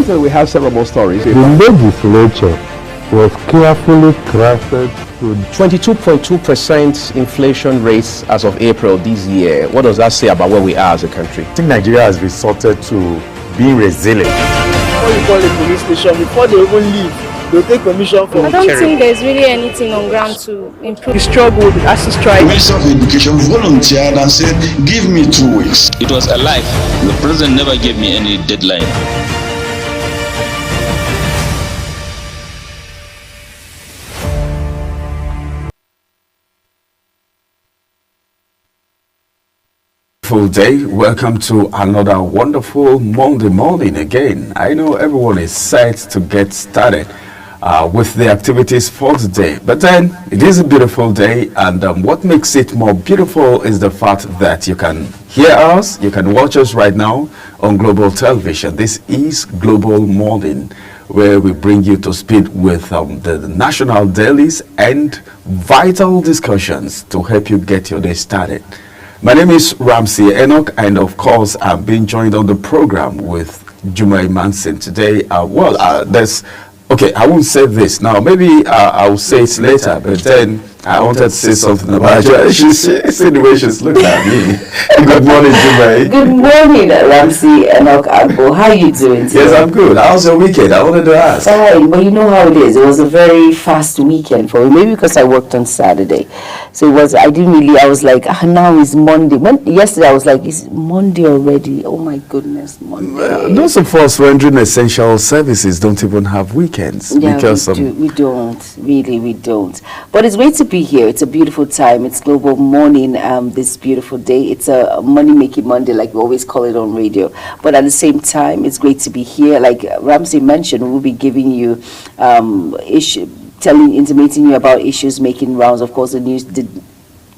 So we have several more stories. The legislature was carefully crafted to 22.2% inflation rates as of April this year. What does that say about where we are as a country? I think Nigeria has resorted to being resilient. Before you call a police station, before they even leave, they'll take permission from I don't think there's really anything on ground to improve. the struggle as to strike. The Minister of Education volunteered and said, give me 2 weeks. It was a lie. The president never gave me any deadline. Full day. Welcome to another wonderful Monday morning again. I know everyone is set to get started with the activities for today, but then it is a beautiful day, and what makes it more beautiful is the fact that you can hear us, you can watch us right now on global television. This is Global Morning, where we bring you to speed with the national dailies and vital discussions to help you get your day started. My name is Ramsey Enoch, and of course I'm being joined on the program with Jumai Manson today. There's okay, I won't say this now, maybe I'll say it later, but then I wanted to say something about her. She's the way she's looking at me. Good morning, Jumai. Good morning, Ramsey Enoch Agbo. How are you doing today? Yes, I'm good. How's your weekend? I wanted to ask. Fine, but you know how it is. It was a very fast weekend for me, maybe because I worked on Saturday. So I was like, now it's Monday. Yesterday I was like, it's Monday already. Oh my goodness, Monday. Those of us rendering essential services don't even have weekends. Yeah, because we don't. But it's great to be here. It's a beautiful time. It's Global Morning, this beautiful day. It's a money-making Monday, like we always call it on radio. But at the same time, it's great to be here. Like Ramsey mentioned, we'll be giving you intimating you about issues making rounds. Of course, the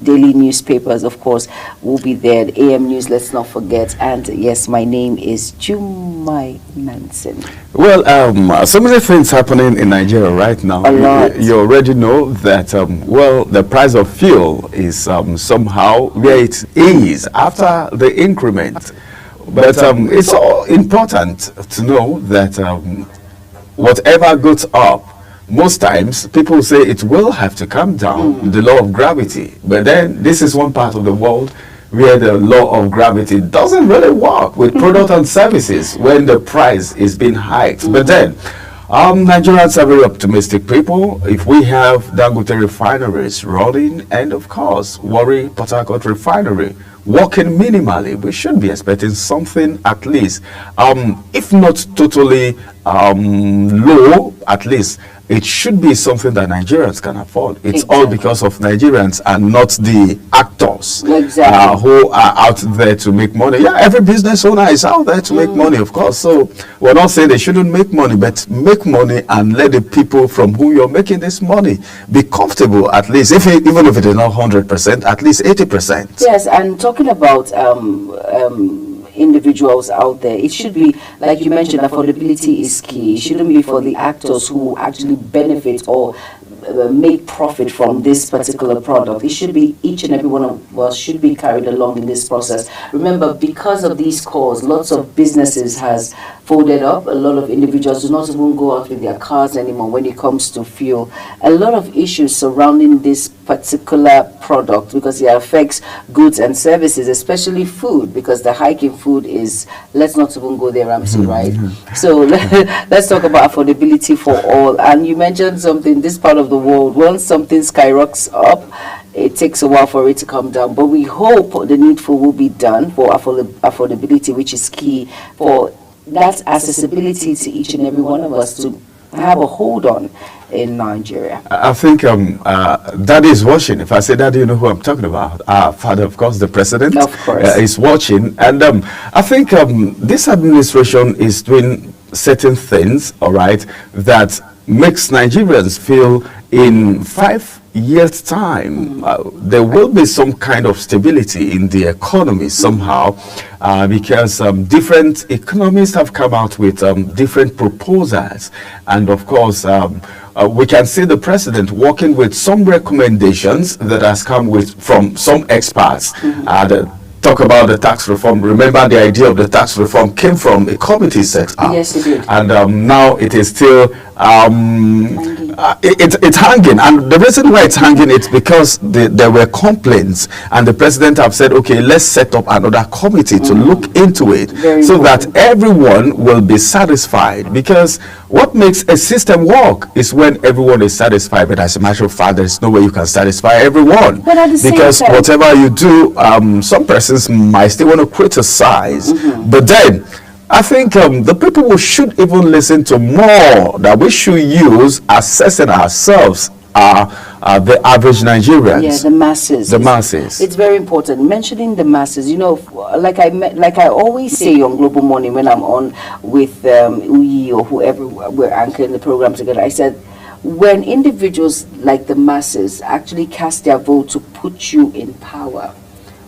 daily newspapers, of course, will be there. The AM News, let's not forget. And yes, my name is Jumai Manson. Well, so many things happening in Nigeria right now. A lot. You already know that, the price of fuel is somehow where it is after the increment. But it's all important to know that whatever goes up, most times people say it will have to come down, the law of gravity. But then this is one part of the world where the law of gravity doesn't really work with products and services when the price is being hiked. But then Nigerians are very optimistic people. If we have Dangote refineries running, and of course Warri Port Harcourt refinery working minimally, we should be expecting something at least, if not totally low, at least it should be something that Nigerians can afford. It's all because of Nigerians and not the actors who are out there to make money. Yeah, every business owner is out there to make money, of course. So we're not saying they shouldn't make money, but make money and let the people from whom you're making this money be comfortable, at least, even if it is not 100%, at least 80%. Yes, and talking about individuals out there, it should be, like you mentioned, affordability is key. It shouldn't be for the actors who actually benefit or make profit from this particular product. It should be each and every one of us should be carried along in this process. Remember, because of these calls, lots of businesses has folded up. A lot of individuals do not even go out with their cars anymore when it comes to fuel. A lot of issues surrounding this particular product because it affects goods and services, especially food, because the hike in food is, let's not even go there, Ramsey, right? So let's talk about affordability for all. And you mentioned something, this part of the world, once something skyrockets up, it takes a while for it to come down. But we hope the needful will be done for affordability, which is key for that accessibility to each and every one of us to have a hold on in Nigeria. I think Daddy is watching. If I say Daddy, you know who I'm talking about. Our father, of course, the president, of course, is watching. And I think this administration is doing certain things, all right, that makes Nigerians feel in 5 years' time there will be some kind of stability in the economy somehow, because different economists have come out with different proposals, and of course we can see the president working with some recommendations that has come from some experts. talk about the tax reform, remember the idea of the tax reform came from a committee set up. Yes, it did. And now it is still it's hanging, and the reason why it's hanging is because there were complaints, and the president have said, okay, let's set up another committee to look into it, so that everyone will be satisfied. Because what makes a system work is when everyone is satisfied. But as a matter of fact, there is no way you can satisfy everyone, but at the same because time, whatever you do, some persons might still want to criticize, but then I think the people who should even listen to more that we should use assessing ourselves are the average Nigerians. Yeah, the masses. The masses. It's very important. Mentioning the masses, you know, like I always say on Global Morning when I'm on with Uyi or whoever we're anchoring the program together, I said, when individuals like the masses actually cast their vote to put you in power,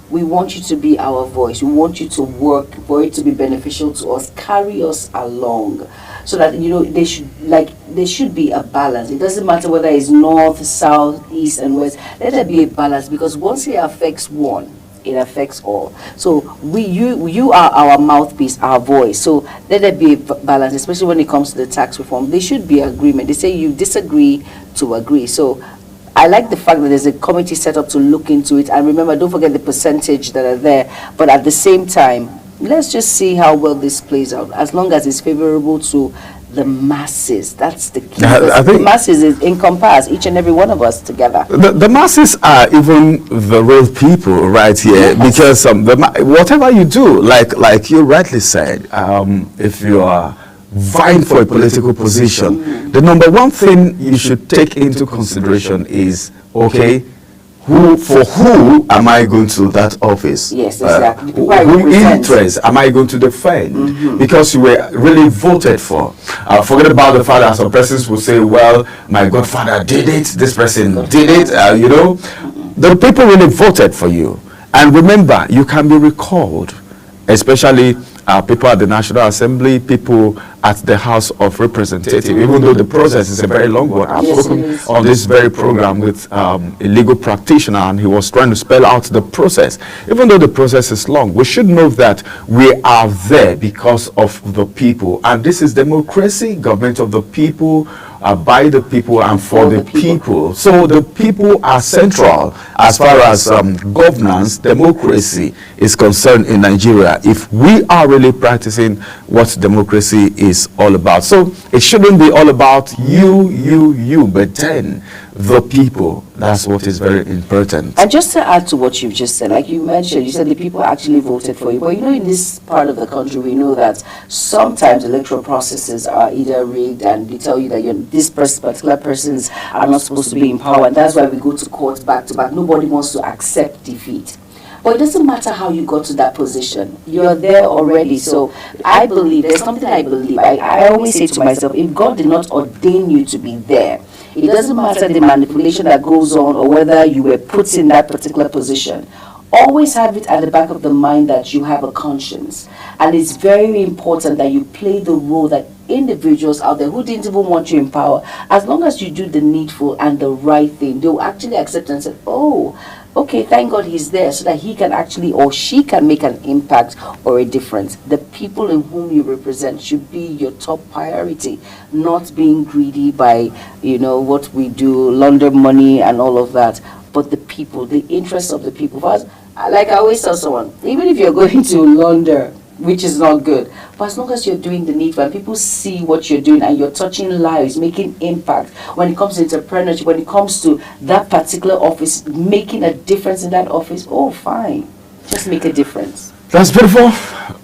we want you to be our voice. We want you to work for it to be beneficial to us, carry us along, so that, you know, there should be a balance. It doesn't matter whether it's north, south, east, and west. Let there be a balance, because once it affects one, it affects all. So you are our mouthpiece, our voice. So let there be a balance, especially when it comes to the tax reform. There should be agreement. They say you disagree to agree. So I like the fact that there's a committee set up to look into it. And remember, don't forget the percentage that are there. But at the same time, let's just see how well this plays out. As long as it's favorable to the masses, that's the key. I think the masses encompass each and every one of us together. The masses are even the real people right here, because whatever you do, like you rightly said, if you are vying for a political position, the number one thing you should take into consideration is, okay, for who am I going to that office? Yes, exactly. Who interest am I going to defend? Because you were really voted for. Forget about the fact that some persons will say, well, my godfather did it, this person did it, you know. The people really voted for you. And remember, you can be recalled, especially people at the National Assembly, people at the House of Representatives, even though the process is a very long one. I've spoken on this very program with a legal practitioner, and he was trying to spell out the process. Even though the process is long, we should know that we are there because of the people. And this is democracy, government of the people, by the people and for the people. So the people are central as far as governance, democracy is concerned in Nigeria, if we are really practicing what democracy is all about. So it shouldn't be all about you, but then the people. That's what is very important. And just to add to what you've just said, like you mentioned, you said the people actually voted for you. But you know, in this part of the country, we know that sometimes electoral processes are either rigged, and they tell you that this particular persons are not supposed to be in power. And that's why we go to court back to back. Nobody wants to accept defeat. But it doesn't matter how you got to that position. You're there already. So I believe, there's something I believe. I always say to myself, if God did not ordain you to be there, it doesn't matter the manipulation that goes on or whether you were put in that particular position. Always have it at the back of the mind that you have a conscience. And it's very important that you play the role that individuals out there who didn't even want you in power, as long as you do the needful and the right thing, they'll actually accept and say, oh, okay, thank God he's there, so that he can actually, or she can make an impact or a difference. The people in whom you represent should be your top priority, not being greedy by, you know, what we do, launder money and all of that, but the people, the interests of the people. First, like I always tell someone, even if you're going to launder, which is not good, but as long as you're doing the needful and people see what you're doing and you're touching lives, making impact, when it comes to entrepreneurship, when it comes to that particular office, making a difference in that office, oh fine, just make a difference. That's beautiful.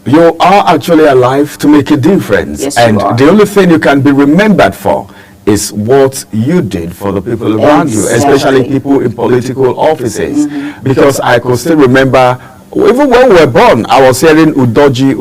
You are actually alive to make a difference. Yes, and you are. The only thing you can be remembered for is what you did for the people around you, especially people in political offices. Because I could still remember, even when we were born, I was hearing Udoji,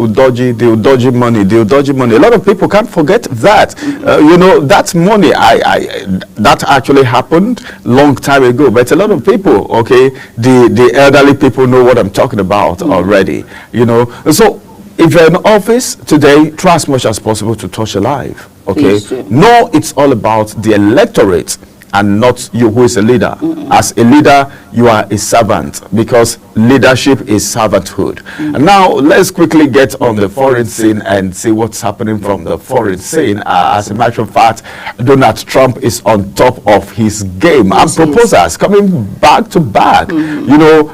the Udoji money, the Udoji money. A lot of people can't forget that. You know, that money, that actually happened long time ago. But a lot of people, okay, the elderly people know what I'm talking about already. You know, so if you're in office today, try as much as possible to touch a life. Okay, no, it's all about the electorate and not you who is a leader. As a leader, you are a servant, because leadership is servanthood. And now let's quickly get on the foreign scene and see what's happening from the foreign scene. As a matter of fact, Donald Trump is on top of his game, and proposals coming back to back, you know,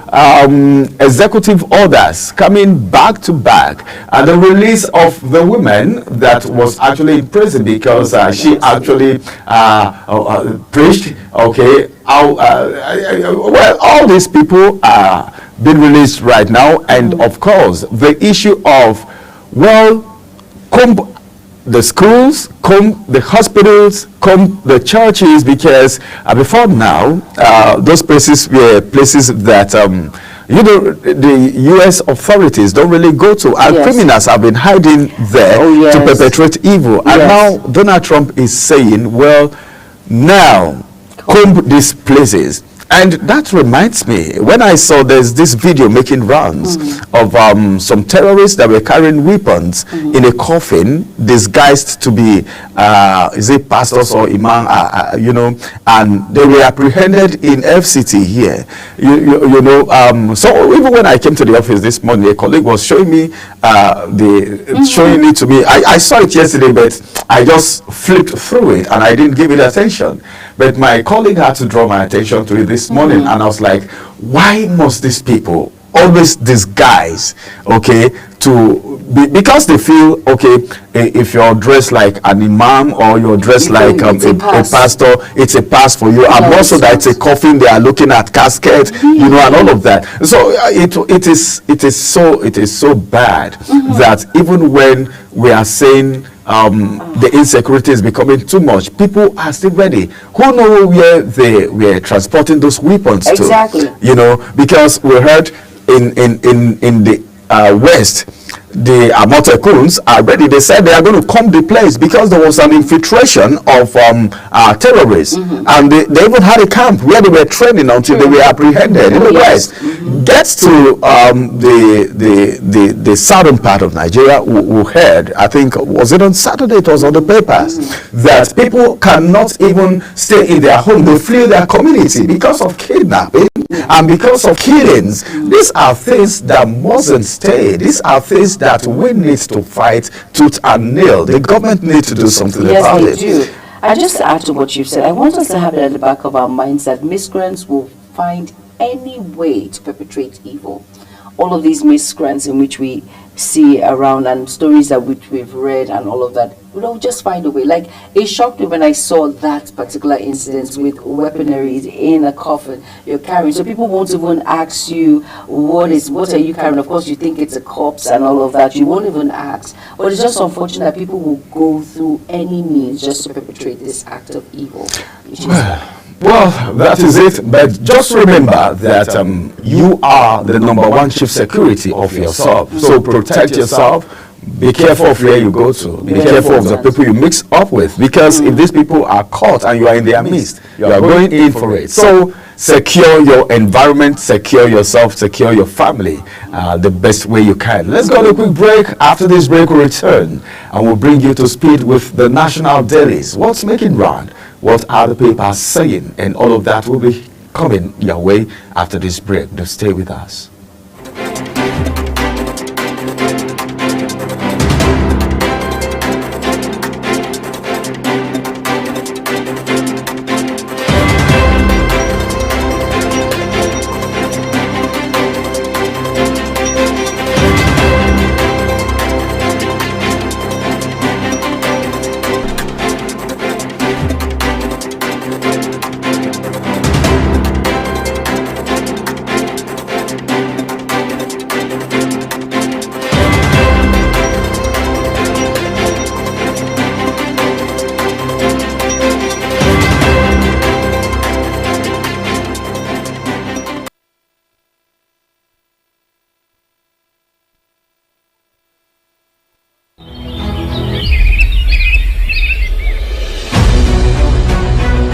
executive orders coming back to back, and the release of the woman that was actually in prison because she actually preached, okay, well, all these people are being released right now, and of course the issue of, well, come the schools, come the hospitals, come the churches, because before now those places were places that you know, the U.S. authorities don't really go to, and criminals have been hiding there to perpetrate evil. And now Donald Trump is saying, well, now comb these places. And that reminds me, when I saw there's this video making rounds of some terrorists that were carrying weapons in a coffin disguised to be, is it pastors or imam, you know, and they were apprehended in FCT here. You know, so even when I came to the office this morning, a colleague was showing me showing it to me. I saw it yesterday, but I just flipped through it and I didn't give it attention. But my colleague had to draw my attention to it this morning, and I was like, why must these people always disguise, okay, to be, because they feel, okay, if you're dressed like an imam or you're dressed like a pastor, it's a pass for you, and also that it's a coffin, they are looking at casket, you know, and all of that. So it is so bad that even when we are saying the insecurity is becoming too much, people are still ready. Who know where they were transporting those weapons to? You know, because we heard in the West, the Amotekhuns are ready. They said they are going to comb the place because there was an infiltration of terrorists, and they even had a camp where they were training until they were apprehended in the West. Gets to the southern part of Nigeria. We heard, I think, was it on Saturday? It was on the papers that people cannot even stay in their home. They flee their community because of kidnapping and because of killings. These are things that mustn't stay. These are things that we need to fight tooth and nail. The government needs to do something about it. Yes, they do. And just to add to what you've said, I want us to have it at the back of our minds that miscreants will find any way to perpetrate evil. All of these miscreants in which we see around and stories that we've read and all of that, they'll just find a way. Like, it shocked me when I saw that particular incident with weaponry in a coffin you're carrying. So people won't even ask you, what are you carrying? Of course, you think it's a corpse and all of that. You won't even ask. But it's just unfortunate that people will go through any means just to perpetrate this act of evil. Well, that is it. But just remember that you are the #1 chief security of yourself. So protect yourself. Be careful of where you go to. Be careful of the people you mix up with. Because if these people are caught and you are in their midst, you are going in for it. So secure your environment, secure yourself, secure your family the best way you can. Let's go on a quick break. After this break, we'll return and we'll bring you to speed with the national dailies. What's making round? What are the papers saying? And all of that will be coming your way after this break. Just stay with us.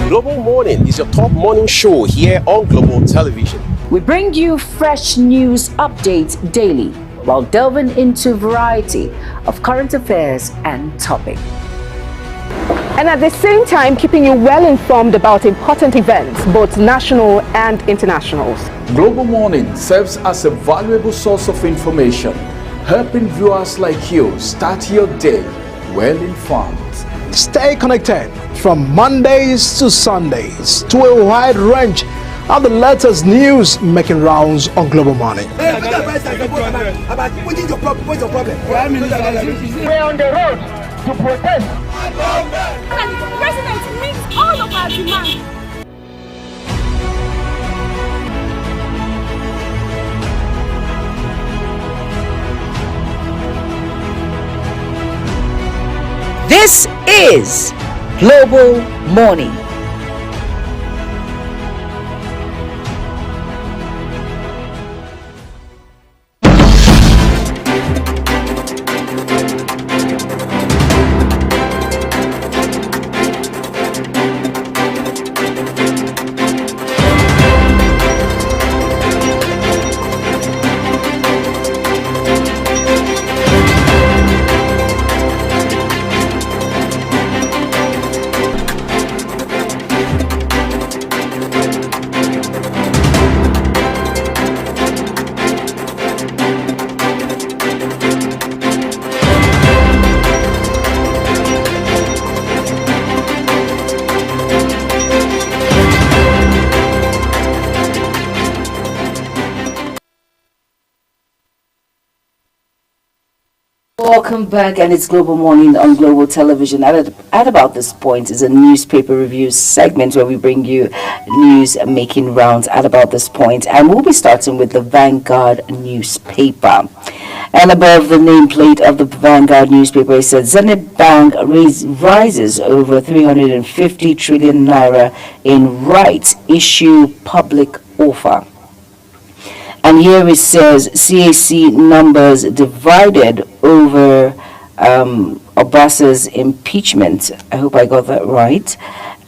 Global Morning is your top morning show here on Global Television. We bring you fresh news updates daily while delving into a variety of current affairs and topics. and at the same time keeping you well informed about important events, both national and internationals. Global Morning serves as a valuable source of information, helping viewers like you start your day well informed. Stay connected from Mondays to Sundays to a wide range of the latest news making rounds on Global Morning. We're on the road to protest. The president meets all of our demands. This is Global Morning. Welcome back, and it's Global Morning on Global Television. At about this point is a newspaper review segment where we bring you news making rounds at about this point, and we'll be starting with the Vanguard newspaper. And above the nameplate of the Vanguard newspaper, it said Zenith Bank rises over 350 trillion naira in rights issue public offer. And here it says CAC numbers divided over Obasa's impeachment. I hope I got that right.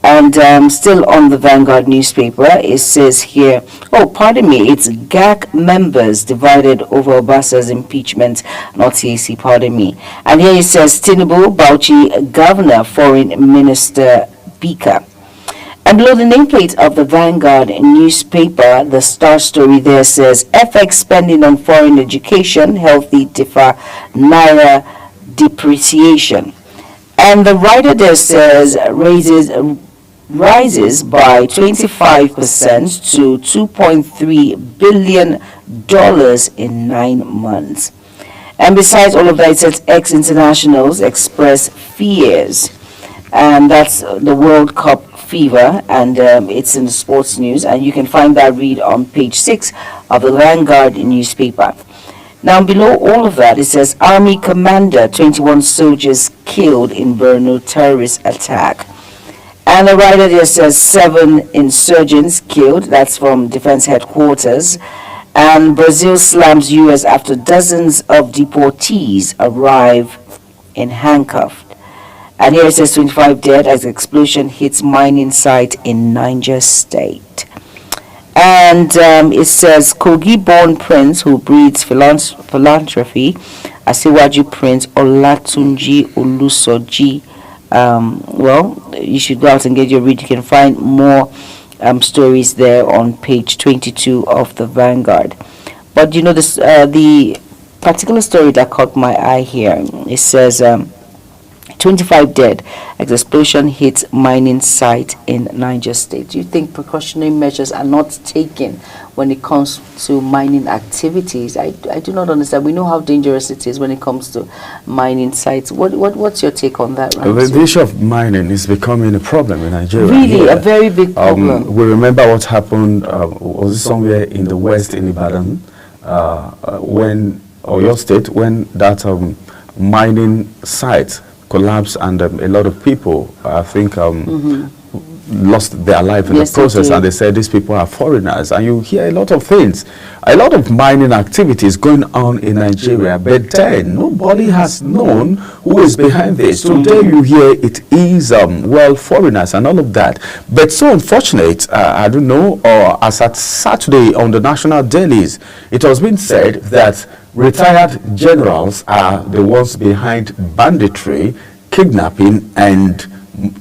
And still on the Vanguard newspaper, it says here, it's GAC members divided over Obasa's impeachment, not CAC, pardon me. And here it says Tinubu, Bauchi, Governor, Foreign Minister, Bika. And below the nameplate of the Vanguard newspaper, the star story there says, FX spending on foreign education, healthy differ, naira depreciation. And the writer there says, rises by 25% to $2.3 billion in 9 months. And besides all of that, it says ex-internationals express fears. And that's the World Cup fever, and it's in the sports news, and you can find that read on page 6 of the Vanguard newspaper. Now below all of that, it says Army Commander, 21 soldiers killed in Borno terrorist attack. And the writer there says 7 insurgents killed, that's from Defense Headquarters. And Brazil slams US after dozens of deportees arrive in handcuffed. And here it says 25 dead as explosion hits mining site in Niger State. And it says Kogi-born prince who breeds philanthropy, Asiwaju Prince Olatunji Olusoji. You should go out and get your read. You can find more stories there on page 22 of the Vanguard. But you know, this the particular story that caught my eye here, it says 25 dead as explosion hits mining site in Niger State. Do you think precautionary measures are not taken when it comes to mining activities? I do not understand. We know how dangerous it is when it comes to mining sites. What's your take on that? The issue of mining is becoming a problem in Nigeria. Really, a very big problem. We remember what happened was it somewhere in the west in Ibadan, or your state, when that mining site collapsed, and a lot of people, I think, lost their life in the process, and they said these people are foreigners. And you hear a lot of things, a lot of mining activities going on in Nigeria, but then nobody has known who is behind this. Today you hear it is foreigners and all of that, but so unfortunate. I don't know, or as at Saturday on the national dailies, it has been said that retired generals are the ones behind banditry, kidnapping, and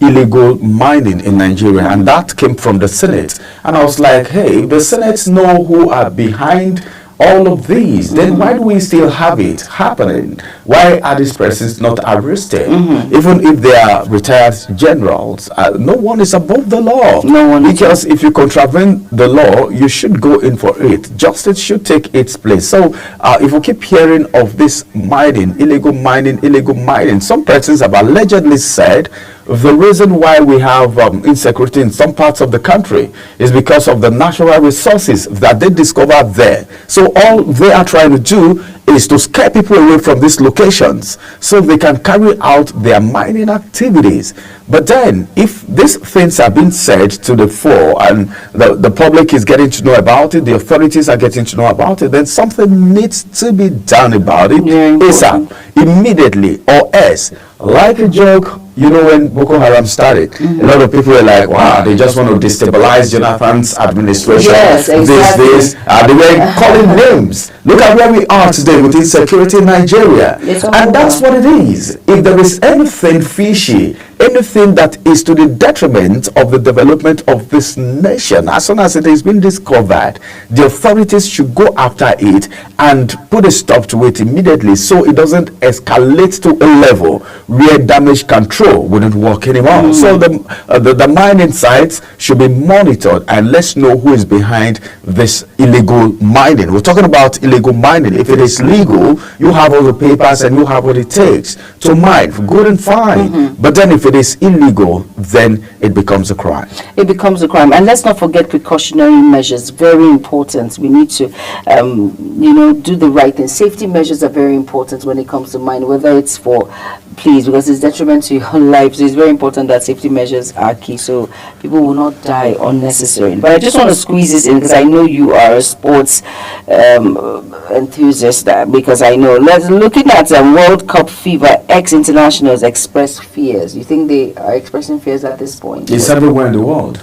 illegal mining in Nigeria, and that came from the Senate. And I was like, hey, the Senate know who are behind all of these, then why do we still have it happening? Why are these persons not arrested? Even if they are retired generals, no one is above the law. No one. Because if you contravene the law, you should go in for it. Justice should take its place. So if we keep hearing of this mining, illegal mining, some persons have allegedly said the reason why we have insecurity in some parts of the country is because of the natural resources that they discovered there. So all they are trying to do is to scare people away from these locations so they can carry out their mining activities. But then, if these things are being said to the fore and the public is getting to know about it, the authorities are getting to know about it, then something needs to be done about it ASAP, immediately, or else, like a joke. You know, when Boko Haram started, a lot of people were like, wow, they just want to destabilize Jonathan's administration. Yes, exactly. They were calling names. Look at where we are today with insecurity in Nigeria. And that's what it is. If there is anything fishy, anything that is to the detriment of the development of this nation, as soon as it has been discovered, the authorities should go after it and put a stop to it immediately so it doesn't escalate to a level where damage control wouldn't work anymore. So the mining sites should be monitored, and let's know who is behind this illegal mining. We're talking about illegal mining. If it is legal, you have all the papers and you have what it takes to mine, good and fine. But then if it is illegal, then it becomes a crime. It becomes a crime. And let's not forget precautionary measures, very important. We need to do the right thing. Safety measures are very important when it comes to mining, whether it's for, please, because it's detriment to your life. So it's very important that safety measures are key so people will not die unnecessarily. But I just want to squeeze this in because I know you are a sports enthusiast, because I know. Looking at World Cup fever, ex-internationals express fears. You think they are expressing fears at this point? It's everywhere in the world.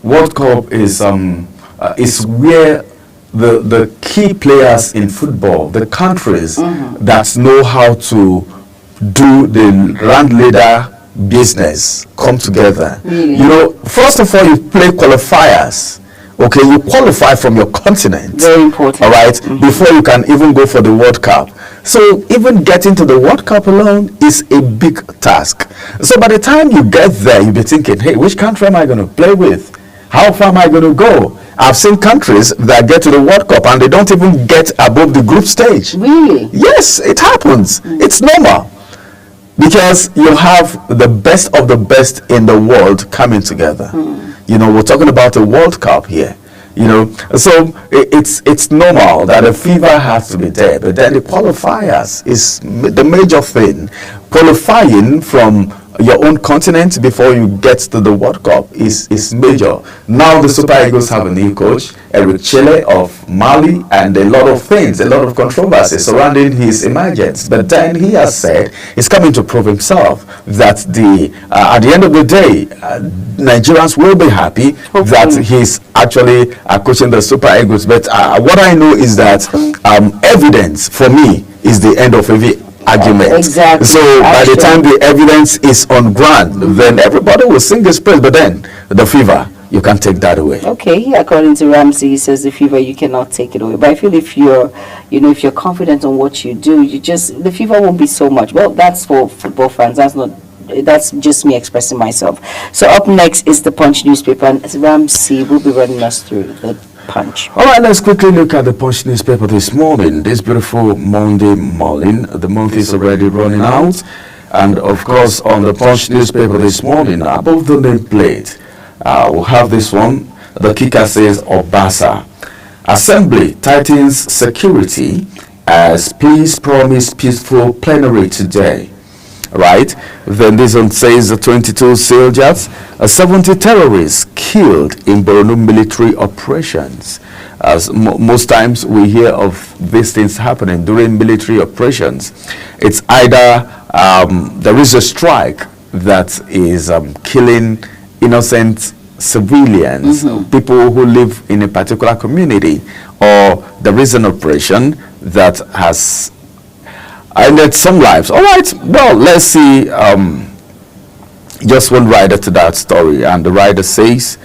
World Cup is where the key players in football, the countries that know how to do the round leader business, come together. Really? You know, first of all, you play qualifiers. Okay, you qualify from your continent. Very important. All right, before you can even go for the World Cup. So even getting to the World Cup alone is a big task. So by the time you get there, you'll be thinking, hey, which country am I going to play with? How far am I going to go? I've seen countries that get to the World Cup and they don't even get above the group stage. Really? Yes, it happens. It's normal. Because you have the best of the best in the world coming together. You know, we're talking about a World Cup here. You know, so it's normal that a fever has to be there. But then the qualifiers is the major thing. Qualifying from your own continent before you get to the World Cup is major. Now the Super Eagles have a new coach, Eric Chelle of Mali, and a lot of things, a lot of controversy surrounding his emergence. But then he has said he's coming to prove himself that at the end of the day, Nigerians will be happy that he's actually coaching the Super Eagles. But what I know is that evidence for me is the end of every argument. Exactly. So by the time the evidence is on ground, then everybody will sing his praise. But then the fever, you can't take that away. Okay, according to Ramsey, he says the fever, you cannot take it away. But I feel if you're confident on what you do, the fever won't be so much. Well, that's for football fans. That's just me expressing myself. So up next is the Punch newspaper, and Ramsey will be running us through the Punch. All right, let's quickly look at the Punch newspaper this morning. This beautiful Monday morning. The month is already running out. And of course, on the Punch newspaper this morning, above the nameplate, we'll have this one. The kicker says Obasa. Assembly tightens security as police promise peaceful plenary today. Right? Then this one says the 22 soldiers, 70 terrorists killed in Borno military operations. As most times we hear of these things happening during military operations, it's either there is a strike that is killing innocent civilians, people who live in a particular community, or there is an operation that has ended some lives. All right, well, let's see. just one rider to that story, and the rider says,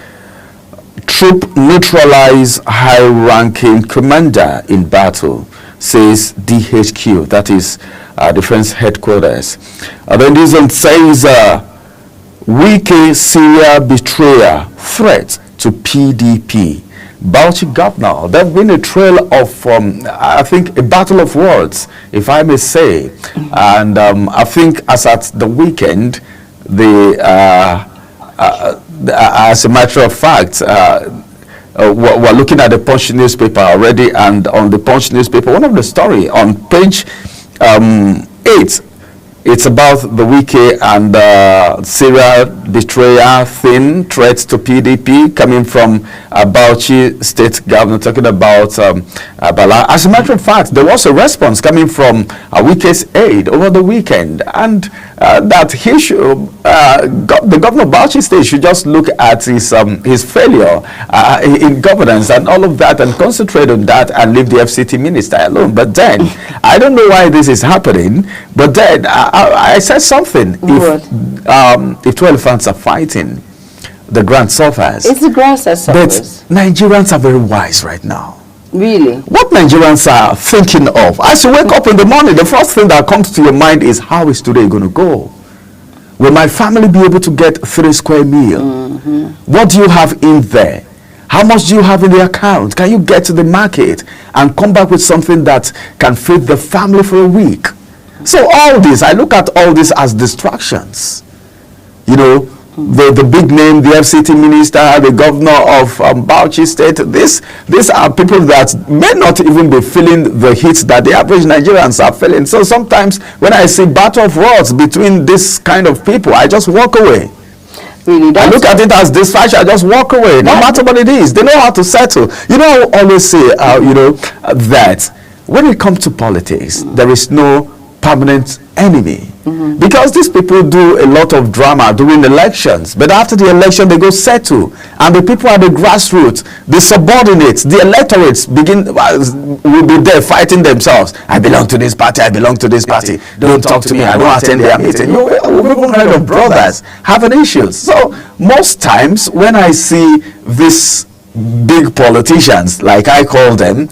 troop neutralize high-ranking commander in battle, says DHQ, that is defense headquarters. Then this one says, Wike Syria betrayer threat to PDP. Bauchi governor, there have been a trail of, I think, a battle of words, if I may say. And I think as at the weekend, as a matter of fact, we're looking at the Punch newspaper already, and on the Punch newspaper, one of the story on page 8, it's about the Wike and Syria betrayer thing, threats to PDP coming from Bauchi State Governor, talking about Bala. As a matter of fact, there was a response coming from Wike's aide over the weekend, and that he should, the governor of Bauchi State should just look at his failure in governance and all of that, and concentrate on that and leave the FCT minister alone. But then, I don't know why this is happening, but then I said something. If 2 elephants are fighting, the grass suffers. It's the grass that suffers. But Nigerians are very wise right now. Really? What Nigerians are thinking of, as you wake up in the morning, the first thing that comes to your mind is, how is today going to go? Will my family be able to get 3 square meal? What do you have in there? How much do you have in the account? Can you get to the market and come back with something that can feed the family for a week? So all this, I look at all this as distractions. You know, the big name, the FCT minister, the governor of Bauchi State, these are people that may not even be feeling the heat that the average Nigerians are feeling. So sometimes when I see battle of words between this kind of people, I just walk away. Really, I look at it as distraction, I just walk away, no matter what it is. They know how to settle. You know, I always say, that when it comes to politics, there is no permanent enemy. Because these people do a lot of drama during elections, but after the election they go settle, and the people at the grassroots, the subordinates, the electorates will be there fighting themselves. I belong to this party, I belong to this party, don't talk to me, I don't attend their meeting. We've even heard of brothers having issues. So most times when I see these big politicians, like I call them,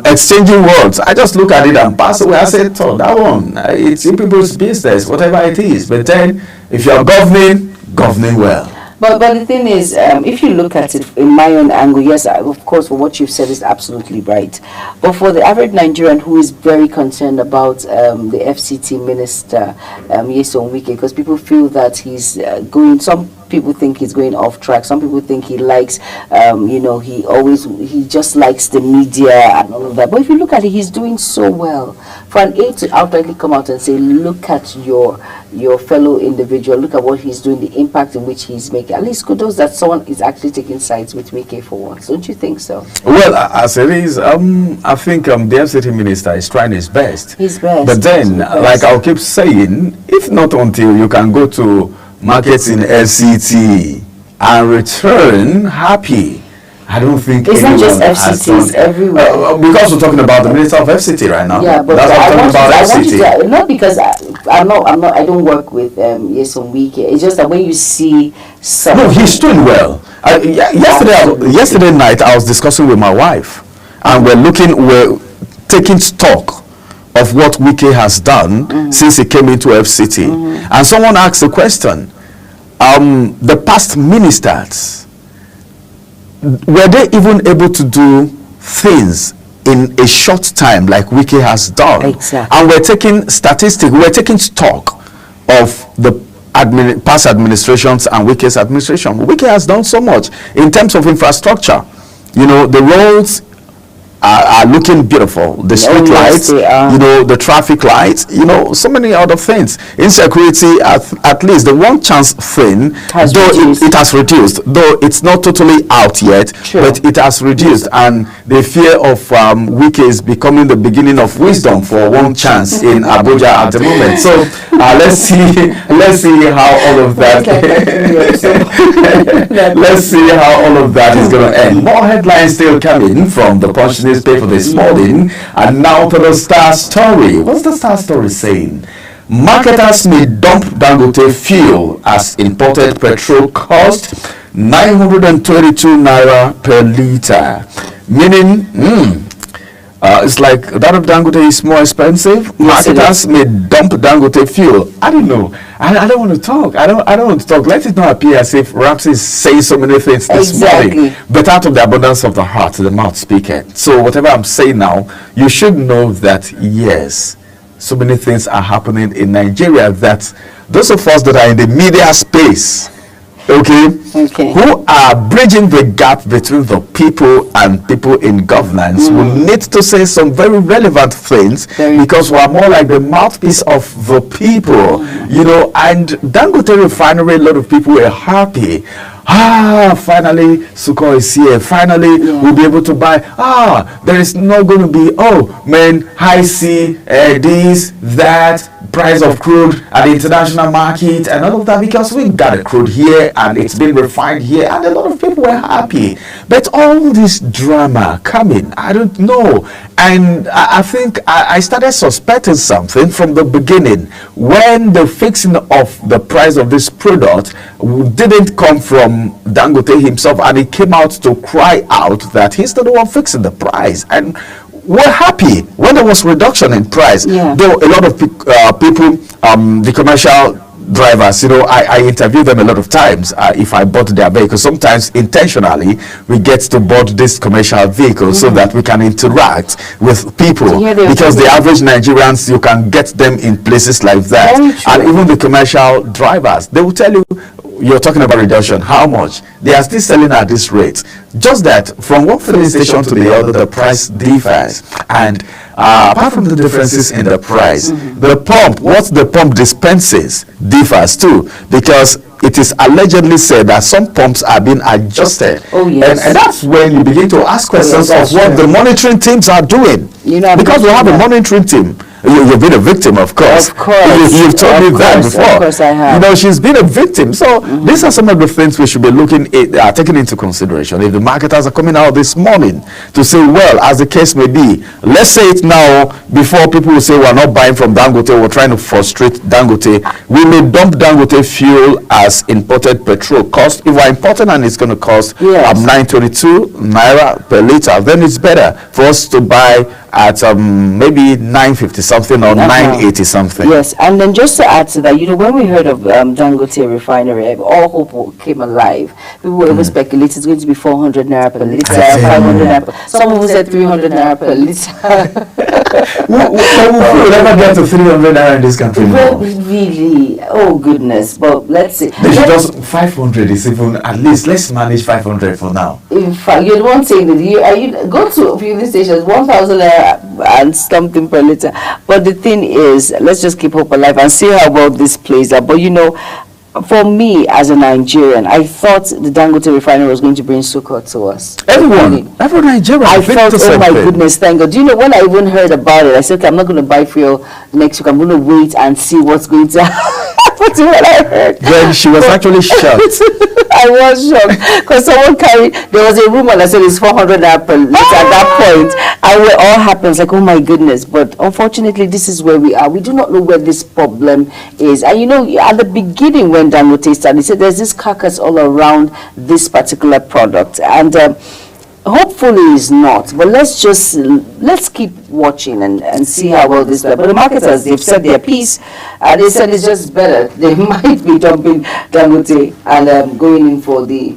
exchanging words, I just look at it and pass away. I say, oh, that one, it's in people's business, whatever it is. But then, if you're governing well. But the thing is, if you look at it in my own angle, yes, of course, for what you've said is absolutely right. But for the average Nigerian who is very concerned about the FCT minister, Nyesom Wike, because people feel that he's going, some people think he's going off track. Some people think he likes, he just likes the media and all of that. But if you look at it, he's doing so well. For an aide to outrightly come out and say, look at your fellow individual, look at what he's doing, the impact in which he's making. At least kudos that someone is actually taking sides with Wike for once. Don't you think so? Well, as it is, I think the FCT minister is trying his best. His best. But then, like I'll keep saying, if not until you can go to markets in FCT and return happy, I don't think it's not just FCT, it's everywhere. Because we're talking about the minister of FCT right now. Yeah, but that's what I'm talking about FCT. Not because I don't work with Nyesom Wike. It's just that when you see no, he's doing well. Yesterday night I was discussing with my wife, and we're taking stock of what Wike has done since he came into FCT. And someone asked a question, the past ministers, were they even able to do things in a short time like Wike has done? Exactly. And we're taking statistics, we're taking stock of the past administrations and Wike's administration. Wike has done so much in terms of infrastructure. You know, the roads are looking beautiful. The street lights, the traffic lights, so many other things. Insecurity, at least the one chance thing, it has reduced, though it's not totally out yet, but it has reduced, and the fear of Wike is becoming the beginning of wisdom for one chance in Abuja at the moment. So let's see how all of that let's see how all of that is going to end. More headlines still coming from the Punch newspaper this morning, and now to the Star Story. What's the Star Story saying? Marketers may dump Dangote fuel as imported petrol cost 922 naira per liter. Meaning, it's like that of Dangote is more expensive. Yes, marketers may dump Dangote fuel. I don't know. I don't want to talk. I don't want to talk. Let it not appear as if Ramsey is saying so many things this morning. But out of the abundance of the heart, the mouth speaketh. So whatever I'm saying now, you should know that yes, so many things are happening in Nigeria that those of us that are in the media space, who are bridging the gap between the people and people in governance will need to say some very relevant things because we are more like the mouthpiece of the people, you know. And Dangote Refinery, a lot of people were happy. Finally Suko is here. Finally we'll be able to buy. There is not going to be high C, this, that, price of crude at the international market and all of that, because we got a crude here and it's been refined here and a lot of people were happy. But all this drama coming, I don't know. And I think I started suspecting something from the beginning when the fixing of the price of this product didn't come from Dangote himself, and he came out to cry out that he's the one fixing the price. And we're happy when there was reduction in price. Though a lot of people, the commercial drivers, you know, I interview them a lot of times if I bought their vehicle. Sometimes intentionally we get to board this commercial vehicle so that we can interact with people, because the average Nigerians, you can get them in places like that. And even the commercial drivers, they will tell you, you're talking about reduction, how much? They are still selling at this rate. Just that from one filling station to the other, the price differs. And apart from the differences in the price, the pump, what the pump dispenses differs too, because it is allegedly said that some pumps are being adjusted. And that's when you begin to ask questions of what the monitoring teams are doing. Because we have a monitoring team. You've been a victim, of course. You've told me that before. Of course I have. You know, she's been a victim. So these are some of the things we should be taking into consideration. If the marketers are coming out this morning to say, well, as the case may be, let's say it now before people will say we're not buying from Dangote, we're trying to frustrate Dangote. We may dump Dangote fuel as imported petrol cost. If we're importing and it's going to cost 922 naira per liter, then it's better for us to buy at maybe 950 something or 980 something. Yes, and then just to add to that, you know, when we heard of Dangote Refinery, all hope came alive. People were even speculating it's going to be 400 naira per liter, 500 naira per, some people said 300 naira per liter. We'll never get to 300 naira in this country. Really? Oh goodness! But let's see. They should just 500 is even, at least let's manage 500 for now. In fact, you're one saying that you go to a few stations 1,000 naira and something per liter. But the thing is, let's just keep hope alive and see how well this plays out. But you know, for me as a Nigerian, I thought the Dangote Refinery was going to bring sukkah to us. Every Nigerian. I felt, oh my goodness, thank God. Do you know, when I even heard about it, I said, okay, I'm not going to buy fuel next week. I'm going to wait and see what's going to happen. What I heard. Then she was actually shocked. I was shocked because someone carried, there was a rumor that said it's 400 naira per liter at that point, and we're all happy. It's like, oh my goodness. But unfortunately, this is where we are. We do not know where this problem is. And you know, at the beginning when Dangote started, he said there's this carcass all around this particular product, and hopefully it's not, but let's keep watching and see how well this does. But the marketers, they've said their piece, and they said it's just better. They might be dumping Dangote and going in for the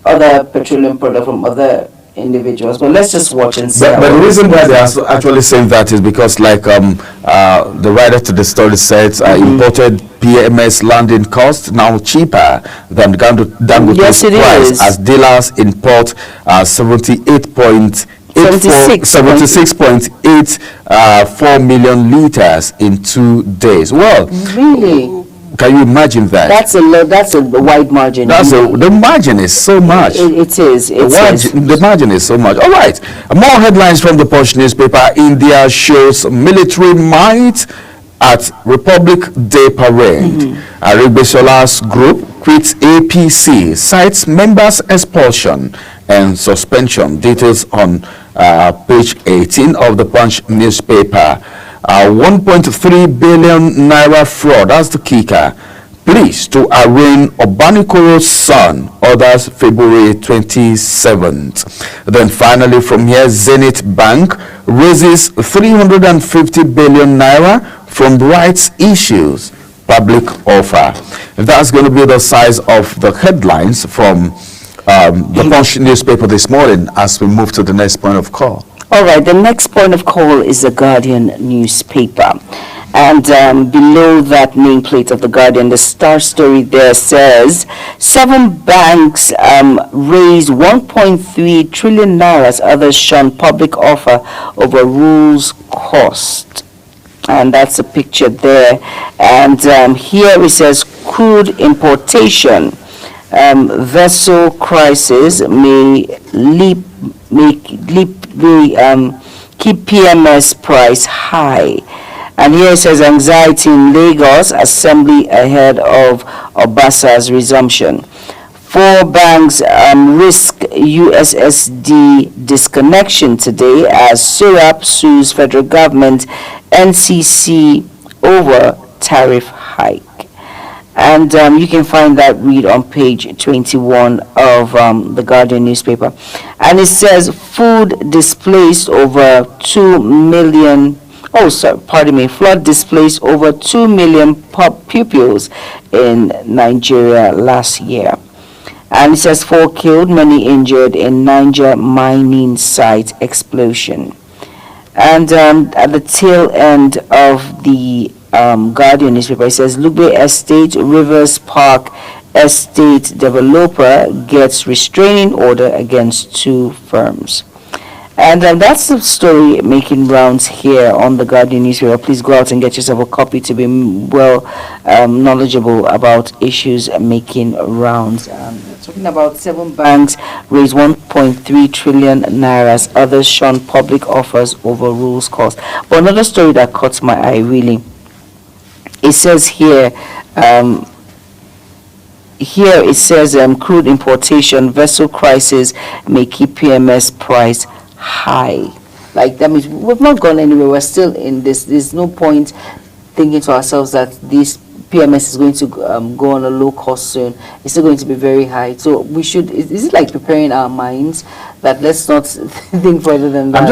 other petroleum product from other individuals. But let's just watch and see. But the reason why they are actually saying that is because, like the writer to the story said, imported PMS landing cost now cheaper than Dangote's price, as dealers import 76.84 million liters in 2 days. Well, really? Can you imagine that? That's a wide margin. The margin is so much. It is. The margin is so much. All right. More headlines from the Punch newspaper. India shows military might at Republic Day parade. Arigbesola's group quits APC, cites members' expulsion and suspension. Details on page 18 of the Punch newspaper. 1.3 billion naira fraud. That's the kicker. Police to arraign Obanikoro's son, others February 27th. Then finally from here, Zenith Bank raises 350 billion naira from rights issues, public offer. That's going to be the size of the headlines from the Punch newspaper this morning as we move to the next point of call. All right, the next point of call is the Guardian newspaper. And below that nameplate of the Guardian, the star story there says 7 banks raised 1.3 trillion naira as others shun public offer over rules cost. And that's a picture there. And here it says crude importation. Vessel crisis may keep PMS price high. And here it says anxiety in Lagos, assembly ahead of Obasa's resumption. 4 banks risk USSD disconnection today as SURAP sues federal government NCC over tariff hike. And you can find that read on page 21 of the Guardian newspaper. And it says food displaced over 2 million. Flood displaced over 2 million pupils in Nigeria last year. And it says 4 killed, many injured in Niger mining site explosion. And at the tail end of the Guardian newspaper, it says Lugbe Estate, Rivers Park Estate developer gets restraining order against 2 firms. And that's the story making rounds here on the Guardian newspaper. Please go out and get yourself a copy to be well knowledgeable about issues making rounds. Talking about 7 banks raised 1.3 trillion naira. Others shun public offers over rules cost. But another story that caught my eye really, it says here, it says crude importation, vessel crisis may keep PMS price high. Like that means we've not gone anywhere. We're still in this. There's no point thinking to ourselves that this PMS is going to go on a low cost soon. It's still going to be very high. So we should. Is it like preparing our minds that let's not think further than that?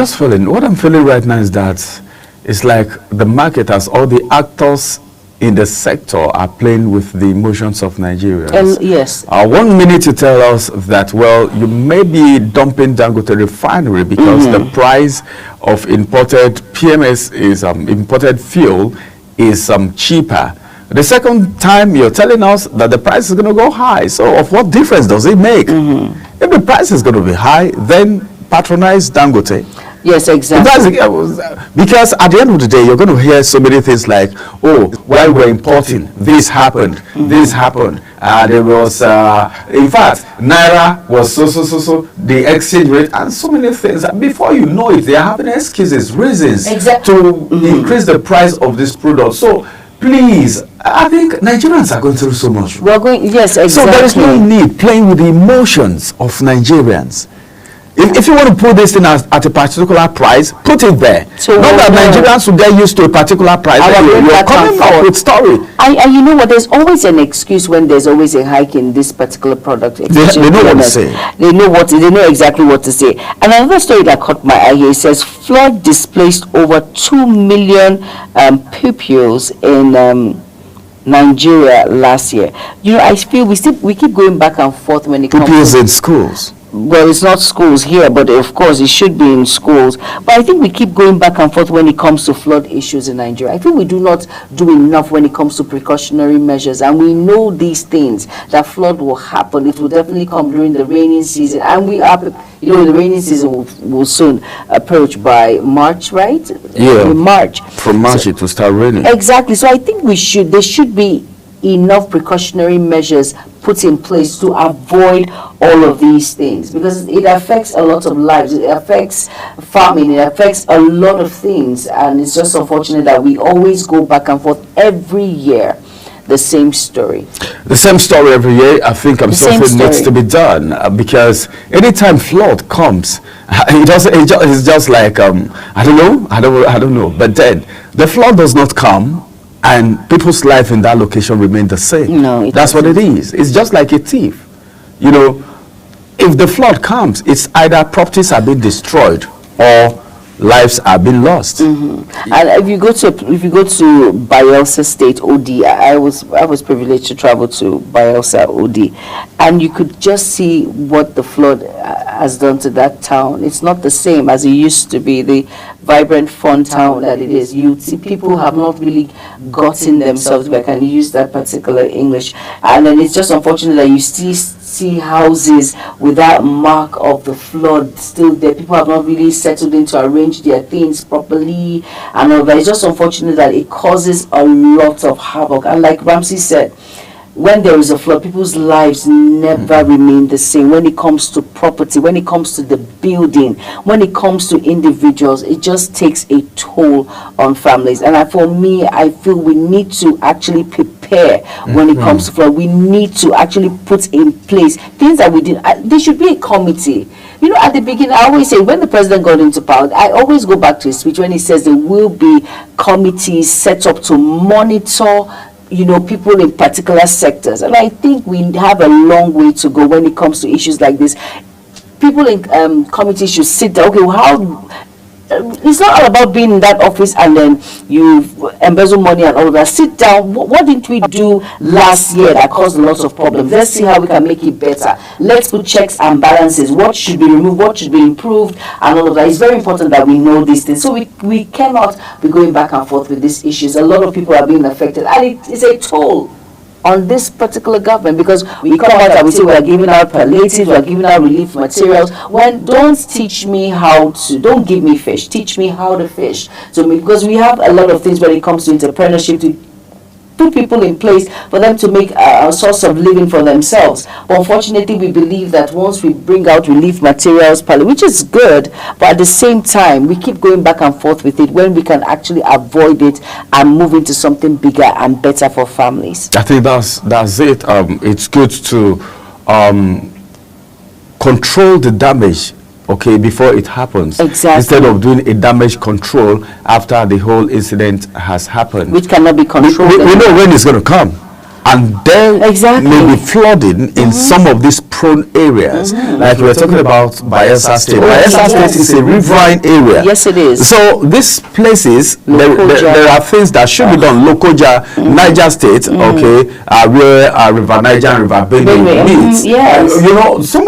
What I'm feeling right now is that it's like the market has all the actors in the sector are playing with the emotions of Nigerians. Yes. 1 minute you tell us that, well, you may be dumping Dangote refinery because the price of imported PMS is imported fuel is cheaper. The second time you're telling us that the price is going to go high. So of what difference does it make? If the price is going to be high, then patronize Dangote. Yes, exactly. Because at the end of the day, you're going to hear so many things like, oh, while we're importing, this happened, this happened. There was, in fact, Naira was so, the exchange rate, and so many things. Before you know it, they are having excuses, reasons to increase the price of this product. So, please, I think Nigerians are going through so much. We're going, yes, exactly. So there is no need playing with the emotions of Nigerians. If you want to put this thing at a particular price, put it there. So not that Nigerians will get used to a particular price. You're coming up with story. And you know what? There's always an excuse when there's always a hike in this particular product. They know what to say. They know exactly what to say. And another story that caught my eye here says flood displaced over 2 million pupils in Nigeria last year. You know, I feel we keep going back and forth when it comes to pupils in schools. Well, it's not schools here, but of course it should be in schools. But I think we keep going back and forth when it comes to flood issues in Nigeria. I think we do not do enough when it comes to precautionary measures. And we know these things, that flood will happen. It will definitely come during the rainy season. And we are, the rainy season will soon approach by March, right? Yeah. In March. From March it will start raining. Exactly. So I think there should be enough precautionary measures put in place to avoid all of these things, because it affects a lot of lives. It affects farming, it affects a lot of things, and it's just unfortunate that we always go back and forth every year the same story? The same story every year. I think something needs to be done because anytime flood comes, it's just like I don't know. But then the flood does not come, and people's life in that location remain the same. No, that's what it is. It's just like a thief. You know, if the flood comes, it's either properties are being destroyed or lives are being lost. And if you go to Bayelsa State OD, I was privileged to travel to Bayelsa OD, and you could just see what the flood has done to that town. It's not the same as it used to be, the vibrant, fun town that it is. You see, people have not really gotten themselves back, and use that particular English. And then it's just unfortunate that you see houses with that mark of the flood still there. People have not really settled in to arrange their things properly and all that. It's just unfortunate that it causes a lot of havoc. And like Ramsey said, when there is a flood, people's lives never remain the same. When it comes to property, when it comes to the building, when it comes to individuals, it just takes a toll on families. And for me, I feel we need to actually prepare when it comes to flood. We need to actually put in place things that we did. There should be a committee. You know, at the beginning, I always say, when the president got into power, I always go back to his speech when he says there will be committees set up to monitor, you know, people in particular sectors. And I think we have a long way to go when it comes to issues like this. People in committees should sit down. Okay, well, it's not all about being in that office and then you embezzle money and all of that. Sit down. What didn't we do last year that caused lots of problems? Let's see how we can make it better. Let's put checks and balances. What should be removed? What should be improved? And all of that. It's very important that we know these things. So we cannot be going back and forth with these issues. A lot of people are being affected, and it's a toll on this particular government, because we come out and we say we are giving out palliatives, we are giving out relief materials. When don't teach me how to, don't give me fish, teach me how to fish. So because we have a lot of things when it comes to entrepreneurship, to put people in place for them to make a source of living for themselves. But unfortunately, we believe that once we bring out relief materials, which is good, but at the same time, we keep going back and forth with it when we can actually avoid it and move into something bigger and better for families. I think that's it. It's good to control the damage, okay, before it happens. Exactly. Instead of doing a damage control after the whole incident has happened. Which cannot be controlled. We know when it's going to come. And there may be flooding in some of these prone areas. Like we were talking about Bayelsa State. Bayelsa State is a riverine area. Yes, it is. So these places, there are things that should be done. Lokoja, Niger State, okay, where River Niger and River Benue meet. Yes. You know, so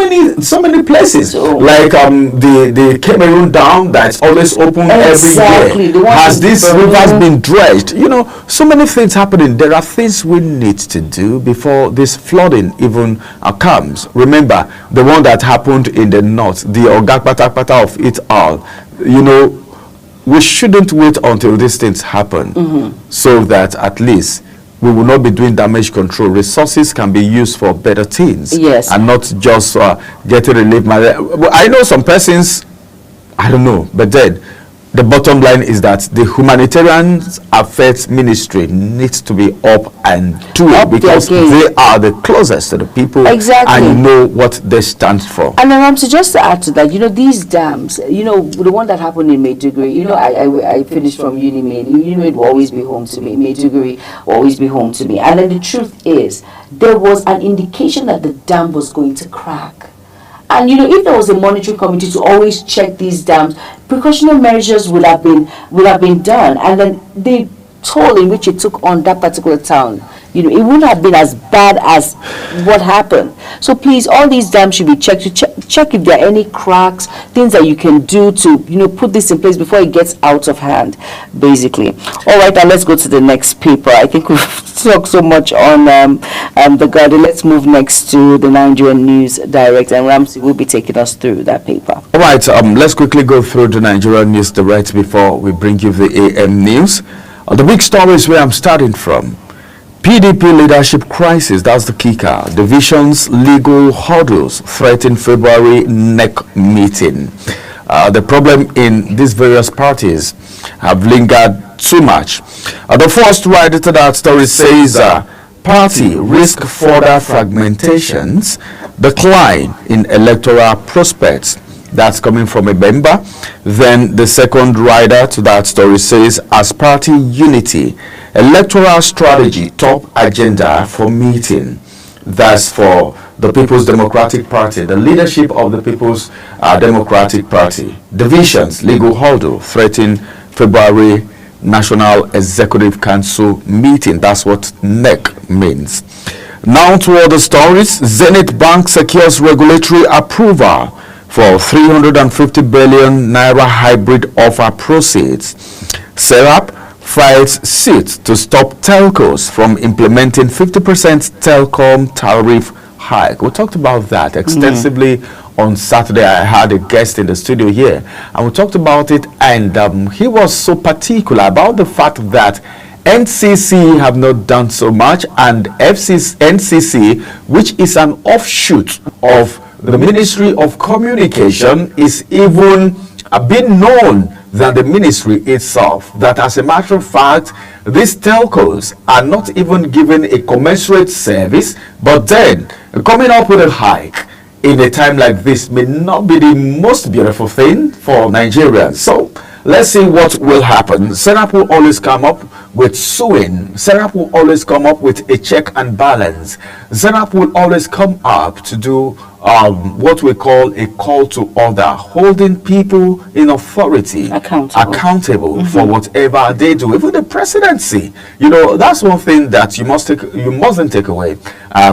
many places. Like the Cameroon Dam that's always open every year. Has these rivers been dredged? You know, so many things happening. There are things we need to do before this flooding even comes. Remember the one that happened in the north, the Ogakpata of it all. You know, we shouldn't wait until these things happen so that at least we will not be doing damage control. Resources can be used for better things, yes, and not just getting relief. I know some persons, I don't know, but then the bottom line is that the humanitarian affairs ministry needs to be up and do it, because they are the closest to the people, and you know what they stand for. And then just to add to that, you know, these dams, you know, the one that happened in Maiduguri, you know, I finished from Unimaid. Unimaid will always be home to me. Maiduguri will always be home to me. And then the truth is, there was an indication that the dam was going to crack. And you know, if there was a monitoring committee to always check these dams, precautionary measures would have been done. And then the toll in which it took on that particular town, you know, it wouldn't have been as bad as what happened. So please, all these dams should be checked to check if there are any cracks, things that you can do to, you know, put this in place before it gets out of hand, basically. All right, now let's go to the next paper. I think we've talked so much on the Guardian. Let's move next to the Nigerian News Direct, and Ramsey will be taking us through that paper. All right, let's quickly go through the Nigerian News Direct before we bring you the AM news. The big story is where I'm starting from. PDP leadership crisis, that's the kicker. Division's legal hurdles threaten February NEC meeting. The problem in these various parties have lingered too much. The first writer to that story says party risk further fragmentations, decline in electoral prospects. That's coming from a member. Then the second rider to that story says, as party unity, electoral strategy top agenda for meeting. That's for the People's Democratic Party, the leadership of the People's Democratic Party. Divisions, legal hurdle, threaten February National Executive Council meeting. That's what NEC means. Now to other stories. Zenith Bank secures regulatory approval for 350 billion naira hybrid offer proceeds. Serap files suit to stop telcos from implementing 50% telecom tariff hike. We talked about that extensively on Saturday. I had a guest in the studio here, and we talked about it, and he was so particular about the fact that NCC have not done so much, and NCC, which is an offshoot of the Ministry of Communication, is even been known than the ministry itself, that as a matter of fact, these telcos are not even given a commensurate service, but then coming up with a hike in a time like this may not be the most beautiful thing for Nigerians. So let's see what will happen. Serap will always come up with suing. Serap will always come up with a check and balance. Serap will always come up to do what we call a call to order, holding people in authority accountable for whatever they do. Even the presidency, you know, that's one thing that you mustn't take away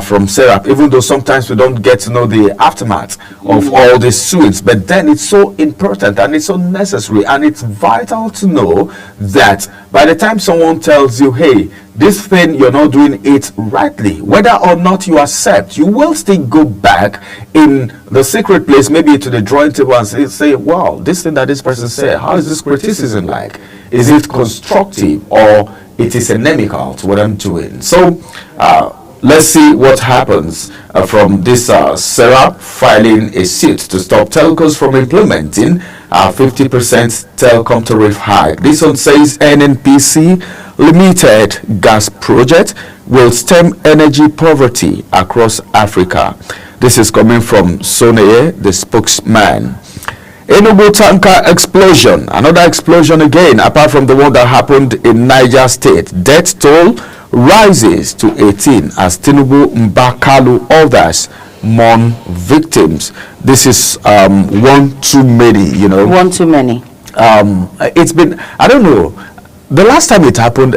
from Serap, even though sometimes we don't get to know the aftermath of all these suits. But then it's so important and it's so necessary, and it's vital to know that by the time someone tells you, hey, this thing, you're not doing it rightly, whether or not you accept, you will still go back in the secret place, maybe to the drawing table, and say, wow, this thing that this person said, how is this criticism like? Is it constructive, or it is inimical to what I'm doing? So let's see what happens from this Serap filing a suit to stop telcos from implementing 50% telecom tariff hike. This one says NNPC Limited gas project will stem energy poverty across Africa. This is coming from Soneye, the spokesman. Enugu tanker explosion, another explosion again, apart from the one that happened in Niger State. Death toll rises to 18 as Tinubu Mbakalu others mourn victims. This is one too many, you know. One too many. It's been, I don't know, the last time it happened,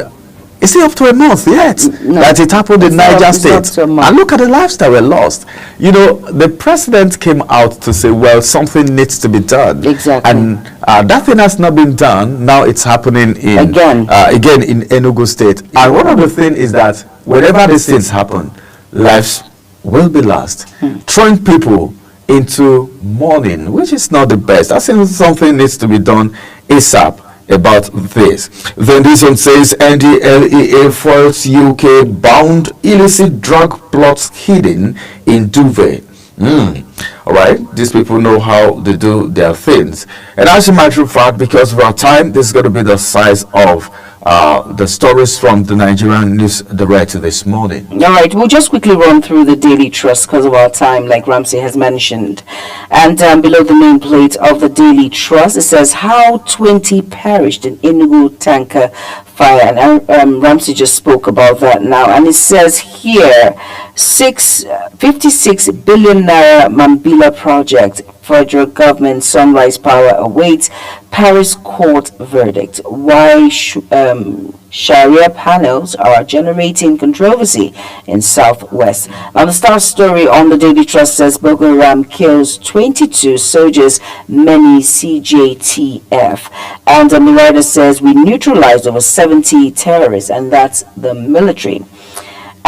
is it up to a month yet? No, that it happened in Niger State? And look at the lives that were lost. You know, the president came out to say, well, something needs to be done. Exactly. And that thing has not been done. Now it's happening in again in Enugu State. And one of the things is that whenever these things happen, lives will be lost. Throwing people into mourning, which is not the best. I think something needs to be done ASAP about this. Then this one says NDLEA foils UK bound illicit drug plots hidden in Duvet. All right, these people know how they do their things. And as a matter of fact, because of our time, this is going to be the size of the stories from the Nigerian News Direct this morning. All right, we'll just quickly run through the Daily Trust because of our time, like Ramsey has mentioned. And below the nameplate of the Daily Trust, it says how 20 perished in Enugu tanker fire. And Ramsey just spoke about that now. And it says here, 56 billion naira Mambila project, federal government Sunrise Power awaits Paris court verdict. Why Sharia panels are generating controversy in Southwest. Now the Star story on the Daily Trust says Boko Haram kills 22 soldiers, many CJTF. And the writer says we neutralized over 70 terrorists, and that's the military.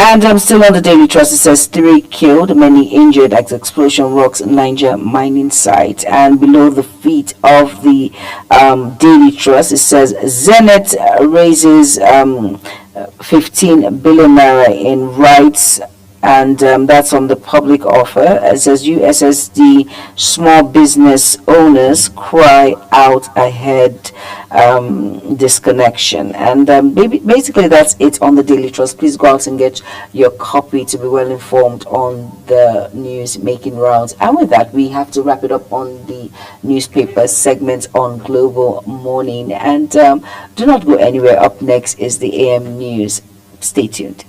And I'm still on the Daily Trust. It says 3 killed, many injured as explosion rocks Niger mining site. And below the feet of the Daily Trust, it says Zenith raises 15 billion naira in rights and that's on the public offer. It says USSD small business owners cry out ahead disconnection. And basically that's it on the Daily Trust. Please go out and get your copy to be well informed on the news making rounds. And with that, we have to wrap it up on the newspaper segment on Global Morning. And do not go anywhere. Up next is the AM News. Stay tuned.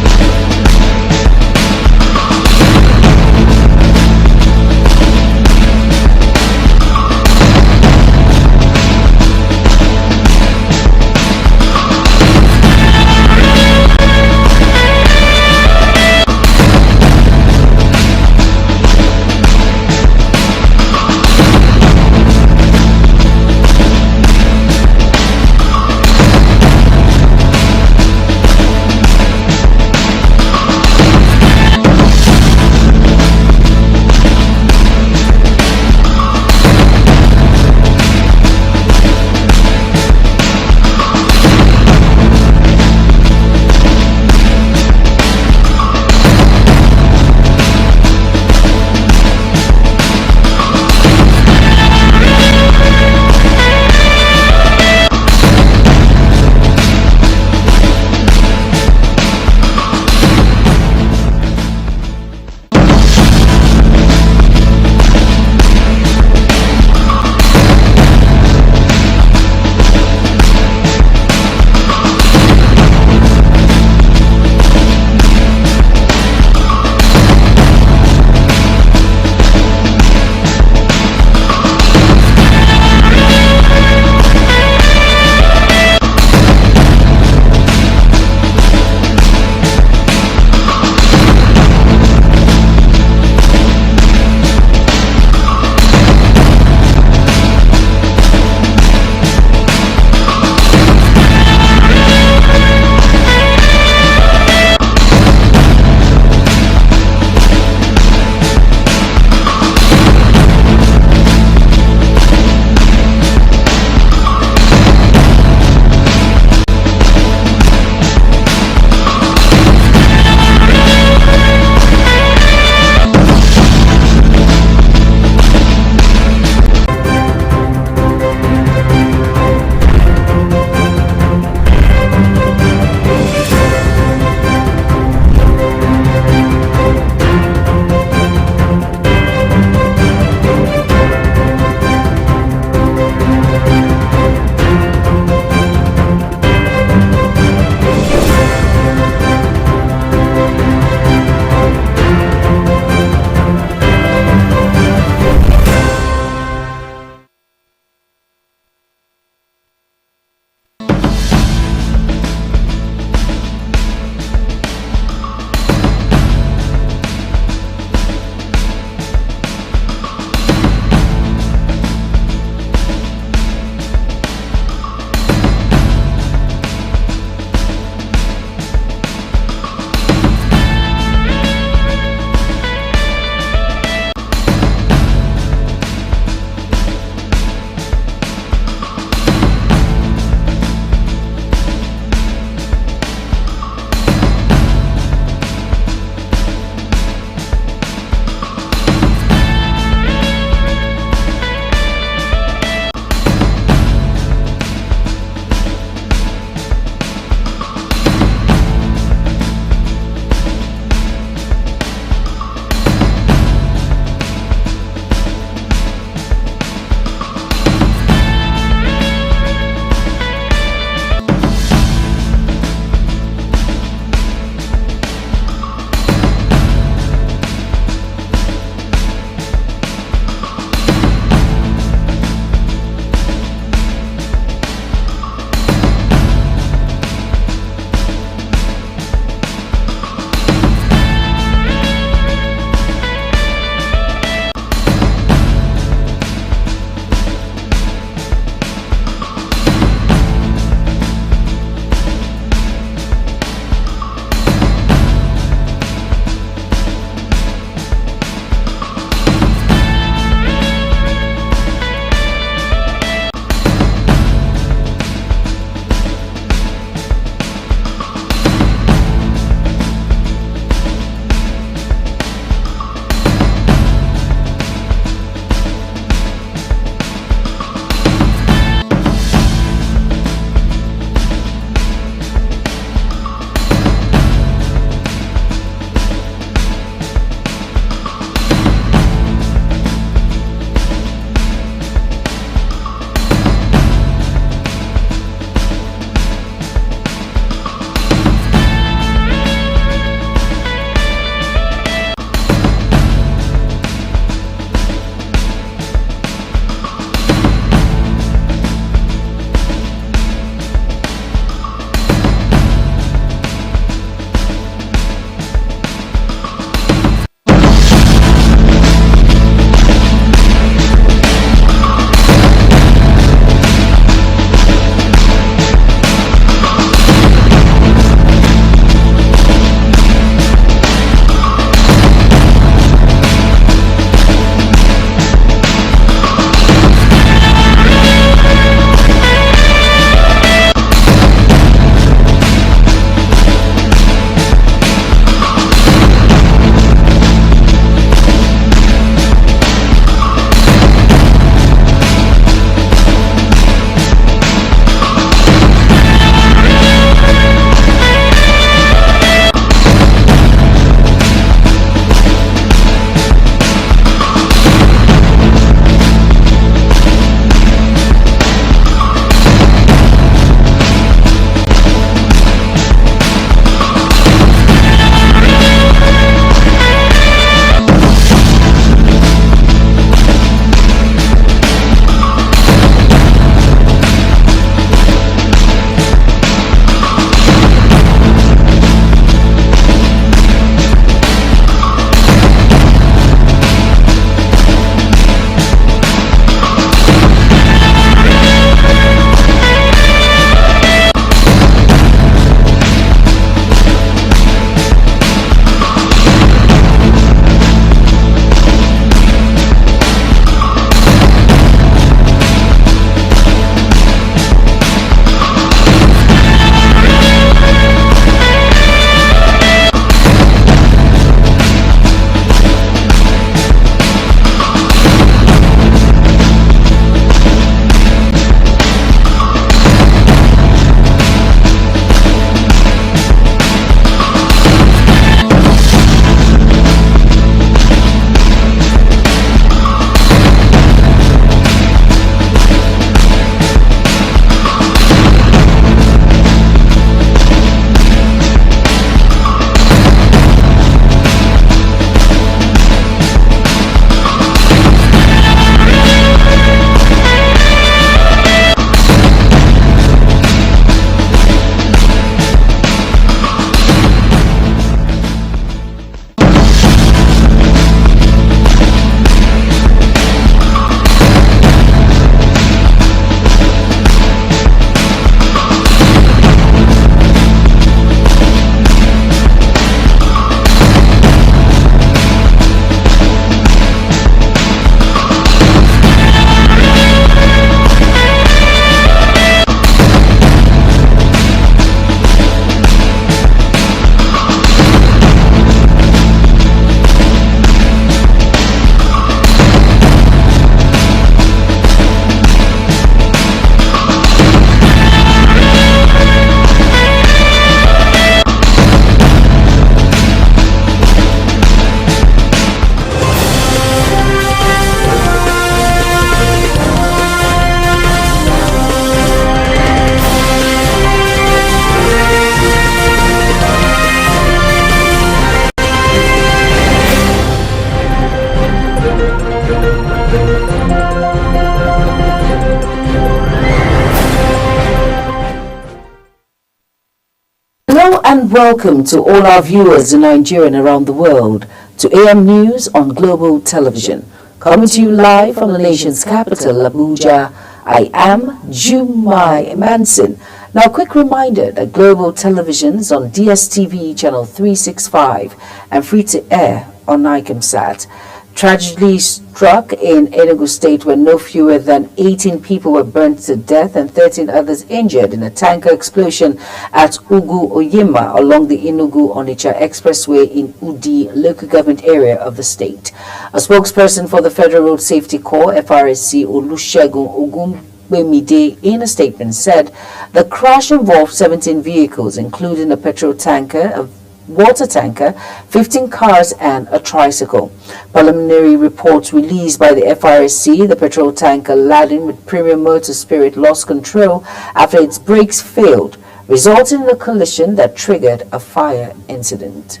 welcome to all our viewers in Nigeria and around the world to AM News on Global Television. Coming to you live from the nation's capital, Abuja, I am Jumai Manson. Now, a quick reminder that Global Television is on DSTV channel 365 and free to air on Nicomsat. Tragedy struck in Enugu State where no fewer than 18 people were burnt to death and 13 others injured in a tanker explosion at Ugu Oyema along the Enugu-Onitsha Expressway in Udi local government area of the state. A spokesperson for the Federal Road Safety Corps, FRSC, Olusegun Ogunbemide, in a statement said the crash involved 17 vehicles, including a petrol tanker, a water tanker, 15 cars and a tricycle. Preliminary reports released by the FRSC, the petrol tanker laden with premium motor spirit lost control after its brakes failed, resulting in a collision that triggered a fire incident.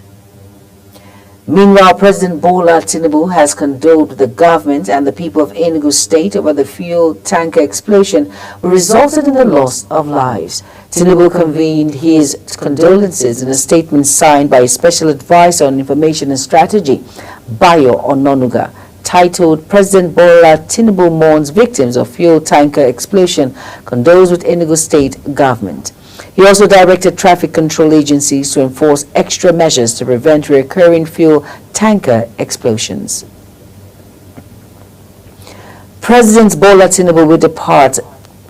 Meanwhile, President Bola Tinubu has condoled with the government and the people of Enugu State over the fuel tanker explosion, which resulted in the loss of lives. Tinubu convened his condolences in a statement signed by his Special Advisor on Information and Strategy, Bayo Ononuga, titled President Bola Tinubu mourns victims of fuel tanker explosion, condoles with Enugu State government. He also directed traffic control agencies to enforce extra measures to prevent recurring fuel tanker explosions. President Bola Tinubu will depart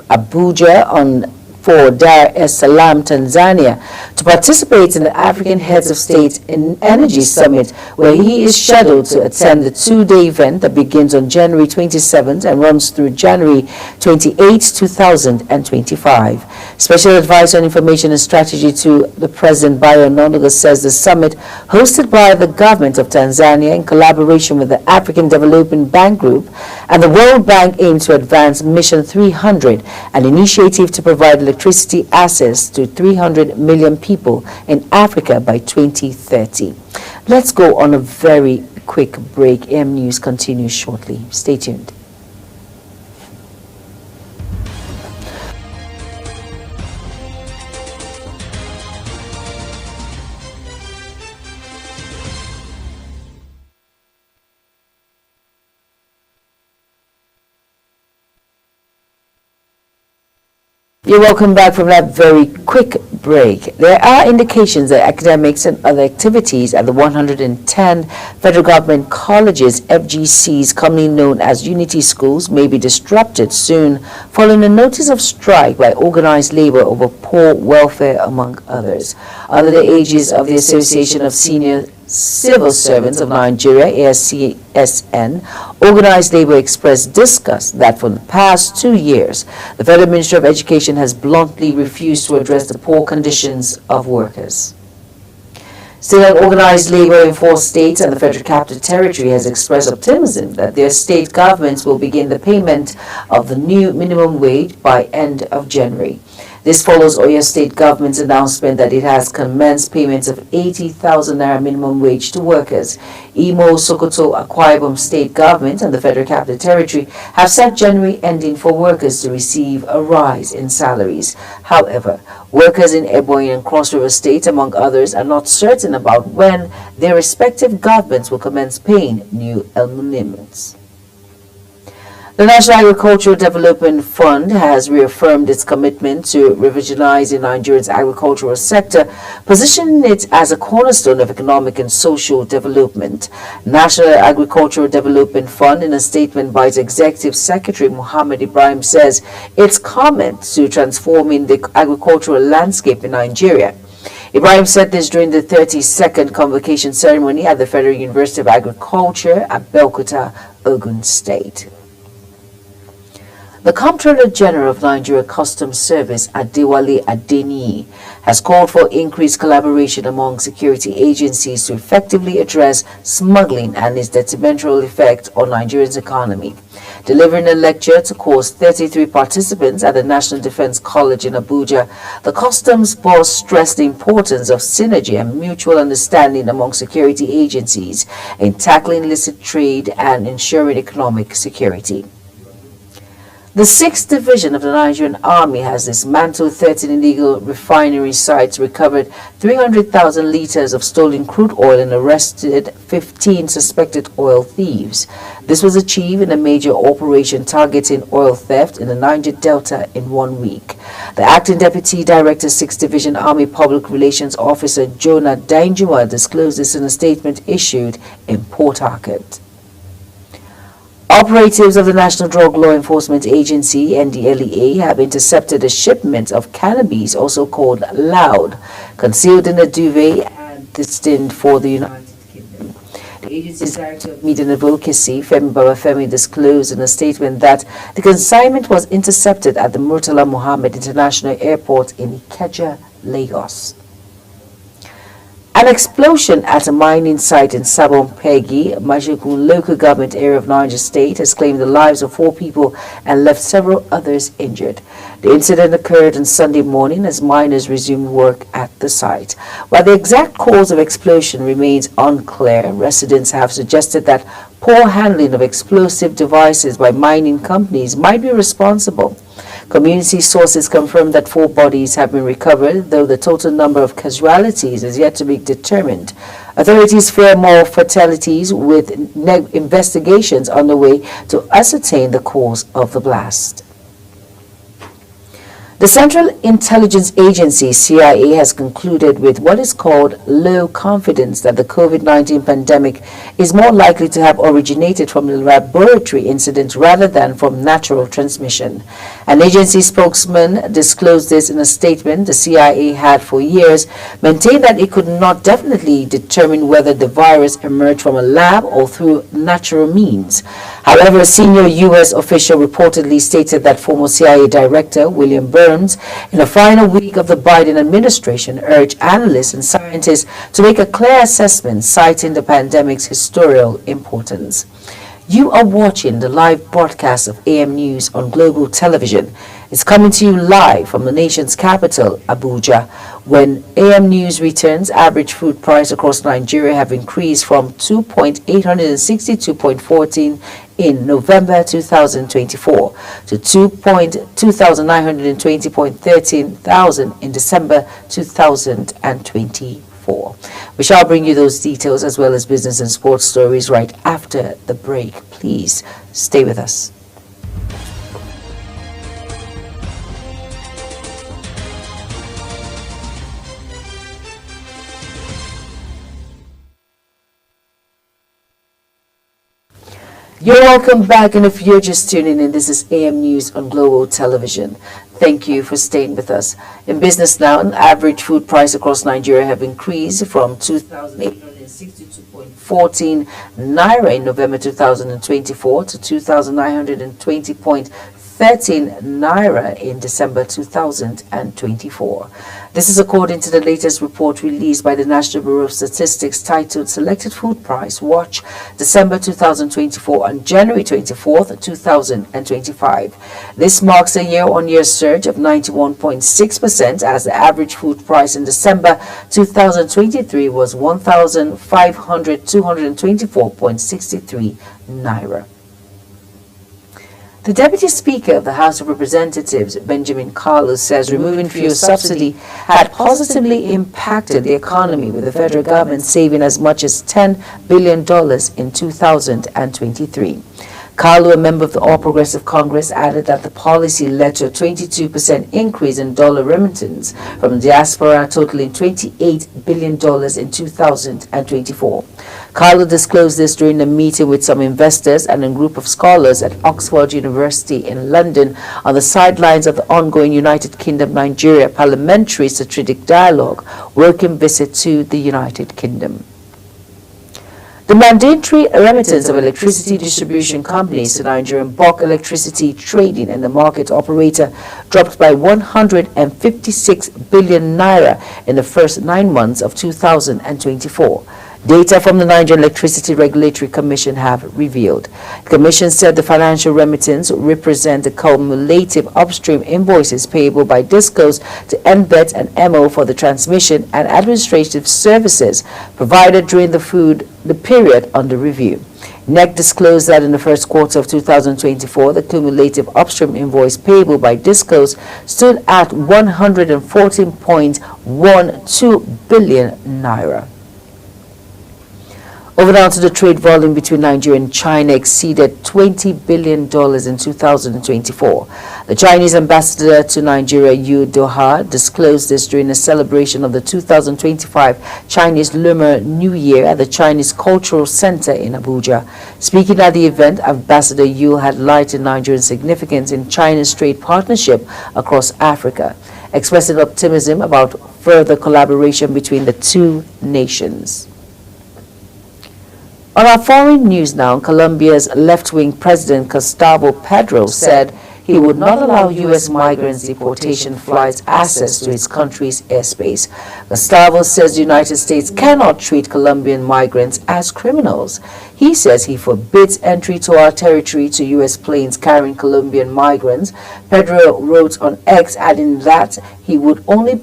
Abuja for Dar es Salaam, Tanzania, to participate in the African Heads of State Energy Summit, where he is scheduled to attend the two-day event that begins on January 27th and runs through January 28, 2025. Special Advisor on Information and Strategy to the President, Bayo Ononuga, says the summit, hosted by the government of Tanzania in collaboration with the African Development Bank Group and the World Bank, aims to advance Mission 300, an initiative to provide electricity access to 300 million people in Africa by 2030. Let's go on a very quick break. AM News continues shortly. Stay tuned. You're welcome back from that very quick break. There are indications that academics and other activities at the 110 federal government colleges, FGCs, commonly known as Unity Schools, may be disrupted soon following a notice of strike by organized labor over poor welfare, among others. Under the aegis of the Association of Senior Civil Servants of Nigeria, ASCSN, organized labor expressed disgust that for the past 2 years, the Federal Ministry of Education has bluntly refused to address the poor conditions of workers. Still, organized labor in 4 states and the Federal Capital Territory has expressed optimism that their state governments will begin the payment of the new minimum wage by end of January. This follows Oyo State government's announcement that it has commenced payments of 80,000 naira minimum wage to workers. Imo, Sokoto, Akwa Ibom State government and the Federal Capital Territory have set January ending for workers to receive a rise in salaries. However, workers in Ebonyi and Cross River State, among others, are not certain about when their respective governments will commence paying new emoluments. The National Agricultural Development Fund has reaffirmed its commitment to revisionizing Nigeria's agricultural sector, positioning it as a cornerstone of economic and social development. National Agricultural Development Fund, in a statement by its Executive Secretary Muhammad Ibrahim, says its commitment to transforming the agricultural landscape in Nigeria. Ibrahim said this during the 32nd convocation ceremony at the Federal University of Agriculture at Belkota, Ogun State. The Comptroller General of Nigeria Customs Service, Adewale Adeniyi, has called for increased collaboration among security agencies to effectively address smuggling and its detrimental effect on Nigeria's economy. Delivering a lecture to course 33 participants at the National Defense College in Abuja, the customs boss stressed the importance of synergy and mutual understanding among security agencies in tackling illicit trade and ensuring economic security. The 6th Division of the Nigerian Army has dismantled 13 illegal refinery sites, recovered 300,000 liters of stolen crude oil, and arrested 15 suspected oil thieves. This was achieved in a major operation targeting oil theft in the Niger Delta in 1 week. The Acting Deputy Director, 6th Division Army Public Relations Officer Jonah Danjuma disclosed this in a statement issued in Port Harcourt. Operatives of the National Drug Law Enforcement Agency, NDLEA, have intercepted a shipment of cannabis, also called loud, concealed in a duvet and destined for the United Kingdom. The agency's Director of Media and Advocacy, Femi Babafemi, disclosed in a statement that the consignment was intercepted at the Murtala Mohammed International Airport in Ikeja, Lagos. An explosion at a mining site in Sabon-Pegi, Majegun local government area of Niger State, has claimed the lives of 4 people and left several others injured. The incident occurred on Sunday morning as miners resumed work at the site. While the exact cause of explosion remains unclear, residents have suggested that poor handling of explosive devices by mining companies might be responsible. Community sources confirm that 4 bodies have been recovered, though the total number of casualties is yet to be determined. Authorities fear more fatalities, with investigations underway to ascertain the cause of the blast. The Central Intelligence Agency, CIA, has concluded with what is called low confidence that the COVID-19 pandemic is more likely to have originated from a laboratory incident rather than from natural transmission. An agency spokesman disclosed this in a statement. The CIA had for years maintained that it could not definitely determine whether the virus emerged from a lab or through natural means. However, a senior U.S. official reportedly stated that former CIA Director William Burns, in the final week of the Biden administration, urged analysts and scientists to make a clear assessment, citing the pandemic's historical importance. You are watching the live broadcast of AM News on Global Television. It's coming to you live from the nation's capital, Abuja. When AM News returns, average food price across Nigeria have increased from 2.862.14 in November 2024 to 2,920.13 in December 2024. We shall bring you those details as well as business and sports stories right after the break. Please stay with us. You're welcome back, and if you're just tuning in, this is AM News on Global Television. Thank you for staying with us. In business now, an average food price across Nigeria have increased from 2,862.14 naira in November 2024 to 2,920.13 naira in December 2024. This is according to the latest report released by the National Bureau of Statistics titled Selected Food Price Watch, December 2024 and January 24th, 2025. This marks a year-on-year surge of 91.6%, as the average food price in December 2023 was 1,224.63 naira. The Deputy Speaker of the House of Representatives, Benjamin Kalu, says removing fuel subsidy had positively impacted the economy, with the federal government saving as much as $10 billion in 2023. Kalu, a member of the All Progressive Congress, added that the policy led to a 22% increase in dollar remittance from the diaspora, totaling $28 billion in 2024. Kalu disclosed this during a meeting with some investors and a group of scholars at Oxford University in London on the sidelines of the ongoing United Kingdom-Nigeria Parliamentary Strategic Dialogue working visit to the United Kingdom. The mandatory remittance of electricity distribution companies to Nigerian bulk electricity trading and the market operator dropped by 156 billion naira in the first 9 months of 2024. Data from the Nigerian Electricity Regulatory Commission have revealed. The Commission said the financial remittance represent the cumulative upstream invoices payable by DISCOs to NBET and MO for the transmission and administrative services provided during the period under review. NEC disclosed that in the first quarter of 2024, the cumulative upstream invoice payable by DISCOs stood at 114.12 billion naira. Over now to the trade volume between Nigeria and China exceeded $20 billion in 2024. The Chinese ambassador to Nigeria, Yu Doha, disclosed this during a celebration of the 2025 Chinese Lunar New Year at the Chinese Cultural Center in Abuja. Speaking at the event, Ambassador Yu had highlighted Nigeria's significance in China's trade partnership across Africa, expressing optimism about further collaboration between the two nations. On our foreign news now, Colombia's left-wing president Gustavo Petro said he would not allow U.S. migrants' deportation flights access to his country's airspace. Gustavo says the United States cannot treat Colombian migrants as criminals. He says he forbids entry to our territory to U.S. planes carrying Colombian migrants. Pedro wrote on X, adding that it would only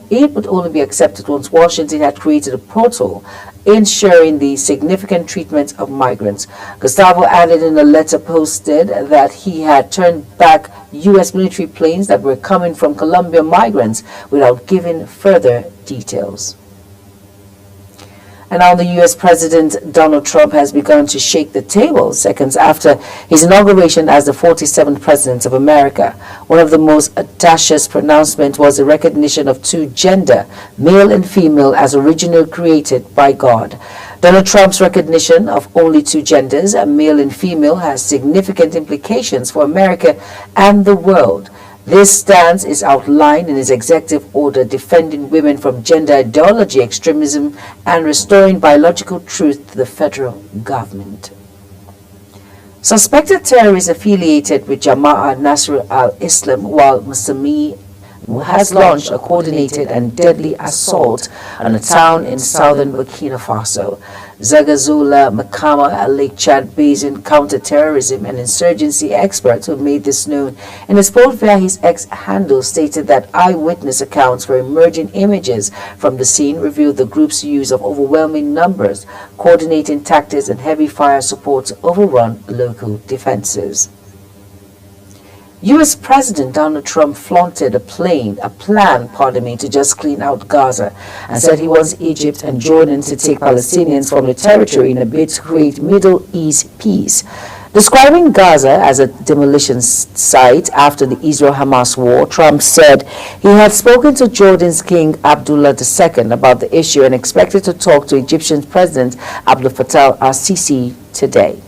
be accepted once Washington had created a protocol ensuring the significant treatment of migrants. Gustavo added in a letter posted that he had turned back U.S. military planes that were coming from Colombian migrants without giving further details. And now the U.S. President Donald Trump has begun to shake the table seconds after his inauguration as the 47th President of America. One of the most audacious pronouncements was the recognition of two gender, male and female, as originally created by God. Donald Trump's recognition of only two genders, male and female, has significant implications for America and the world. This stance is outlined in his executive order defending women from gender ideology, extremism, and restoring biological truth to the federal government. Suspected terrorists affiliated with Jama'at Nasr al-Islam, while Muslimi has launched a coordinated and deadly assault on a town in southern Burkina Faso. Zagazola Makama, a Lake Chad Basin counter-terrorism and insurgency expert who made this known in a post via his X handle, stated that eyewitness accounts for emerging images from the scene revealed the group's use of overwhelming numbers, coordinating tactics and heavy fire support to overrun local defenses. U.S. President Donald Trump flaunted a plan to just clean out Gaza and said he wants Egypt and Jordan to take Palestinians from the territory in a bid to create Middle East peace. Describing Gaza as a demolition site after the Israel-Hamas war, Trump said he had spoken to Jordan's King Abdullah II about the issue and expected to talk to Egyptian President Abdel Fattah al-Sisi today.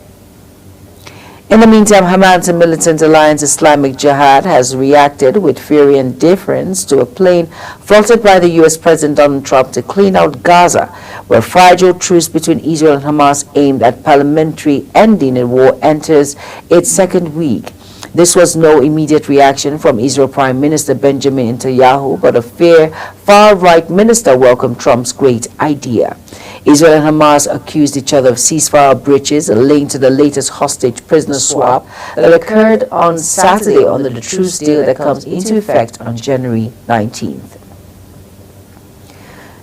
In the meantime, Hamas and militant alliance Islamic Jihad has reacted with fury and indifference to a plan flaunted by the U.S. President Donald Trump to clean out Gaza, where fragile truce between Israel and Hamas aimed at parliamentary ending the war enters its second week. This was no immediate reaction from Israel Prime Minister Benjamin Netanyahu, but a far-right minister welcomed Trump's great idea. Israel and Hamas accused each other of ceasefire breaches linked to the latest hostage prisoner swap that occurred on Saturday under the truce deal that comes into effect on January 19th.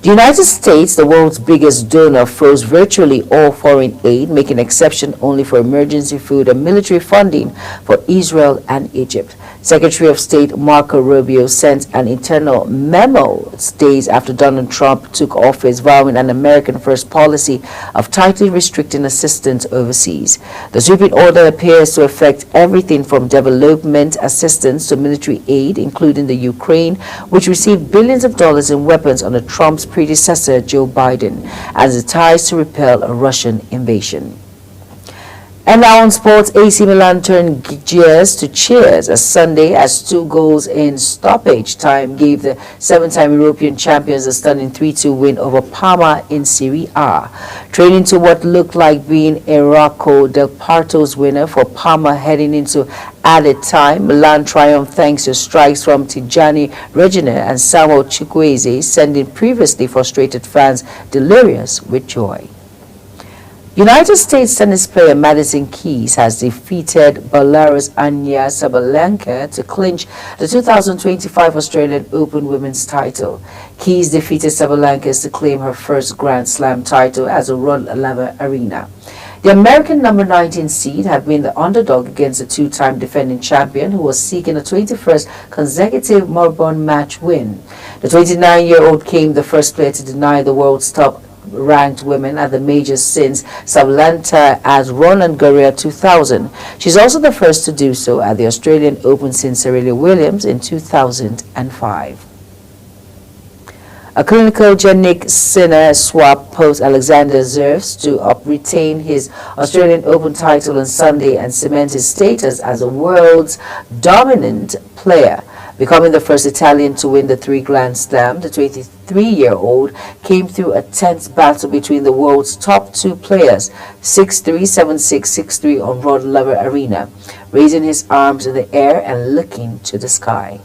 The United States, the world's biggest donor, froze virtually all foreign aid, making exception only for emergency food and military funding for Israel and Egypt. Secretary of State Marco Rubio sent an internal memo days after Donald Trump took office, vowing an American-first policy of tightly restricting assistance overseas. The sweeping order appears to affect everything from development assistance to military aid, including the Ukraine, which received billions of dollars in weapons under Trump's predecessor Joe Biden, as it tries to repel a Russian invasion. And now on sports, AC Milan turned gears to cheers as Sunday as 2 goals in stoppage time gave the 7-time European champions a stunning 3-2 win over Parma in Serie A. Trailing to what looked like being Enrico Del Parto's winner for Parma heading into added time, Milan triumphed thanks to strikes from Tijani Regina and Samuel Chukwueze, sending previously frustrated fans delirious with joy. United States tennis player Madison Keys has defeated Belarus' Anya Sabalenka to clinch the 2025 Australian Open women's title. Keys defeated Sabalenka to claim her first Grand Slam title as a Rod Laver Arena. The American number 19 seed had been the underdog against the two-time defending champion who was seeking a 21st consecutive Melbourne match win. The 29-year-old came the first player to deny the world's top-ranked women at the majors since Sabalenka at Roland Garros 2000. She's also the first to do so at the Australian Open since Serena Williams in 2005. A clinical genic Sinner swap post Alexander Zverev to retain his Australian Open title on Sunday and cement his status as a world's dominant player. Becoming the first Italian to win the 3 Grand Slam, the 23-year-old came through a tense battle between the world's top 2 players, 6-3, 7-6, 6-3 on Rod Laver Arena, raising his arms in the air and looking to the sky.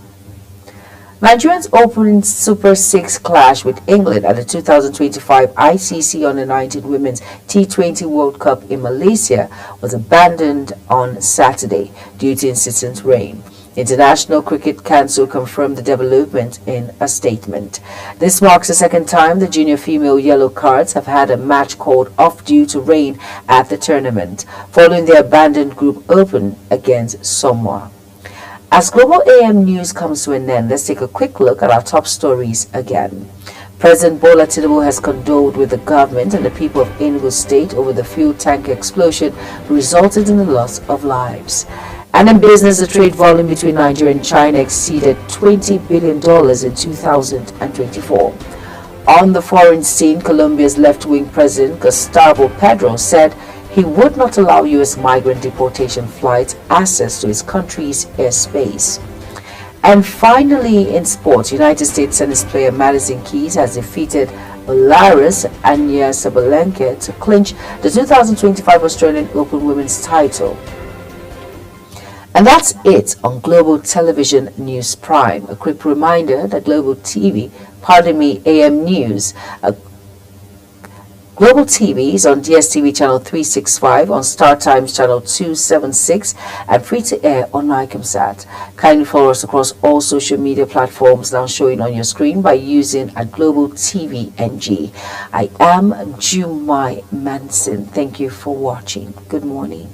Nigerians opened Super 6 clash with England at the 2025 ICC Under-19 Women's T20 World Cup in Malaysia was abandoned on Saturday due to incessant rain. International Cricket Council confirmed the development in a statement. This marks the second time the junior female yellow cards have had a match called off due to rain at the tournament, following the abandoned Group Open against Samoa. As Global AM News comes to an end, let's take a quick look at our top stories again. President Bola Tinubu has condoled with the government and the people of Enugu State over the fuel tanker explosion resulted in the loss of lives. And in business, the trade volume between Nigeria and China exceeded $20 billion in 2024. On the foreign scene, Colombia's left-wing president Gustavo Petro said he would not allow U.S. migrant deportation flights access to his country's airspace. And finally, in sports, United States tennis player Madison Keys has defeated Belarus' Anya Sabalenka to clinch the 2025 Australian Open women's title. And that's it on Global Television News Prime. A quick reminder that AM News, Global TV is on DSTV channel 365, on Star Times channel 276, and free to air on Nicomsat. Kindly follow us across all social media platforms now showing on your screen by using Global TV NG. I am Jumai Manson. Thank you for watching. Good morning.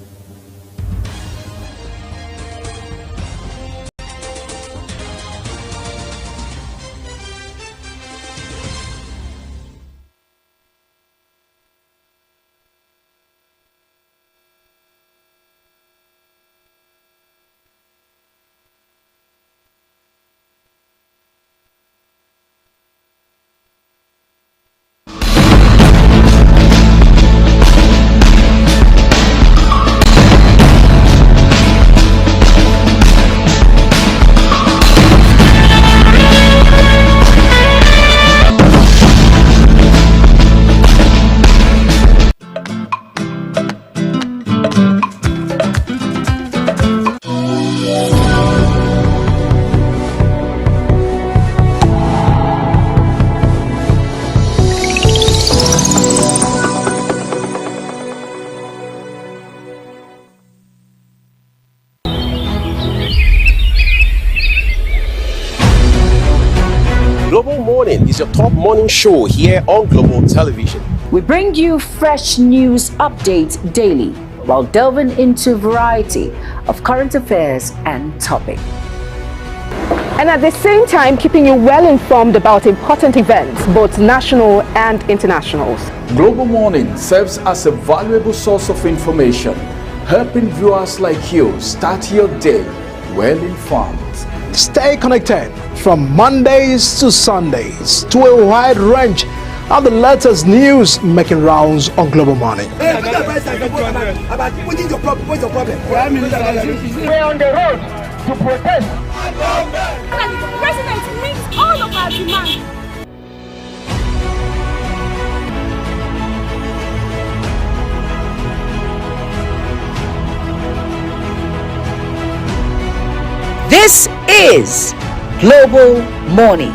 Global Morning is your top morning show here on Global Television. We bring you fresh news updates daily while delving into a variety of current affairs and topics. And at the same time, keeping you well informed about important events, both national and internationals. Global Morning serves as a valuable source of information, helping viewers like you start your day well informed. Stay connected from Mondays to Sundays to a wide range of the latest news making rounds on Global Morning. We're on the road to protest. The president meets all of our demands. This is Global Morning.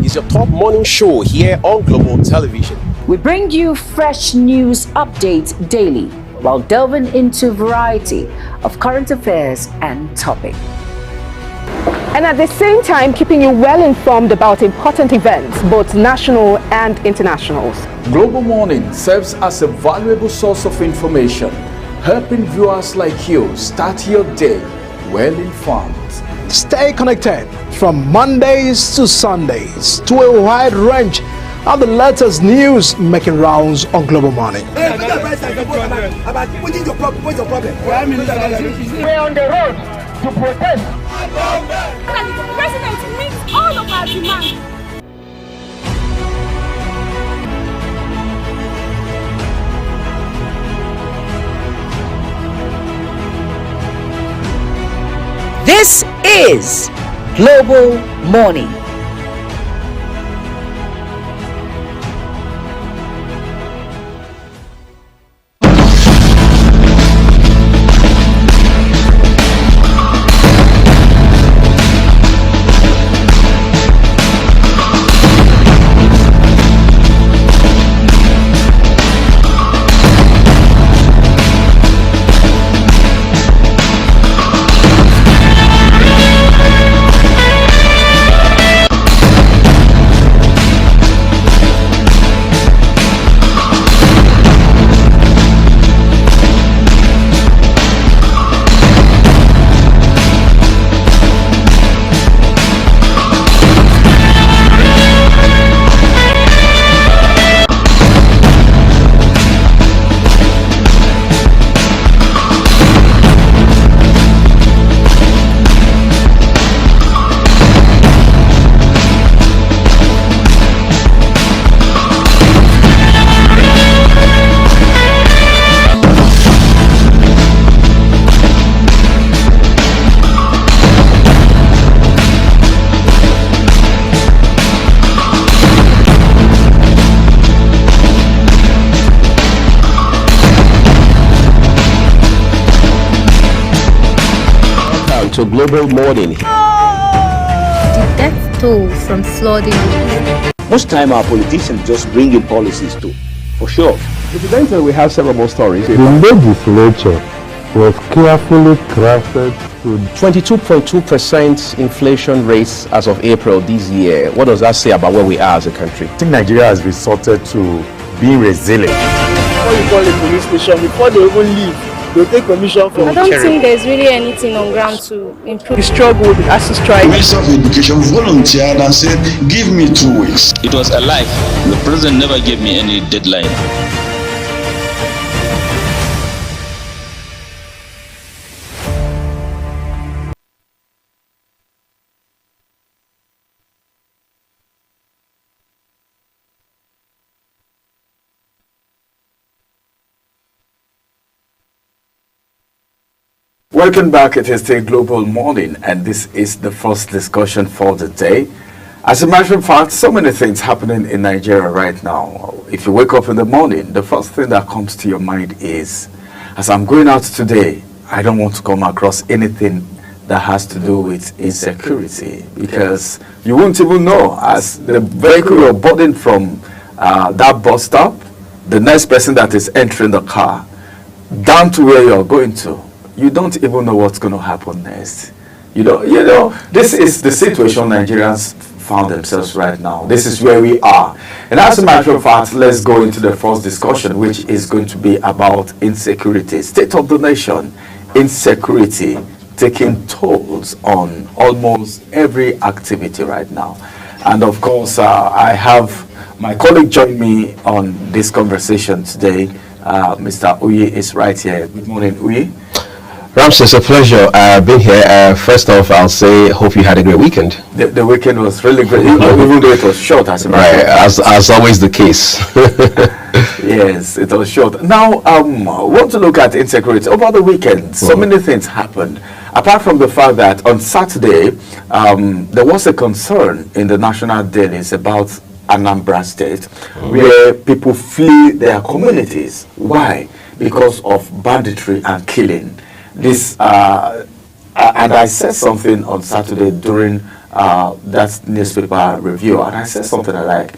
is your top morning show here on Global Television. We bring you fresh news updates daily while delving into a variety of current affairs and topics. And at the same time, keeping you well informed about important events, both national and international. Global Morning serves as a valuable source of information, helping viewers like you start your day well informed. Stay connected from Mondays to Sundays to a wide range of the latest news making rounds on Global Morning. We're on the road to protest. The president meets all of our demands. This is Global Morning. To Global Morning. The death toll from flooding. Most time our politicians just bring in policies too, for sure. Incidentally, we have several more stories. The legislature was carefully crafted to 22.2% inflation rates as of April this year. What does that say about where we are as a country? I think Nigeria has resorted to being resilient. Before you call a police station, before they even leave, they'll take permission from I don't think there's really anything on ground to improve. We struggle with ASU strike. The Minister of Education volunteered and said, give me 2 weeks. It was a lie. The president never gave me any deadline. Welcome back. It is the Global Morning, and this is the first discussion for the day. As a matter of fact, so many things happening in Nigeria right now. If you wake up in the morning, the first thing that comes to your mind is, as I'm going out today, I don't want to come across anything that has to do with insecurity, because you won't even know, as the vehicle you're boarding from that bus stop, the next person that is entering the car, down to where you're going to, you don't even know what's going to happen next. You know, this is the situation Nigerians found themselves right now. This is where we are. And as a matter of fact, let's go into the first discussion, which is going to be about insecurity. State of the nation, insecurity taking tolls on almost every activity right now. And of course, I have my colleague join me on this conversation today. Mr. Uyi is right here. Good morning, Uyi. Rams, it's a pleasure being here. First off, I'll say, hope you had a great weekend. The weekend was really great, even though it was short, as a matter of fact. As always the case. Yes, it was short. Now, I want to look at insecurity. Over the weekend, so many things happened. Apart from the fact that on Saturday, there was a concern in the national dailies about Anambra State, where people flee their communities. Why? Because of banditry and killing. This and I said something on Saturday during that newspaper review, and I said something like,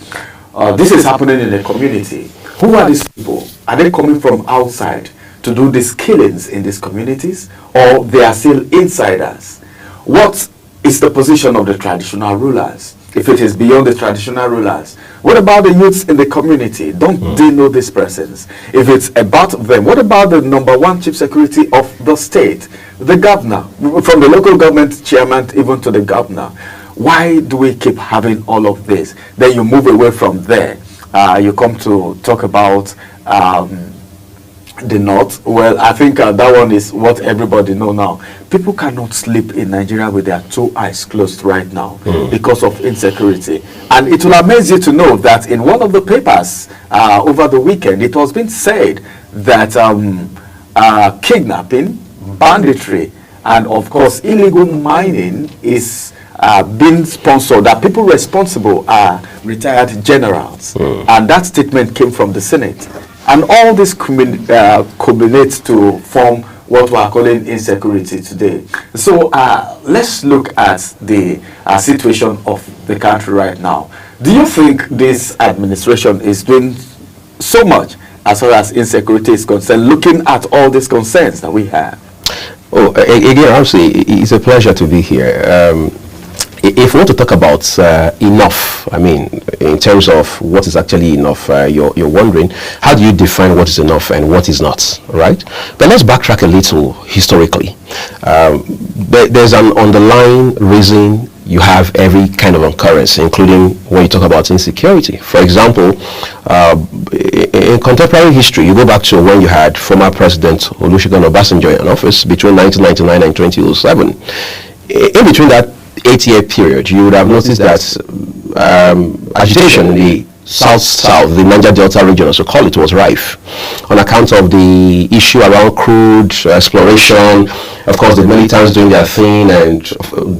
this is happening in the community. Who are these people? Are they coming from outside to do these killings in these communities, or they are still insiders? What is the position of the traditional rulers? If it is beyond the traditional rulers, what about the youths in the community? Don't they know these persons? If it's about them, what about the number one chief security of the state, the governor, from the local government chairman even to the governor? Why do we keep having all of this? Then you move away from there. You come to talk about the North. Well, I think that one is what everybody know now. People cannot sleep in Nigeria with their two eyes closed right now because of insecurity. And it will amaze you to know that in one of the papers over the weekend, it was being said that kidnapping, banditry, and of course illegal mining is being sponsored, that people responsible are retired generals. And that statement came from the Senate. And all this culminates to form what we are calling insecurity today. So let's look at the situation of the country right now. Do you think this administration is doing so much as far as insecurity is concerned, looking at all these concerns that we have? Oh, again, obviously, it's a pleasure to be here. If we want to talk about enough, I mean, in terms of what is actually enough, you're wondering, how do you define what is enough and what is not, right? But let's backtrack a little historically. There's an underlying reason you have every kind of occurrence, including when you talk about insecurity. For example, in contemporary history, you go back to when you had former President Olusegun Obasanjo in office between 1999 and 2007. In between that 8-year period, you would have noticed that agitation in the south, the Niger Delta region, as we call it, was rife on account of the issue around crude exploration, of course the militants doing their thing, and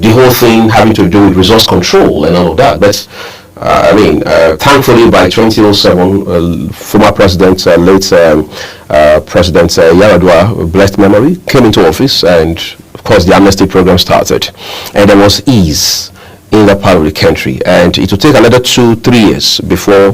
the whole thing having to do with resource control and all of that. But thankfully by 2007, former President, late President Yaradua, blessed memory, came into office, and of course the amnesty program started, and there was ease in that part of the country, and it will take another 2-3 years before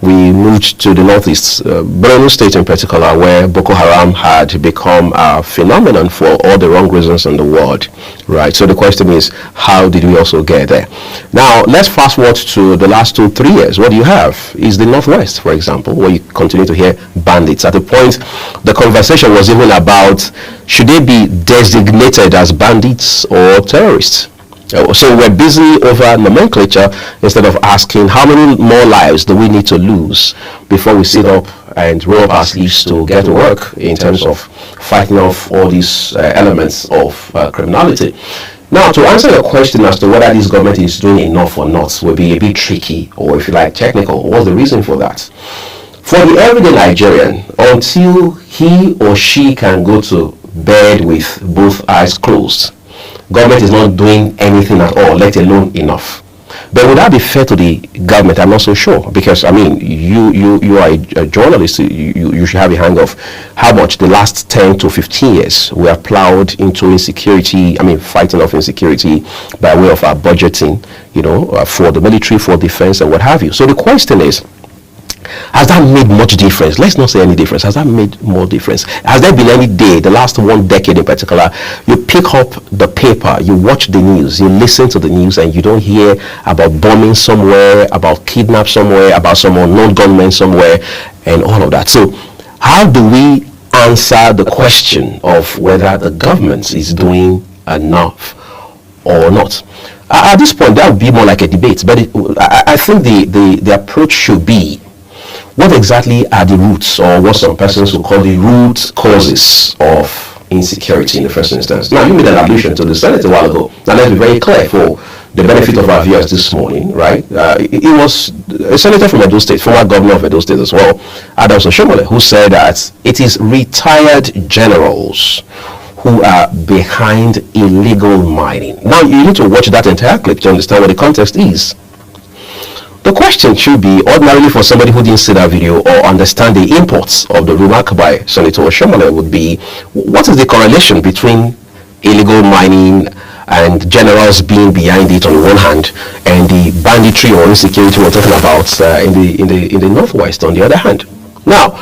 we moved to the northeast, Borno State in particular, where Boko Haram had become a phenomenon for all the wrong reasons in the world, right? So the question is, how did we also get there? Now, let's fast forward to the last 2-3 years. What do you have? Is the Northwest, for example, where you continue to hear bandits. At the point, the conversation was even about, should they be designated as bandits or terrorists? So we're busy over nomenclature instead of asking how many more lives do we need to lose before we sit up and roll up our sleeves to get to work in terms of fighting off all these elements of criminality. Now, to answer your question as to whether this government is doing enough or not will be a bit tricky, or if you like technical. What's the reason for that? For the everyday Nigerian, until he or she can go to bed with both eyes closed, government is not doing anything at all, let alone enough. But would that be fair to the government? I'm not so sure, because I mean, you are a journalist. You should have a hang of how much the last 10 to 15 years we have plowed into insecurity. I mean, fighting off insecurity by way of our budgeting, for the military, for defense, and what have you. So the question is, has that made much difference? Let's not say any difference. Has that made more difference? Has there been any day, the last 1 decade in particular, you pick up the paper, you watch the news, you listen to the news, and you don't hear about bombing somewhere, about kidnap somewhere, about some unknown gunmen somewhere, and all of that? So how do we answer the question of whether the government is doing enough or not? At this point, that would be more like a debate, but I think the approach should be, what exactly are the roots, or what some persons will call the root causes of insecurity in the first instance? Now, you made an allusion to the Senate a while ago. Now, let's be very clear for the benefit of our viewers this morning, right? It was a senator from Edo State, former governor of Edo State as well, Adams Oshiomhole, who said that it is retired generals who are behind illegal mining. Now, you need to watch that entire clip to understand what the context is. The question should be, ordinarily for somebody who didn't see that video or understand the imports of the remark by Senator Oshiomhole, would be, what is the correlation between illegal mining and generals being behind it on the one hand, and the banditry or insecurity we're talking about in the northwest on the other hand. Now,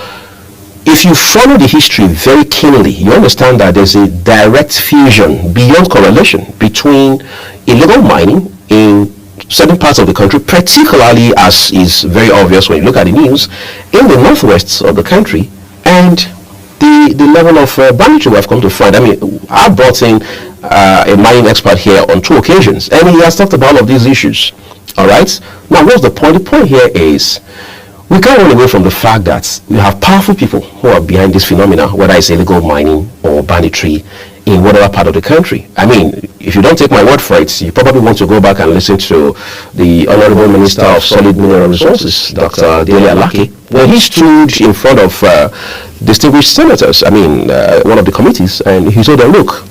if you follow the history very keenly, you understand that there's a direct fusion beyond correlation between illegal mining in certain parts of the country, particularly, as is very obvious when you look at the news, in the northwest of the country, and the level of banditry we have come to find. I mean, I brought in a mining expert here on 2 occasions, and he has talked about all of these issues. All right. Now, what's the point? The point here is we can't run away from the fact that we have powerful people who are behind this phenomena, whether it's illegal mining or banditry in whatever part of the country. I mean, if you don't take my word for it, you probably want to go back and listen to the Honorable Minister of Solid Mineral Resources, Dr. Dele Alake, when he stood in front of distinguished senators, one of the committees, and he told them, look,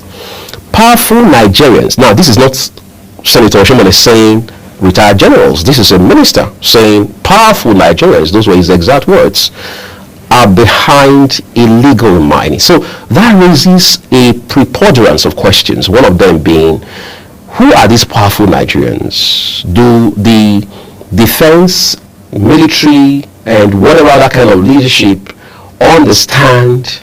powerful Nigerians. Now, this is not Senator Oshomole saying retired generals. This is a minister saying powerful Nigerians, those were his exact words, are behind illegal mining. So that raises a preponderance of questions, one of them being, who are these powerful Nigerians? Do the defense, military, and whatever other kind of leadership understand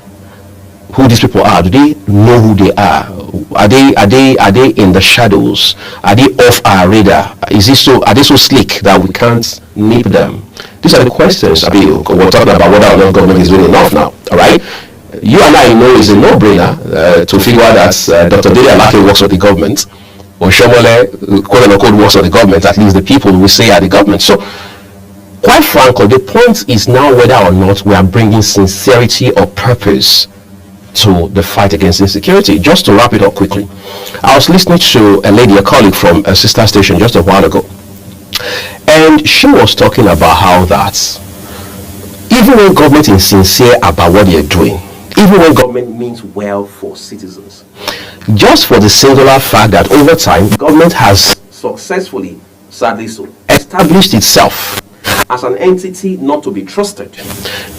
who these people are? Do they know who they are? Are they in the shadows? Are they off our radar? Are they so slick that we can't nip them? These are the questions. We're talking about whether or not government is doing enough now. All right. You and I know it's a no-brainer to figure out that Dr. Dele Alake works for the government, or Oshomole, quote unquote, works for the government. At least the people we say are the government. So, quite frankly, the point is now whether or not we are bringing sincerity or purpose to the fight against insecurity. Just to wrap it up quickly, I was listening to a lady, a colleague from a sister station just a while ago, and she was talking about how that even when government is sincere about what they're doing, even when government means well for citizens, just for the singular fact that over time government has successfully, sadly so, established itself as an entity not to be trusted,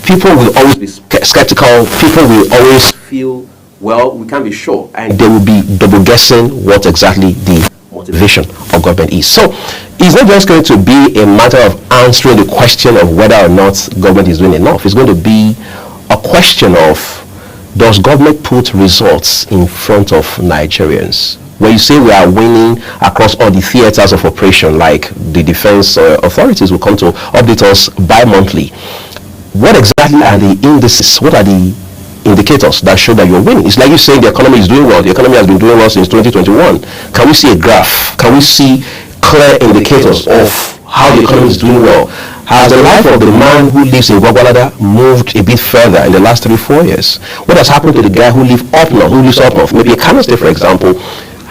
people will always be skeptical. People will always feel, well, we can't be sure, and they will be double guessing what exactly the motivation of government is. So it's not just going to be a matter of answering the question of whether or not government is doing enough. It's going to be a question of, does government put results in front of Nigerians? When you say we are winning across all the theaters of operation, like the defense authorities will come to update us bi-monthly, what exactly are the indices? What are the indicators that show that you're winning? It's like you saying the economy is doing well. The economy has been doing well since 2021. Can we see a graph? Can we see clear indicators of how the economy is doing well? Has the life of the man who lives in Gwagwalada moved a bit further in the last 3-4 years? What has happened to the guy who lives up north? Maybe a Kano State, for example.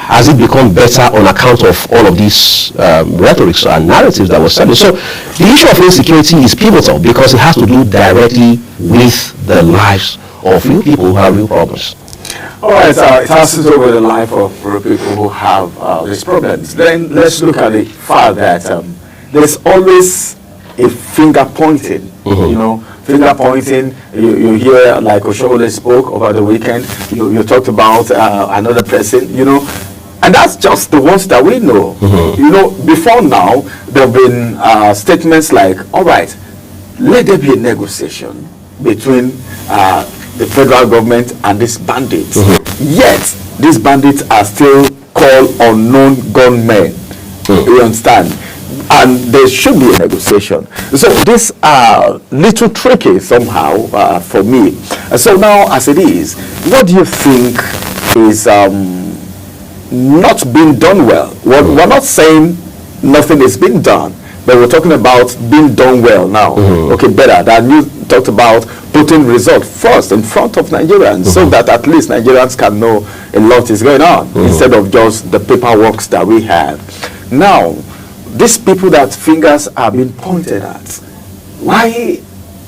Has it become better on account of all of these rhetorics and narratives that were said? So the issue of insecurity is pivotal because it has to do directly with the lives of real people who have real problems. All right, it has to do with the life of real people who have these problems. Then let's look at the fact that there's always a finger pointing, finger pointing. You hear, like Oshomole spoke over the weekend, you talked about another person, and that's just the ones that we know. Before now, there have been statements like, all right, let there be a negotiation between the federal government and these bandits. Yet, these bandits are still called unknown gunmen. You understand? And there should be a negotiation. So these are little tricky somehow for me. So now, as it is, what do you think is not being done well? We're not saying nothing is being done, but we're talking about being done well now. Okay, better. Than you talked about putting results first in front of Nigerians, so that at least Nigerians can know a lot is going on, instead of just the paperwork that we have. Now, these people that fingers are being pointed at, why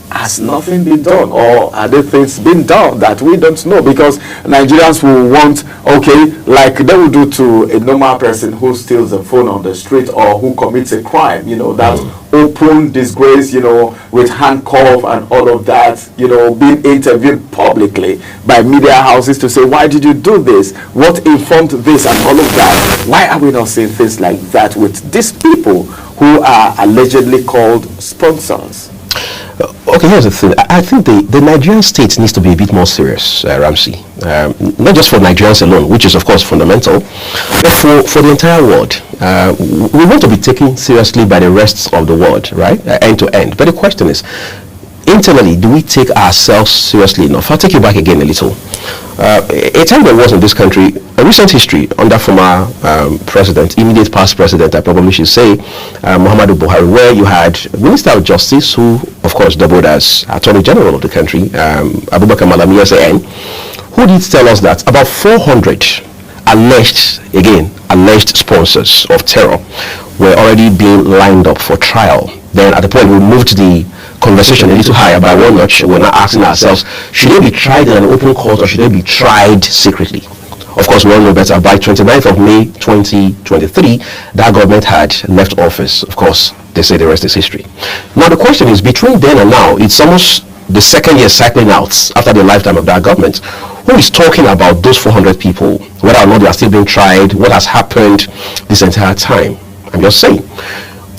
has nothing been done, or are there things been done that we don't know? Because Nigerians will want, okay, like they will do to a normal person who steals a phone on the street or who commits a crime, that open disgrace, with handcuff and all of that, being interviewed publicly by media houses to say, why did you do this? What informed this and all of that? Why are we not seeing things like that with these people who are allegedly called sponsors? Okay, here's the thing. I think the Nigerian state needs to be a bit more serious, Ramsey. Not just for Nigerians alone, which is of course fundamental, but for the entire world. We want to be taken seriously by the rest of the world, right? End to end. But the question is, internally, do we take ourselves seriously enough? I'll take you back again a little. A time there was in this country, a recent history under former president, immediate past president, I probably should say, Muhammadu Buhari, where you had Minister of Justice, who of course doubled as Attorney General of the country, Abubakar Malami SAN, who did tell us that about 400 alleged sponsors of terror were already being lined up for trial. Then at the point we moved the conversation a little higher by one notch, we're now asking ourselves, should they be tried in an open court or should they be tried secretly? Of course, we all know better. By 29th of May 2023, that government had left office. Of course, they say the rest is history. Now the question is, between then and now, it's almost the second year cycling out after the lifetime of that government. Who is talking about those 400 people, whether or not they are still being tried, what has happened this entire time? I'm just saying.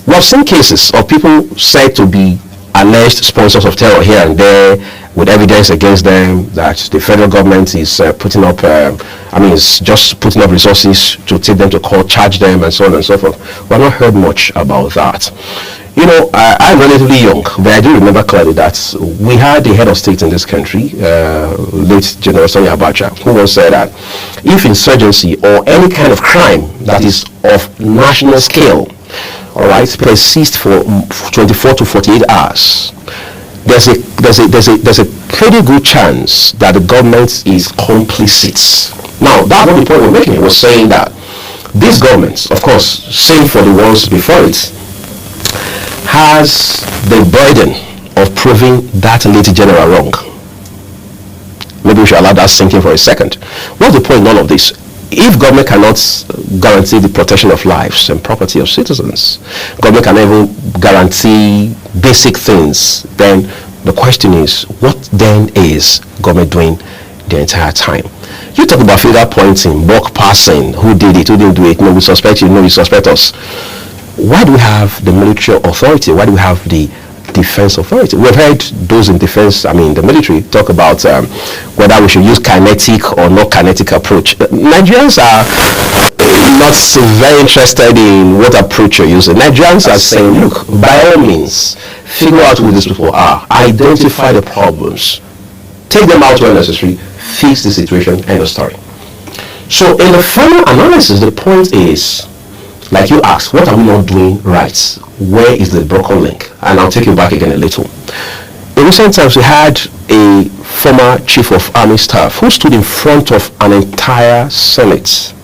We have seen cases of people said to be alleged sponsors of terror here and there, with evidence against them that the federal government is putting up, is just putting up resources to take them to court, charge them, and so on and so forth. We have not heard much about that. I'm relatively young, but I do remember clearly that we had the head of state in this country, late General Sani Abacha, who once said that if insurgency or any kind of crime that is of national scale, all right, persist for 24 to 48 hours, there's a pretty good chance that the government is complicit. Now, that's what the point we're making. Was saying that this government, of course, same for the ones before it, has the burden of proving that late general wrong. Maybe we should allow that sink in for a second. What's the point in all of this? If government cannot guarantee the protection of lives and property of citizens, government can even guarantee basic things, then the question is, what then is government doing the entire time? You talk about finger pointing, buck passing, who did it, who didn't do it, no, we suspect you, no, you suspect us. Why do we have the military authority? Why do we have the defense authority? We've heard those in defense, the military, talk about whether we should use kinetic or not kinetic approach. Nigerians are not very interested in what approach you're using. Nigerians are saying, look, by all means, figure out who these people are, identify the problems, take them out where necessary, fix the situation, end of story. So in the final analysis, the point is, like you asked, what are we not doing right? Where is the broken link? And I'll take you back again a little. In recent times, we had a former chief of army staff who stood in front of an entire Senate.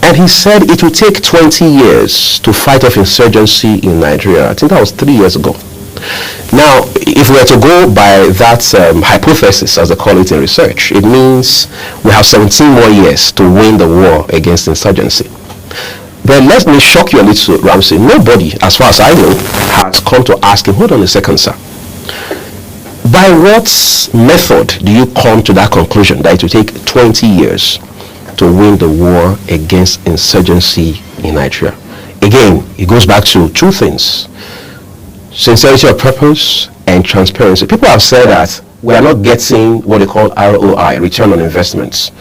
And he said it will take 20 years to fight off insurgency in Nigeria. I think that was 3 years ago. Now, if we were to go by that hypothesis, as they call it in research, it means we have 17 more years to win the war against insurgency. But let me shock you a little, Ramsey. Nobody, as far as I know, has come to ask him, hold on a second, sir. By what method do you come to that conclusion that it will take 20 years to win the war against insurgency in Nigeria? Again, it goes back to two things: sincerity of purpose and transparency. People have said that we are not getting what they call ROI, return on investments,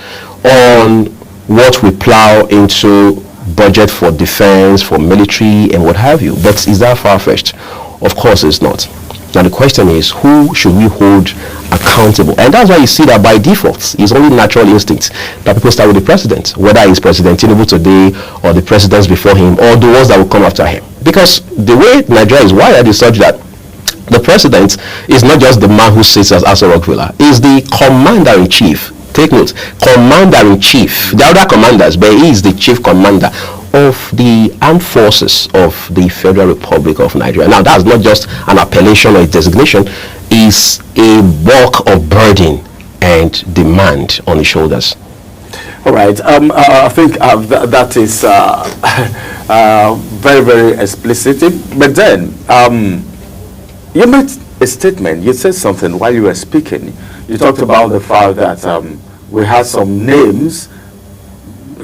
on what we plow into budget for defense, for military, and what have you. But is that far-fetched? Of course it's not. Now the question is, who should we hold accountable? And that's why you see that by default, it's only natural instinct that people start with the president, whether it's President Tinubu today or the presidents before him or the ones that will come after him. Because the way Nigeria is wired is such that the president is not just the man who sits as Asa Rockvilla, is the commander-in-chief. Take note, commander-in-chief. The other commanders, but he is the chief commander of the armed forces of the Federal Republic of Nigeria. Now, that's not just an appellation or a designation. is a bulk of burden and demand on his shoulders. All right. I think that is very, very explicit. But then, you made a statement. You said something while you were speaking. You talked about the fact that we had some names,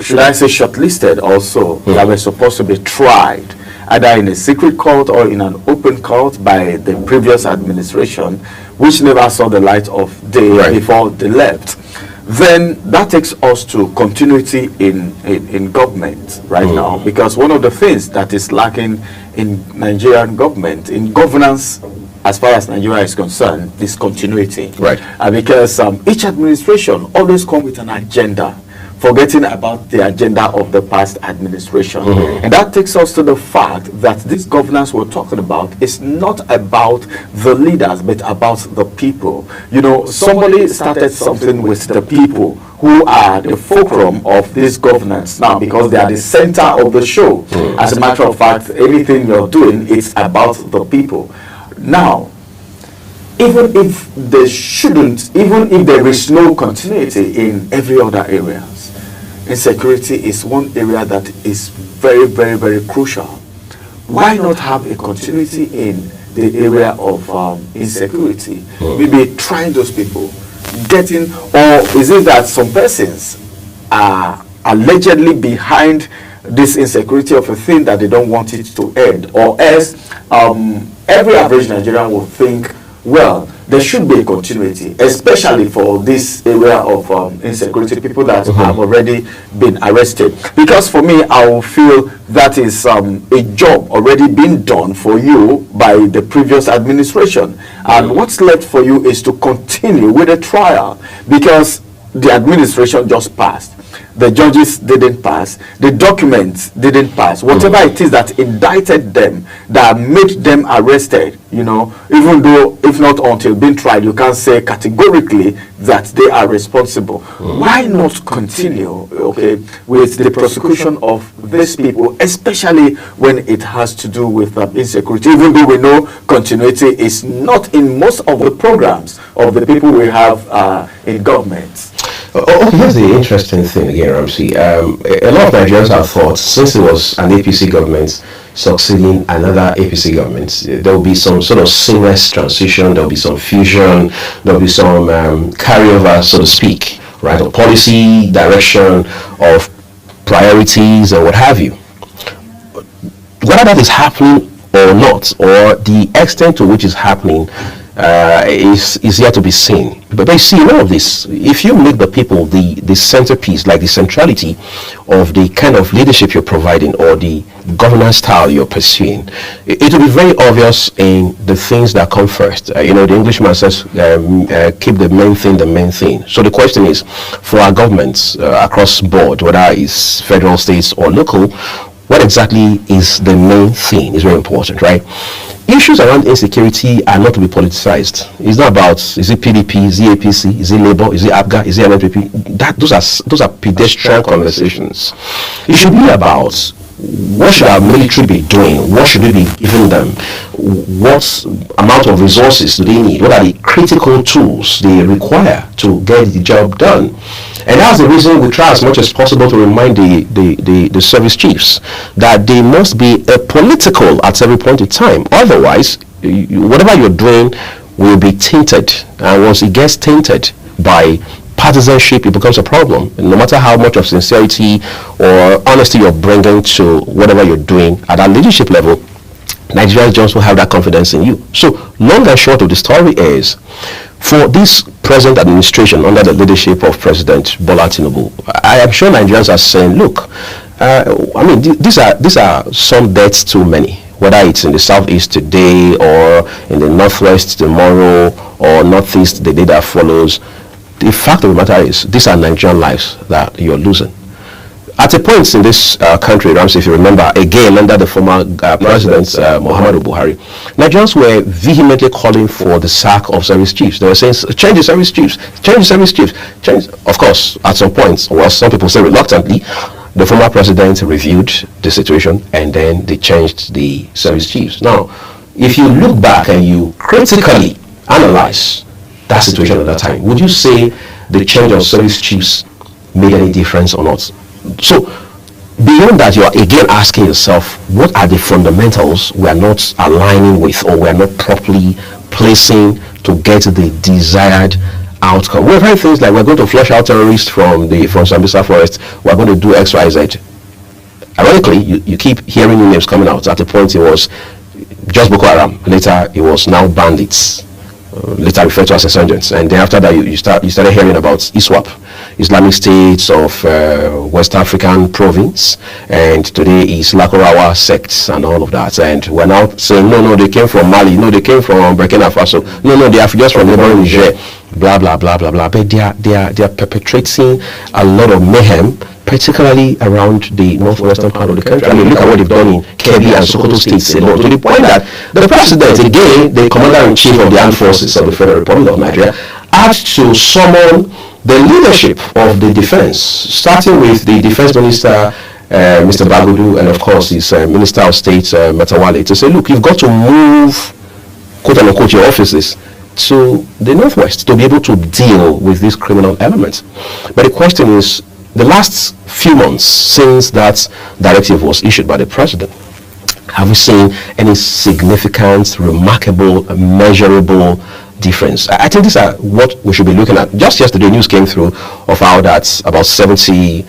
should I say shortlisted also, that were supposed to be tried, either in a secret court or in an open court by the previous administration, which never saw the light of day before they left. Then that takes us to continuity in government right now, because one of the things that is lacking in Nigerian government, in governance as far as Nigeria is concerned, is continuity. Right. Because each administration always comes with an agenda, forgetting about the agenda of the past administration. And that takes us to the fact that this governance we're talking about is not about the leaders, but about the people. You know, somebody started something with the people, who are the fulcrum of this governance now, because they are the center of the show. As a matter of fact, anything you're doing, it's about the people. Now, even if there shouldn't, even if there is no continuity in every other areas, insecurity is one area that is very, very, very crucial. Why not have a continuity in the area of insecurity? Maybe trying those people, getting, or is it that some persons are allegedly behind this insecurity of a thing that they don't want it to end, or else every average Nigerian will think, well, there should be a continuity, especially for this area of insecurity, people that have already been arrested. Because for me, I will feel that is a job already being done for you by the previous administration. And what's left for you is to continue with the trial, because the administration just passed. The judges didn't pass. The documents didn't pass. Whatever it is that indicted them, that made them arrested, you know, even though, if not until being tried, you can't say categorically that they are responsible. Why not continue, okay, with the prosecution of these people, especially when it has to do with insecurity, even though we know continuity is not in most of the programs of the people we have in government. Okay, here's the interesting thing again, Ramsey. A lot of Nigerians have thought, since it was an APC government succeeding another APC government, there will be some sort of seamless transition, there will be some fusion, there will be some carryover, so to speak, right, of policy, direction, of priorities, or what have you. Whether that is happening or not, or the extent to which it's happening, is yet to be seen. But you see, in all of this, if you make the people the centerpiece, like the centrality of the kind of leadership you're providing or the governance style you're pursuing, it will be very obvious in the things that come first. You know, the Englishman says, keep the main thing the main thing. So the question is, for our governments across board, whether it's federal, states, or local, what exactly is the main thing is very important, right? Issues around insecurity are not to be politicized. It's not about, is it PDP, is it APC, is it Labour, is it APGA, is it MNPP? Those are pedestrian conversations. It should be about, what should our military be doing? What should we be giving them? What amount of resources do they need? What are the critical tools they require to get the job done? And that's the reason we try as much as possible to remind the service chiefs that they must be political at every point in time. Otherwise, whatever you're doing will be tainted. And once it gets tainted by partisanship, it becomes a problem. And no matter how much of sincerity or honesty you're bringing to whatever you're doing at that leadership level, Nigerians just will have that confidence in you. So long and short of the story is, for this present administration under the leadership of President Bola Tinubu, I am sure Nigerians are saying, look, I mean, these are some deaths too many, whether it's in the southeast today or in the northwest tomorrow or northeast the day that follows. The fact of the matter is, these are Nigerian lives that you're losing. At a point in this country, Ramsey, if you remember, again under the former President Muhammadu Buhari, Nigerians were vehemently calling for the sack of service chiefs. They were saying, change the service chiefs, change the service chiefs, change. Of course, at some point, well, some people say reluctantly, the former president reviewed the situation and then they changed the service chiefs. Now, if you look back and you critically analyze that situation at that time, would you say the change of service chiefs made any difference or not? So beyond that, you are again asking yourself, what are the fundamentals we are not aligning with, or we are not properly placing to get the desired outcome? We're hearing things like, we're going to flush out terrorists from Sambisa Forest, we're going to do X, Y, Z. Ironically, you keep hearing new names coming out. At a point it was just Boko Haram, later it was now bandits, later referred to as insurgents, and then after that you started hearing about ISWAP, Islamic States of West African Province, and today is Lakorawa sects and all of that. And we're now saying, no, they came from Mali, no, they came from Burkina Faso, no, they are just from neighboring Niger, blah, blah, blah, blah, blah. But they are perpetrating a lot of mayhem, particularly around the northwestern part of the country. I mean, look at what they've done in Kebbi and Sokoto states alone, to the point that the president, again, the commander-in-chief of the armed forces of the Federal Republic of Nigeria, had to summon the leadership of the defense, starting with the defense minister, Mr. Bagudu, and of course his Minister of State, Matawale, to say, look, you've got to move, quote-unquote, your offices to the northwest to be able to deal with these criminal elements. But the question is, the last few months since that directive was issued by the president, have we seen any significant, remarkable, measurable difference? I think these are what we should be looking at. Just yesterday, news came through of how that about 70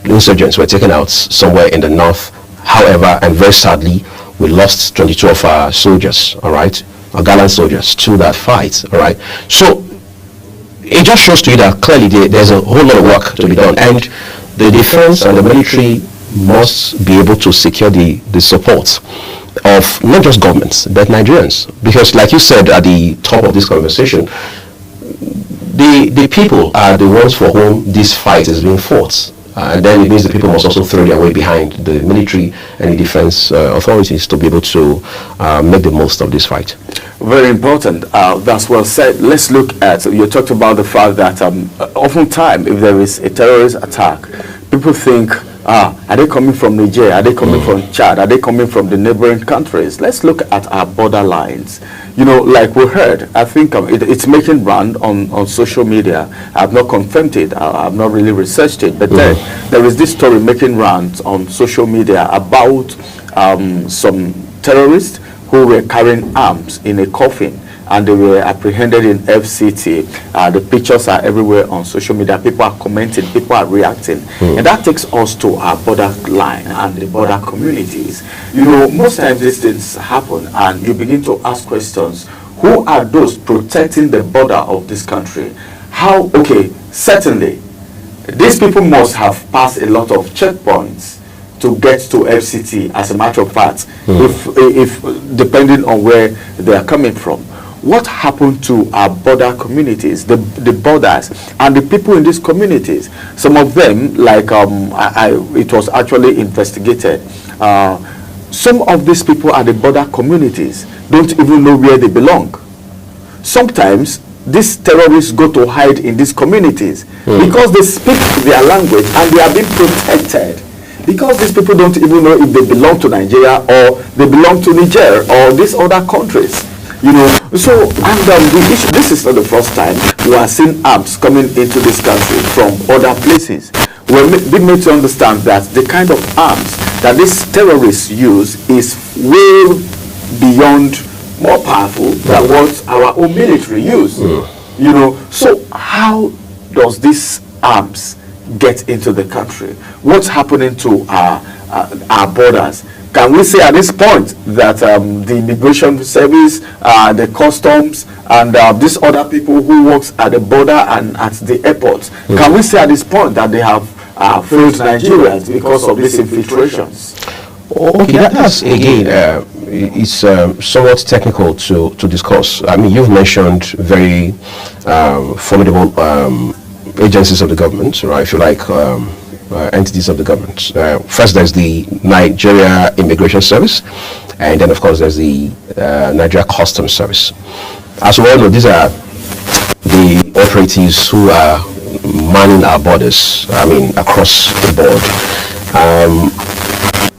insurgents were taken out somewhere in the north. However, and very sadly, we lost 22 of our soldiers, all right, our gallant soldiers, to that fight, all right. So it just shows to you that clearly there's a whole lot of work to be done, and the defense and the military must be able to secure the support of not just governments but Nigerians, because like you said at the top of this conversation, the people are the ones for whom this fight is being fought, and then it means the people must also throw their weight behind the military and the defense authorities to be able to make the most of this fight. Very important. That's well said. Let's look at, you talked about the fact that oftentimes if there is a terrorist attack, people think, are they coming from Niger? Are they coming from Chad? Are they coming from the neighboring countries? Let's look at our border lines. You know, like we heard, I think it's making round on social media. I've not confirmed it. I've not really researched it. But then there is this story making rounds on social media about some terrorists who were carrying arms in a coffin, and they were apprehended in FCT. The pictures are everywhere on social media. People are commenting, people are reacting. And that takes us to our border line and the border communities. You know, most times these things happen and you begin to ask questions. Who are those protecting the border of this country? How, okay, certainly, these people must have passed a lot of checkpoints to get to FCT, as a matter of fact, if depending on where they are coming from. What happened to our border communities, the borders, and the people in these communities? Some of them, like it was actually investigated. Some of these people at the border communities don't even know where they belong. Sometimes these terrorists go to hide in these communities because they speak their language and they are being protected. Because these people don't even know if they belong to Nigeria or they belong to Niger or these other countries. You know, so, and the issue, this is not the first time we are seeing arms coming into this country from other places. We're being made to understand that the kind of arms that these terrorists use is way beyond, more powerful than what our own military use. You know, so how does these arms get into the country? What's happening to our borders? Can we say at this point that the immigration service, the customs, and these other people who works at the border and at the airports, can we say at this point that they have failed Nigerians because of these infiltrations? Okay, that's again, it's somewhat technical to discuss. I mean, you've mentioned very formidable agencies of the government, right? If you like, entities of the government. First, there's the Nigeria Immigration Service, and then, of course, there's the Nigeria Customs Service. As we all know, these are the operatives who are manning our borders, I mean, across the board.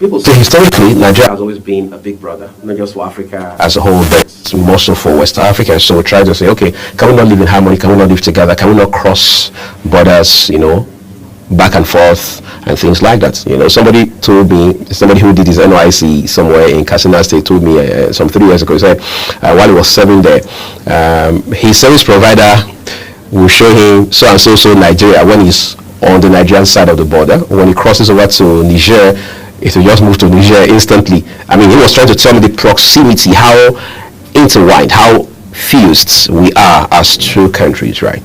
people say historically Nigeria has always been a big brother, not just for Africa as a whole, but more so for West Africa. So we try to say, okay, can we not live in harmony? Can we not live together? Can we not cross borders, back and forth and things like that? Somebody who did his NYC somewhere in Katsina State told me some 3 years ago, he said while he was serving there, his service provider will show him so and so Nigeria when he's on the Nigerian side of the border. When he crosses over to Niger, it will just move to Niger instantly. I mean, he was trying to tell me the proximity, how intertwined, how fused we are as two countries, right?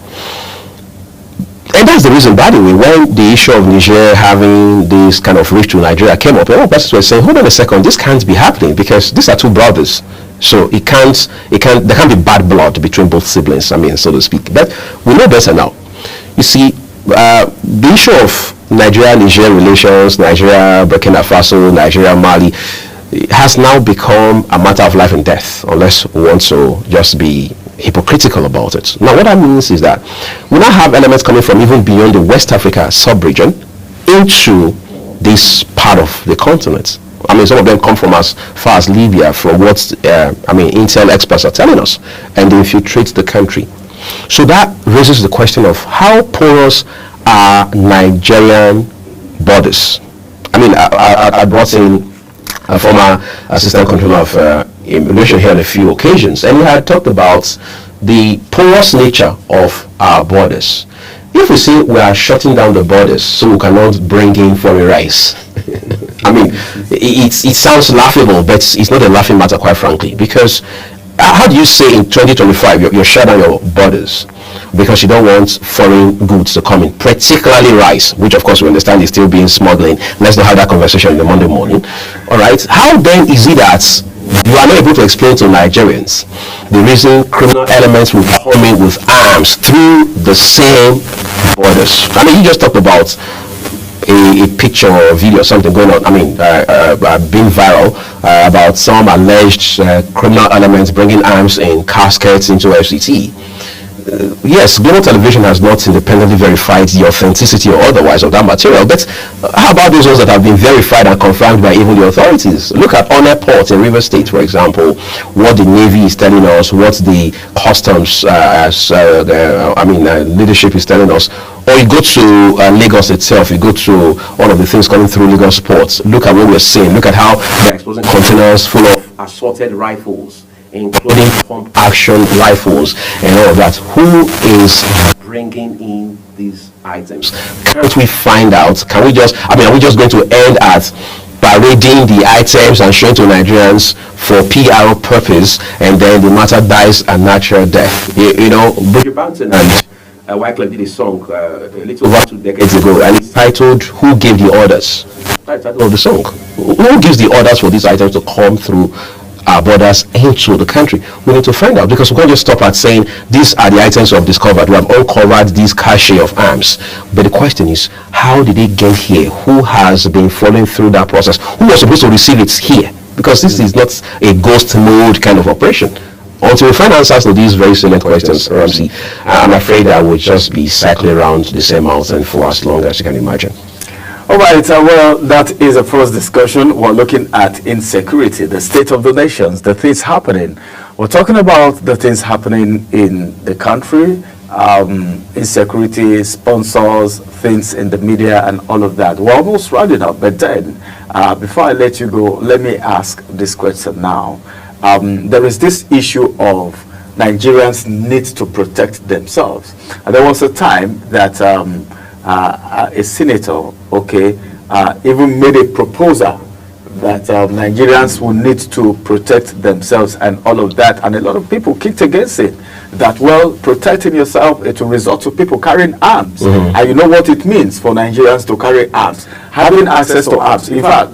And that's the reason, by the way, when the issue of Niger having this kind of reach to Nigeria came up, a lot of persons were saying, hold on a second, this can't be happening because these are two brothers. So there can't be bad blood between both siblings, so to speak. But we know better now. You see, the issue of Nigeria-Niger relations, Nigeria, Burkina Faso, Nigeria, Mali, has now become a matter of life and death, unless we want to just be hypocritical about it. Now, what that means is that we now have elements coming from even beyond the West Africa sub-region into this part of the continent. Some of them come from as far as Libya, from what intel experts are telling us, and they infiltrate the country. So that raises the question of how porous are Nigerian borders. I brought in a former assistant controller of immigration here on a few occasions, and we had talked about the porous nature of our borders. If we say we are shutting down the borders so we cannot bring in foreign rice, it sounds laughable, but it's not a laughing matter, quite frankly, because how do you say in 2025 you're shut down your borders because you don't want foreign goods to come in, particularly rice, which of course we understand is still being smuggling. Let's not have that conversation in the Monday morning. All right, how then is it that you are not able to explain to Nigerians the reason criminal elements will come in with arms through the same borders? You just talked about a picture or a video or something going on, being viral about some alleged criminal elements bringing arms in caskets into FCT. Yes, Global Television has not independently verified the authenticity or otherwise of that material, but how about those ones that have been verified and confirmed by even the authorities? Look at Onne Port in River State, for example, what the Navy is telling us, what the customs leadership is telling us. Or you go to Lagos itself, you go to all of the things coming through Lagos ports. Look at what we're seeing. Look at how they're exposing containers full of assorted rifles, including pump action rifles and all of that. Who is bringing in these items? Can't we find out? Can we just, are we just going to end at parading the items and showing to Nigerians for PR purpose, and then the matter dies a natural death? Bridget Banton and Wyclef did a song a little over 2 decades ago, and it's titled "Who Gave the Orders?" That's the title of the song. Who gives the orders for these items to come through our borders into the country? We need to find out, because we can't just stop at saying these are the items we have discovered. We have uncovered this cache of arms. But the question is, how did it get here? Who has been following through that process? Who was supposed to receive it here? Because this is not a ghost mode kind of operation. Until we find answers to these very salient questions, Ramsey, I'm afraid I would just be cycling around the same mountain for as long as you can imagine. All right, well, that is a first discussion. We're looking at insecurity, the state of the nations, the things happening. We're talking about the things happening in the country, insecurity, sponsors, things in the media, and all of that. We're almost rounding up, but then, before I let you go, let me ask this question now. There is this issue of Nigerians need to protect themselves. And there was a time that a senator, even made a proposal that Nigerians will need to protect themselves and all of that. And a lot of people kicked against it. That, well, protecting yourself, it will result to people carrying arms. Mm-hmm. And you know what it means for Nigerians to carry arms. Having access to arms. In fact,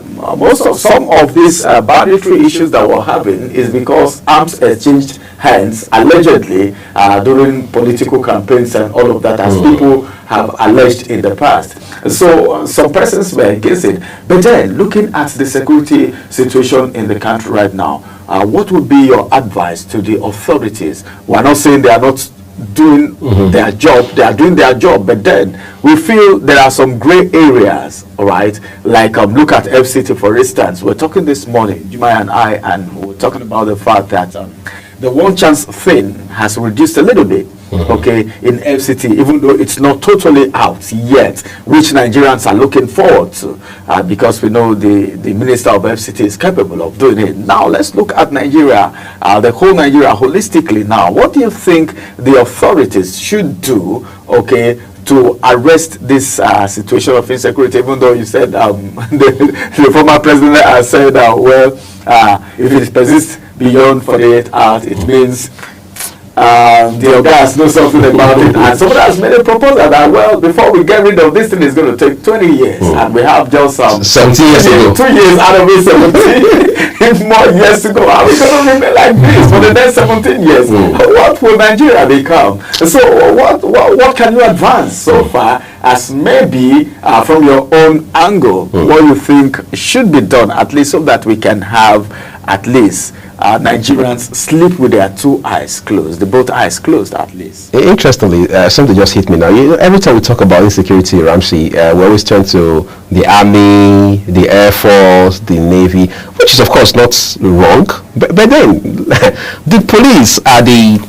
some of these banditry issues that we're having is because arms exchanged hands, allegedly, during political campaigns and all of that, as people have alleged in the past. So some persons were against it. But then, looking at the security situation in the country right now, what would be your advice to the authorities? We're not saying they are not doing their job, they are doing their job, but then we feel there are some gray areas, all right? Like look at FCT, for instance. We're talking this morning, Jumai and I, and we're talking about the fact that the one chance thing has reduced a little bit, okay, in FCT, even though it's not totally out yet, which Nigerians are looking forward to, because we know the Minister of FCT is capable of doing it. Now, let's look at Nigeria, the whole Nigeria holistically now. What do you think the authorities should do, okay, to arrest this situation of insecurity, even though you said the former president has said, well, if it persists beyond 48 hours, it means the Ogas knows something about it, and somebody has made a proposal that, well, before we get rid of this thing, it's going to take 20 years, and we have just 17 years ago. 2 years out of it, 17 more years to go. Are we going to remain like this for the next 17 years? What will Nigeria become? So what can you advance so far as maybe from your own angle, what you think should be done, at least so that we can have at least Nigerians sleep with their two eyes closed, both eyes closed at least? Interestingly, something just hit me now. Every time we talk about insecurity, Ramsey, we always turn to the Army, the Air Force, the Navy, which is of course not wrong. But then, the police are the,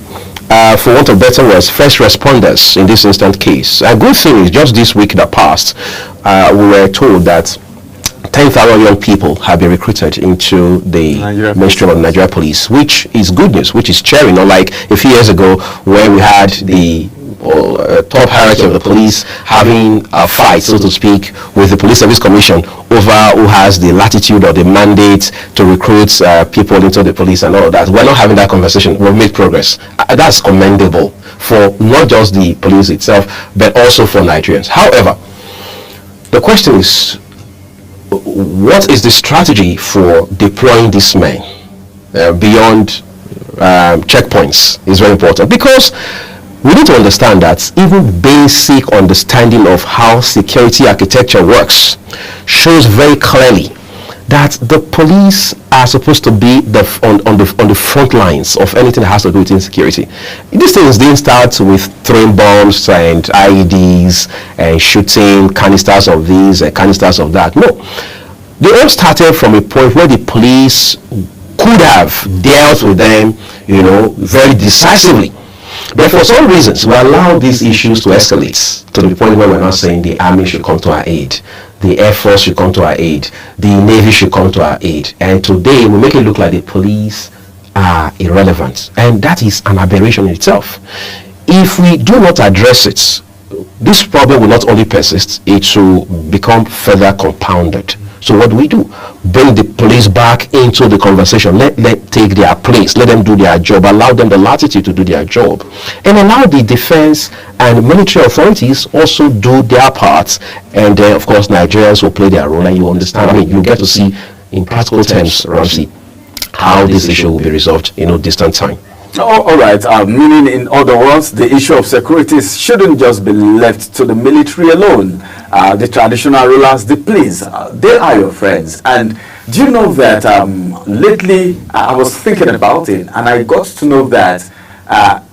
for want of better words, first responders in this instant case. A good thing is, just this week that passed, we were told that 10,000 young people have been recruited into the mainstream of Nigeria Police, which is good news, which is cheering. Unlike a few years ago where we had the top hierarchy of the police having a fight, so to speak, with the Police Service Commission over who has the latitude or the mandate to recruit people into the police and all of that. We're not having that conversation. We've made progress. That's commendable for not just the police itself, but also for Nigerians. However, the question is, what is the strategy for deploying these men beyond checkpoints is very important, because we need to understand that even basic understanding of how security architecture works shows very clearly that the police are supposed to be on the front lines of anything that has to do with insecurity. These things didn't start with throwing bombs and IEDs and shooting canisters of this and canisters of that. No. They all started from a point where the police could have dealt with them, very decisively. But for some reasons, we allow these issues to escalate to the point where we're not saying the Army should come to our aid, the Air Force should come to our aid, the Navy should come to our aid. And today, we make it look like the police are irrelevant. And that is an aberration in itself. If we do not address it, this problem will not only persist, it will become further compounded. So what do? Bring the police back into the conversation. Let take their place. Let them do their job. Allow them the latitude to do their job. And allow the defense and military authorities also do their parts. And then, of course, Nigerians will play their role. And you understand, you get to see in practical terms, Ramsey, how this issue will be resolved in no distant time. All right, meaning in other words, the issue of security shouldn't just be left to the military alone. The traditional rulers, the police, they are your friends. And do you know that lately I was thinking about it, and I got to know that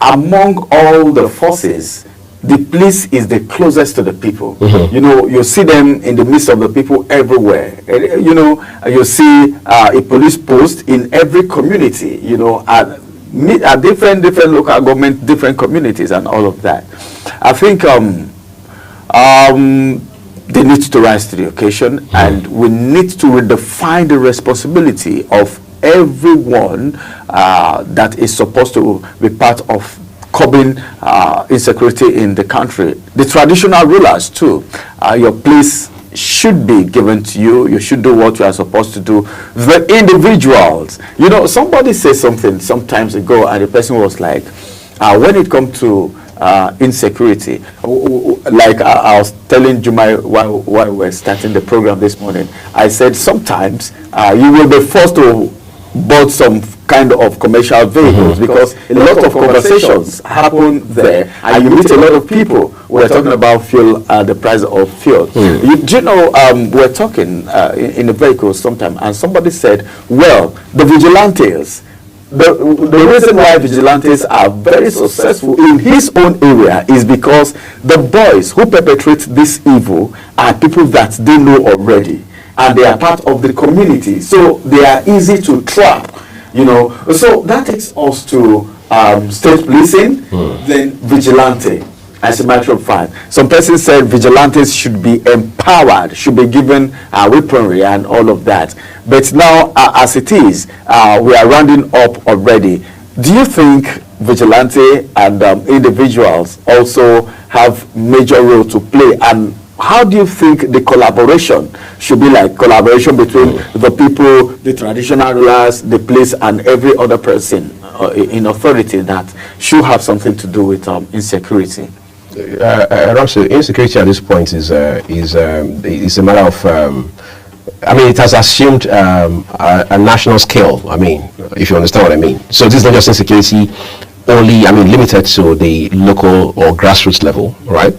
among all the forces, the police is the closest to the people. You see them in the midst of the people everywhere. You see a police post in every community, at different local government, different communities and all of that. I think they need to rise to the occasion, and we need to redefine the responsibility of everyone that is supposed to be part of curbing insecurity in the country. The traditional rulers too. Your place should be given to you. You should do what you are supposed to do. The individuals, somebody said something some times ago, and the person was like, when it comes to insecurity, like I was telling Jumai while we were starting the program this morning, I said sometimes you will be forced to board some kind of commercial vehicles because a lot of conversations happen there, and you meet a lot of people. We're talking about fuel, the price of fuel. We're talking in the vehicles sometime, and somebody said, well, the vigilantes, the reason why vigilantes are very successful in his own area is because the boys who perpetrate this evil are people that they know already, and they are part of the community, so they are easy to trap, you know. So that takes us to state policing, then vigilante. As a matter of fact, some persons said vigilantes should be empowered, should be given weaponry and all of that. But now, as it is, we are rounding up already. Do you think vigilante and individuals also have major role to play? And how do you think the collaboration should be like? Collaboration between the people, the traditional rulers, the police, and every other person in authority that should have something to do with insecurity? Insecurity at this point is a matter of, I mean, it has assumed a national scale, I mean, if you understand what I mean. So this is not just insecurity only, I mean, limited to the local or grassroots level, right?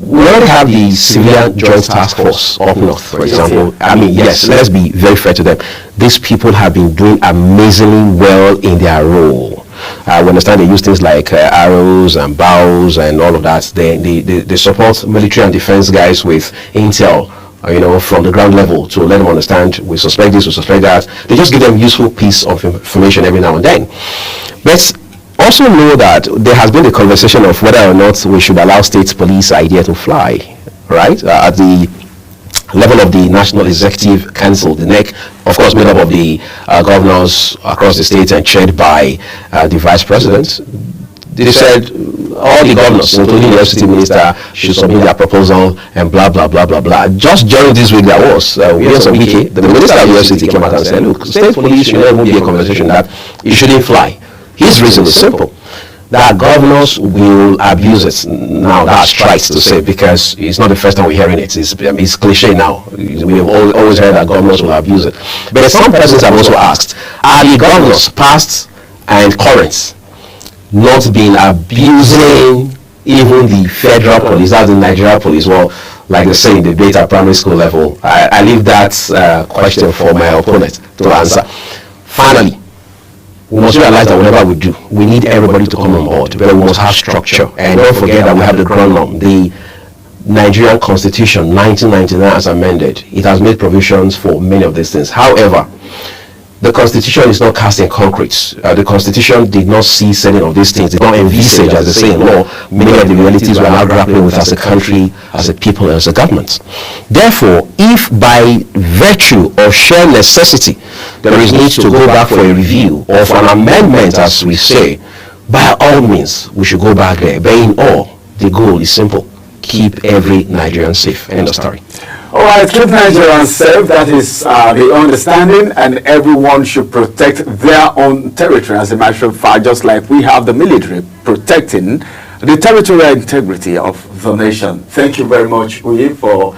We already have the Civilian Joint Task Force up north, for example. I mean, yes, let's be very fair to them. These people have been doing amazingly well in their role. We understand they use things like arrows and bows and all of that. They support military and defense guys with intel, you know, from the ground level to let them understand we suspect this, we suspect that. They just give them useful piece of information every now and then. But also know that there has been a conversation of whether or not we should allow state police idea to fly, right? At the level of the National Executive Council, the NEC, of course made up of the governors across the state and chaired by the vice president. They said all the governors, including the FCT minister, should submit their proposal and blah, blah, blah, blah, blah. Just during this week there was, the minister of the FCT came out and said, look, state police should never be a conversation that it shouldn't fly. His reason is simple, that governors will abuse it. Now that's trite to say because it's not the first time we're hearing it. It's cliche now. We have always heard that governors will abuse it. But some persons have also asked, are the governors, past and current, not been abusing even the federal police, that's the Nigeria police? Well, like they say in the debate at primary school level, I leave that question for my opponent to answer. Finally, we must realize that whatever we do, we need everybody to come on board, but we must have structure. And don't forget that we have the ground norm. The Nigerian Constitution, 1999 as amended, it has made provisions for many of these things. However, the Constitution is not cast in concrete. The Constitution did not see certain of these things. It did not envisage, as they say in law, many of the realities we are now grappling with as a country, as a people, and as a government. Therefore, if by virtue of sheer necessity there is need to go back for a review or for an amendment, as we say, by all means, we should go back there. But in all, the goal is simple. Keep every Nigerian safe. End of story. All right, keep Nigerians safe. That is the understanding, and everyone should protect their own territory. As a matter of fact, just like we have the military protecting the territorial integrity of the nation. Thank you very much, Uyi, for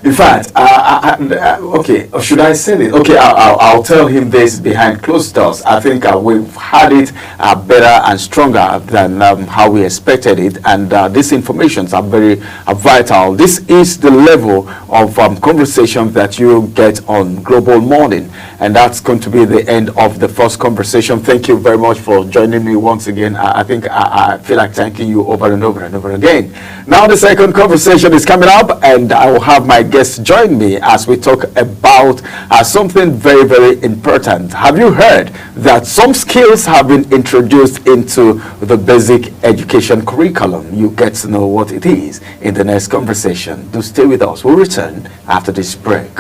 in fact, okay, should I say it? Okay, I'll tell him this behind closed doors. I think we've had it better and stronger than how we expected it, and these informations are very vital. This is the level of conversation that you get on Global Morning, and that's going to be the end of the first conversation. Thank you very much for joining me once again. I think I feel like thanking you over and over and over again. Now the second conversation is coming up, and I will have my guests join me as we talk about something very, very important. Have you heard that some skills have been introduced into the basic education curriculum? You get to know what it is in the next conversation. Do stay with us. We'll return after this break.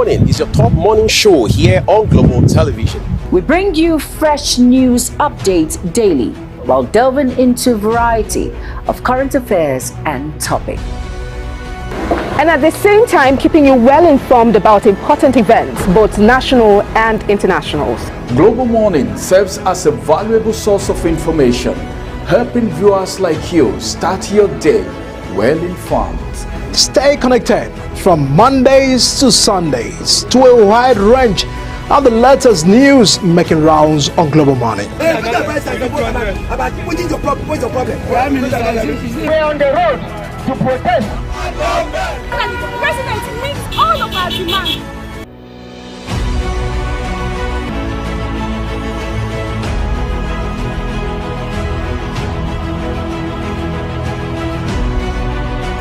Is your top morning show here on Global Television. We bring you fresh news updates daily while delving into a variety of current affairs and topics. And at the same time, keeping you well informed about important events, both national and internationals. Global Morning serves as a valuable source of information, helping viewers like you start your day well informed. Stay connected from Mondays to Sundays to a wide range of the latest news making rounds on Global Morning. We're on the road to protest. And the president meets all of our demands.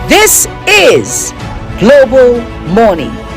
This is Global Morning.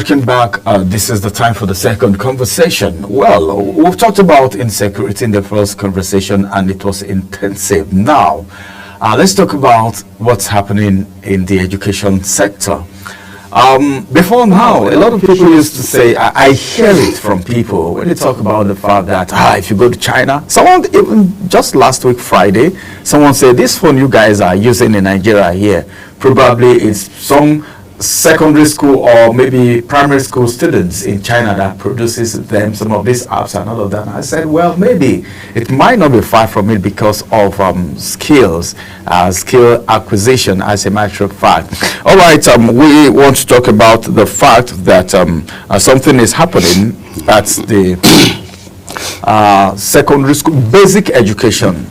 Welcome back. This is the time for the second conversation. Well, we've talked about insecurity in the first conversation, and it was intensive. Now, let's talk about what's happening in the education sector. Before now, a lot of people used to say, I hear it from people when they talk about the fact that if you go to China, someone, even just last week Friday, someone said this phone you guys are using in Nigeria here probably is some secondary school or maybe primary school students in China that produces them some of these apps and all of that. And I said, well, maybe it might not be far from it because of skill acquisition, as a matter of fact. All right, we want to talk about the fact that something is happening at the secondary school, basic education.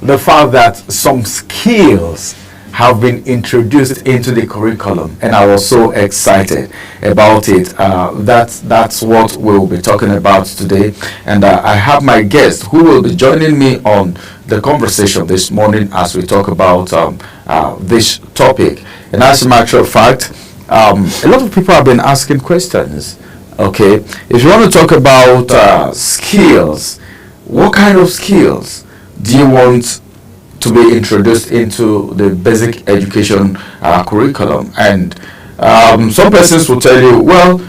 The fact that some skills have been introduced into the curriculum, and I was so excited about it. That's what we'll be talking about today, and I have my guest who will be joining me on the conversation this morning as we talk about this topic. And as a matter of fact, a lot of people have been asking questions. Okay, if you want to talk about skills, what kind of skills do you want to be introduced into the basic education curriculum? And some persons will tell you, well,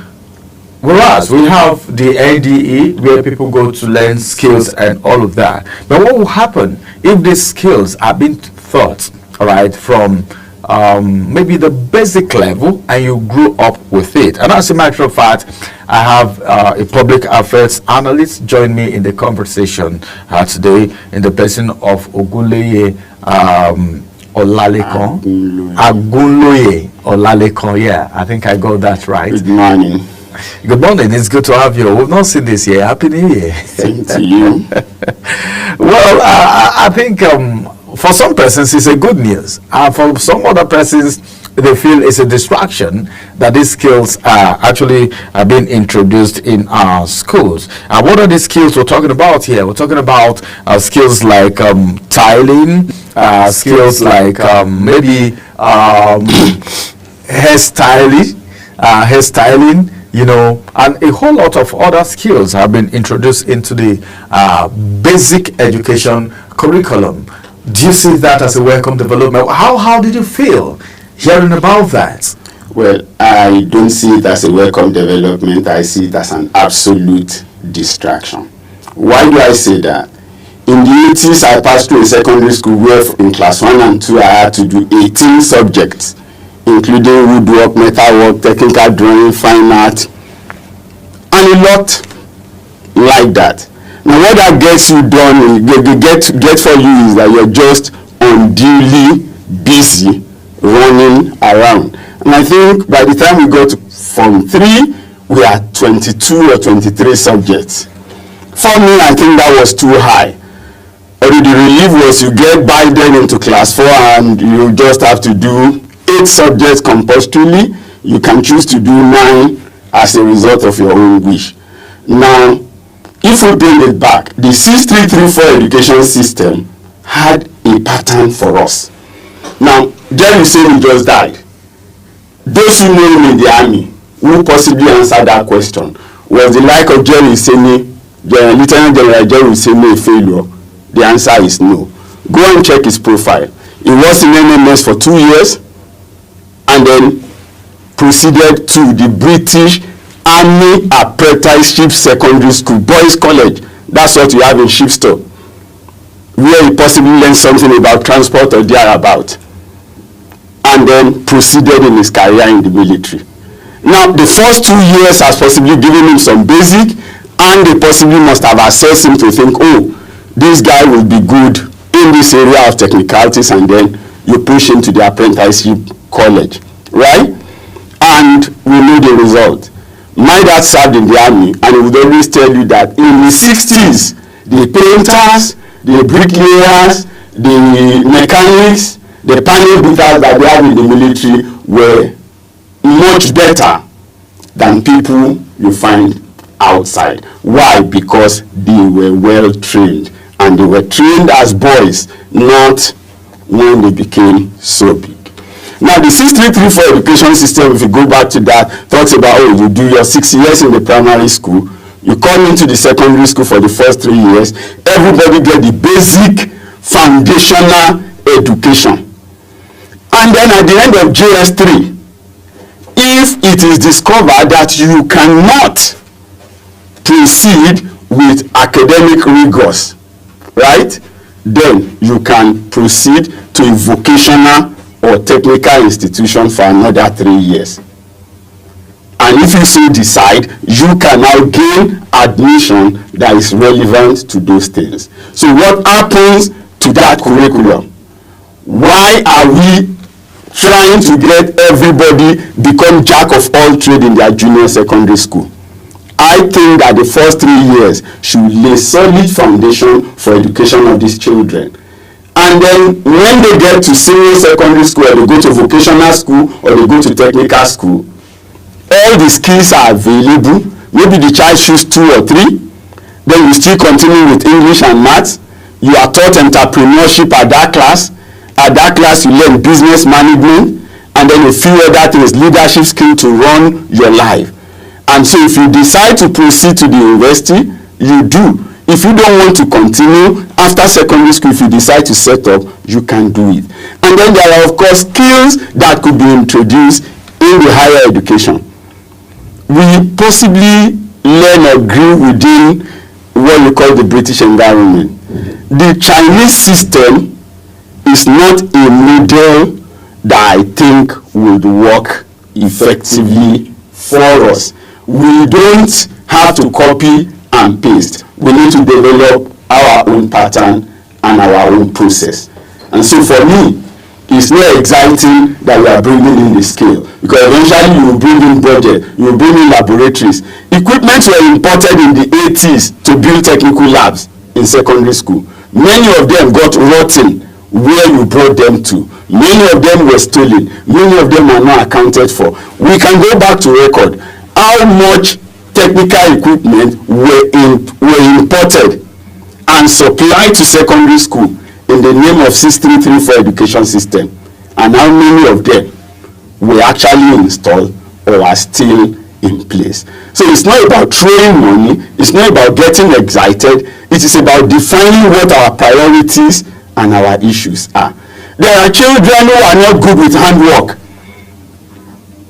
whereas we have the NDE where people go to learn skills and all of that, but what will happen if these skills are being taught, all right, from maybe the basic level and you grew up with it? And as a matter of fact, I have a public affairs analyst join me in the conversation today in the person of Ogunloye Olalekon. Agunloye Olalekon, yeah, I think I got that right. Good morning. Good morning, it's good to have you. We've not seen this year. Happy New Year. Same to you. Well, I think for some persons it's a good news. For some other persons, they feel it's a distraction that these skills are actually being introduced in our schools. And what are the skills we're talking about here? We're talking about skills like tiling, skills like maybe hairstyling, you know, and a whole lot of other skills have been introduced into the basic education curriculum. Do you see that as a welcome development? How did you feel hearing about that? Well, I don't see it as a welcome development. I see it as an absolute distraction. Why do I say that? In the 80s, I passed through a secondary school where in class 1 and 2, I had to do 18 subjects, including woodwork, metalwork, technical drawing, fine art, and a lot like that. Now, what that gets you done, get for you is that you're just unduly busy running around. And I think by the time we got to Form 3, we had 22 or 23 subjects. For me, I think that was too high. Already the relief was you get by then into class 4 and you just have to do 8 subjects compulsorily. You can choose to do 9 as a result of your own wish. Now, if we bring it back, the 6334 education system had a pattern for us. Now, Jerry Useni just died. Those who know him in the army, who possibly answered that question, was the like of Jerry Useni, Lieutenant General Jerry Useni a failure? The answer is no. Go and check his profile. He was in NMS for 2 years and then proceeded to the British Army Apprenticeship Secondary School, Boys College. That's what you have in Shipstone, where he possibly learned something about transport or thereabout, and then proceeded in his career in the military. Now, the first 2 years has possibly given him some basic, and they possibly must have assessed him to think, oh, this guy will be good in this area of technicalities, and then you push him to the apprenticeship college, right? And we know the result. My dad served in the army, and he would always tell you that in the 60s, the painters, the bricklayers, the mechanics, the panel beaters that they have in the military were much better than people you find outside. Why? Because they were well trained, and they were trained as boys, not when they became so big. Now, the 6334 education system, if you go back to that, talks about, oh, you do your 6 years in the primary school, you come into the secondary school for the first 3 years, everybody get the basic foundational education. And then at the end of JS3, if it is discovered that you cannot proceed with academic rigors, right, then you can proceed to a vocational or technical institution for another 3 years. And if you so decide, you can now gain admission that is relevant to those things. So what happens to that curriculum? Why are we trying to get everybody become jack of all trade in their junior secondary school? I think that the first 3 years should lay solid foundation for education of these children. And then when they get to senior secondary school, or they go to vocational school, or they go to technical school, all the skills are available. Maybe the child choose 2 or 3. Then you still continue with English and maths. You are taught entrepreneurship at that class. At that class, you learn business management, and then a few other things, leadership skill to run your life. And so if you decide to proceed to the university, you do. If you don't want to continue after secondary school, if you decide to set up, you can do it. And then there are, of course, skills that could be introduced in the higher education. We possibly learn or grew within what we call the British environment. The Chinese system is not a model that I think would work effectively for us. We don't have to copy and paste. We need to develop our own pattern and our own process. And so for me, it's not exciting that we are bringing in the scale, because eventually you will bring in budget, you will bring in laboratories. Equipment were imported in the 80s to build technical labs in secondary school. Many of them got rotten where you brought them to. Many of them were stolen. Many of them are not accounted for. We can go back to record how much technical equipment were imported and supplied to secondary school in the name of 6334 education system, and how many of them were actually installed or are still in place. So it's not about throwing money, it's not about getting excited, it is about defining what our priorities and our issues are. There are children who are not good with handwork.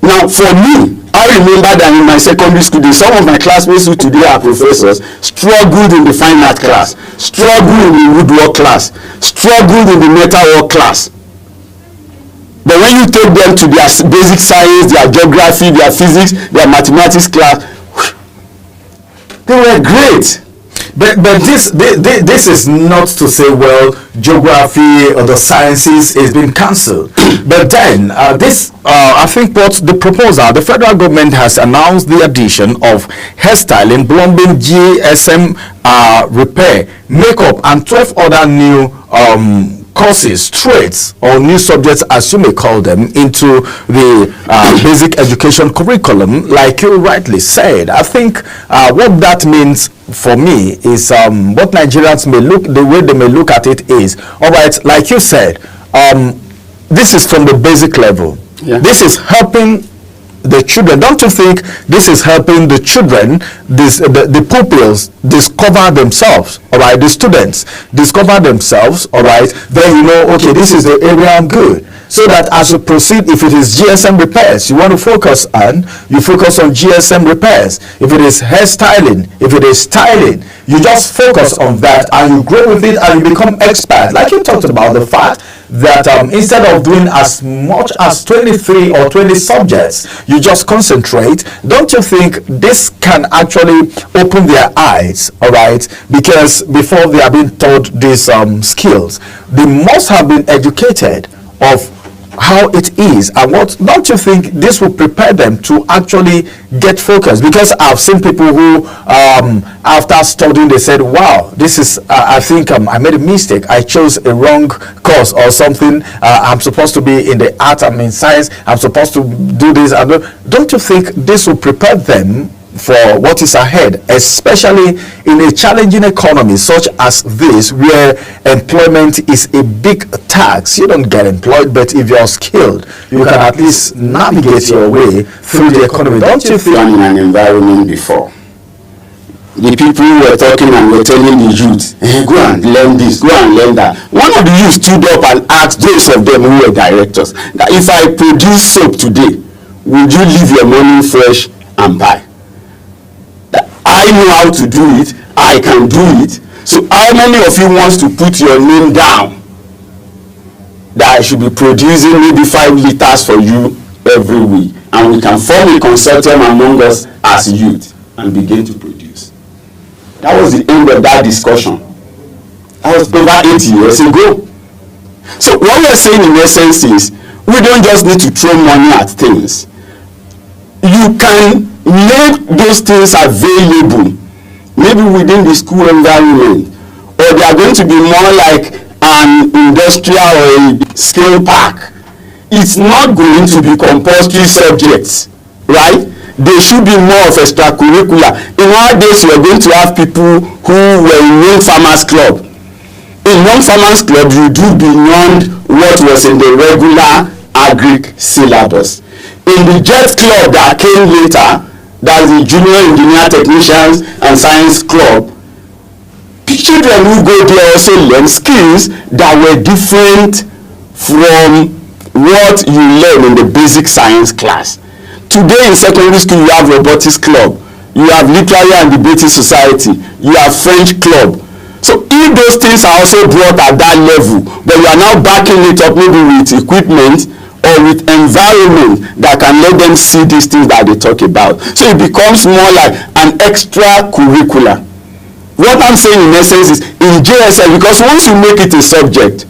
Now for me, I remember that in my secondary school, some of my classmates who today are professors struggled in the fine art class, struggled in the woodwork class, struggled in the metalwork class. But when you take them to their basic science, their geography, their physics, their mathematics class, they were great. But this is not to say, well, geography or the sciences is being cancelled. But then I think what the proposal, the federal government has announced the addition of hairstyling, plumbing, GSM repair, makeup, and 12 other new courses, trades, or new subjects, as you may call them, into the basic education curriculum. Like you rightly said, I think what that means for me is what Nigerians may look, the way they may look at it is, all right, like you said, this is from the basic level. Yeah. This is helping the children. Don't you think this is helping the children, the pupils, discover themselves, all right? The students discover themselves, all right? Then you know, okay, this is the area I'm good. So that as you proceed, if it is GSM repairs you want to focus on, you focus on GSM repairs. If it is hairstyling, if it is styling, you just focus on that and you grow with it and you become expert. Like you talked about the fact that instead of doing as much as 23 or 20 subjects, you just concentrate. Don't you think this can actually open their eyes, all right? Because before they are being taught these skills, they must have been educated of how it is, and what don't you think this will prepare them to actually get focused? Because I've seen people who after studying they said, wow, this is I think I made a mistake, I chose a wrong course or something, I'm supposed to be in the art, I'm in science, I'm supposed to do this. Don't you think this will prepare them for what is ahead, especially in a challenging economy such as this, where employment is a big tax. You don't get employed, but if you're skilled, you can at least navigate your way through the economy. Don't you think? In an environment before, the people were talking and were telling the youth, go and learn this, go and learn that. One of the youth stood up and asked those of them who were directors that if I produce soap today, would you leave your money fresh and buy? That I know how to do it, I can do it. So how many of you wants to put your name down that I should be producing maybe 5 liters for you every week, and we can form a consortium among us as youth and begin to produce? That was the end of that discussion. That was over 8 years ago. So what we're saying in essence is, we don't just need to throw money at things. You can make those things available, maybe within the school environment, or they are going to be more like an industrial or a skill park. It's not going to be compulsory subjects, right? They should be more of extracurricular. In our days, you are going to have people who were in Young Farmers Club. In Young Farmers Club, you do beyond what was in the regular agric syllabus. In the JET Club that came later, that's the Junior Engineer Technicians and Science Club, children who go there also learn skills that were different from what you learn in the basic science class. Today in secondary school, you have robotics club, you have literary and debating society, you have French club. So if those things are also brought at that level, but you are now backing it up maybe with equipment or with environment that can let them see these things that they talk about. So it becomes more like an extracurricular. What I'm saying in essence is in JSS, because once you make it a subject,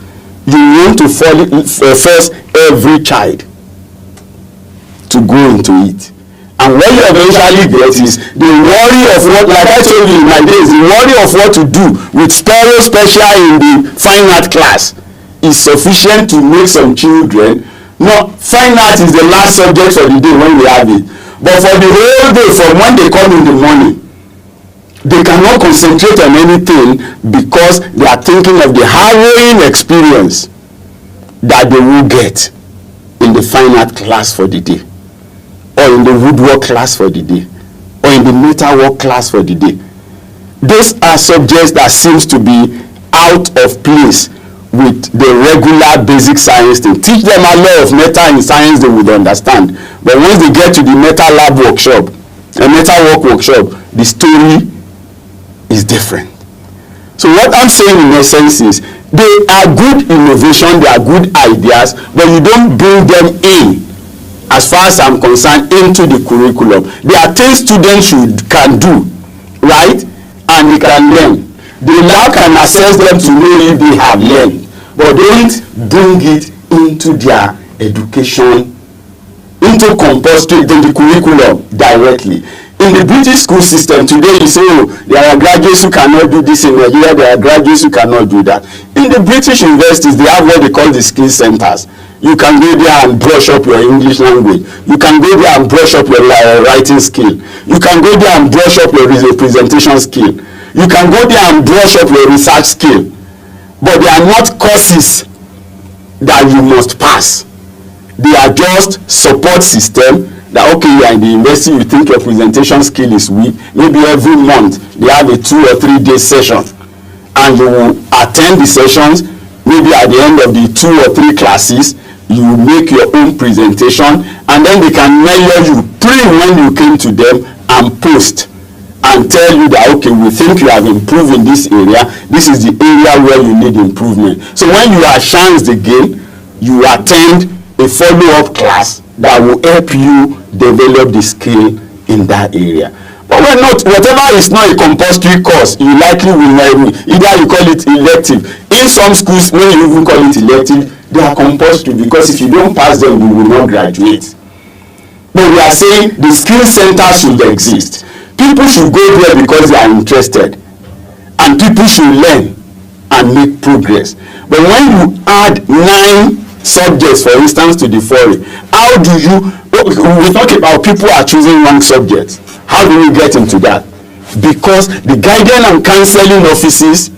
you want to force every child to go into it. And what you eventually get is the worry of what, like I told you in my days, the worry of what to do with Spero Special in the fine art class is sufficient to make some children. No, fine art is the last subject for the day when we have it. But for the whole day, from when they come in the morning, they cannot concentrate on anything because they are thinking of the harrowing experience that they will get in the fine art class for the day, or in the woodwork class for the day, or in the metalwork class for the day. These are subjects that seems to be out of place with the regular basic science thing. Teach them a lot of metal in science, they would understand. But once they get to the metal lab workshop, a metalwork workshop, the story is different. So what I'm saying in essence is, they are good innovation, they are good ideas, but you don't bring them in, as far as I'm concerned, into the curriculum. There are things students can do, right? And they can learn. The lab can assess them to know if they have learned, but don't bring it into their education, into compulsory, into the curriculum directly. In the British school system today, you say, oh, there are graduates who cannot do this. In Nigeria, there are graduates who cannot do that. In the British universities, they have what they call the skill centers. You can go there and brush up your English language. You can go there and brush up your writing skill. You can go there and brush up your presentation skill. You can go there and brush up your research skill. But they are not courses that you must pass. They are just support system that, okay, you are in the university, you think your presentation skill is weak. Maybe every month they have a 2 or 3 day session, and you will attend the sessions. Maybe at the end of the 2 or 3 classes, you make your own presentation, and then they can measure you when you came to them and post and tell you that, okay, we think you have improved in this area. This is the area where you need improvement. So when you are chanced again, you attend a follow-up class that will help you develop the skill in that area. But we're not, whatever is not a compulsory course, you likely will learn. Either you call it elective. In some schools, when you even call it elective, they are compulsory, because if you don't pass them, you will not graduate. But we are saying the skill center should exist. People should go there because they are interested, and people should learn and make progress. But when you add 9 subjects, for instance, to the foreign, how do you, we talk about people are choosing wrong subjects. How do we get into that? Because the guidance and counseling offices,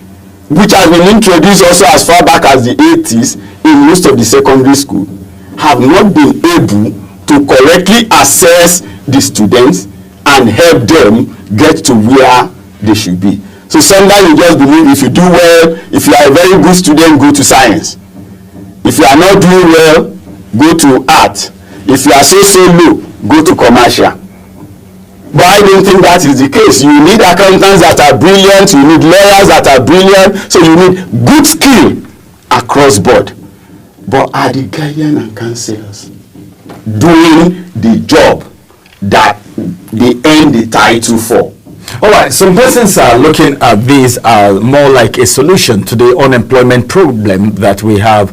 which have been introduced also as far back as the 80s in most of the secondary school, have not been able to correctly assess the students and help them get to where they should be. So sometimes you just believe if you do well, if you are a very good student, go to science. If you are not doing well, go to art. If you are so low, go to commercial. But I don't think that is the case. You need accountants that are brilliant, you need lawyers that are brilliant, so you need good skill across board. But are the guardians and counselors doing the job that they earn the title for? All right, some persons are looking at this more like a solution to the unemployment problem that we have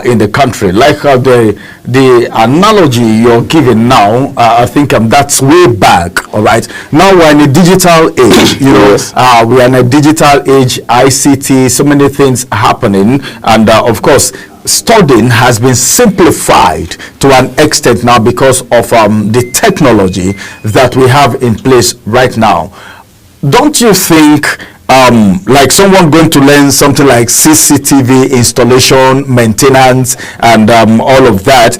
in the country. Like the analogy you're giving now, I think that's way back, all right? Now we're in a digital age, you know, we are in a digital age, ICT, so many things happening, and of course, studying has been simplified to an extent now because of the technology that we have in place right now. Don't you think like someone going to learn something like CCTV installation, maintenance, and all of that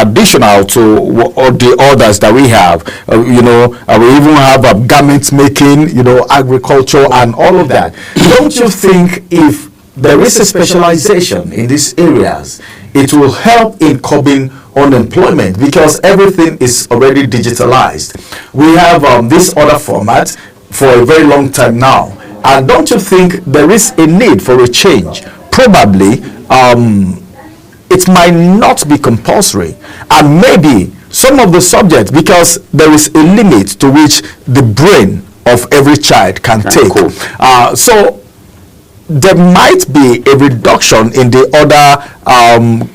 additional to all the orders that we have, you know, we even have garment making, you know, agriculture and all of that. Don't you think if there is a specialization in these areas, it will help in curbing unemployment because everything is already digitalized? We have this other format for a very long time now, and don't you think there is a need for a change? Probably it might not be compulsory, and maybe some of the subjects, because there is a limit to which the brain of every child can take. So there might be a reduction in the other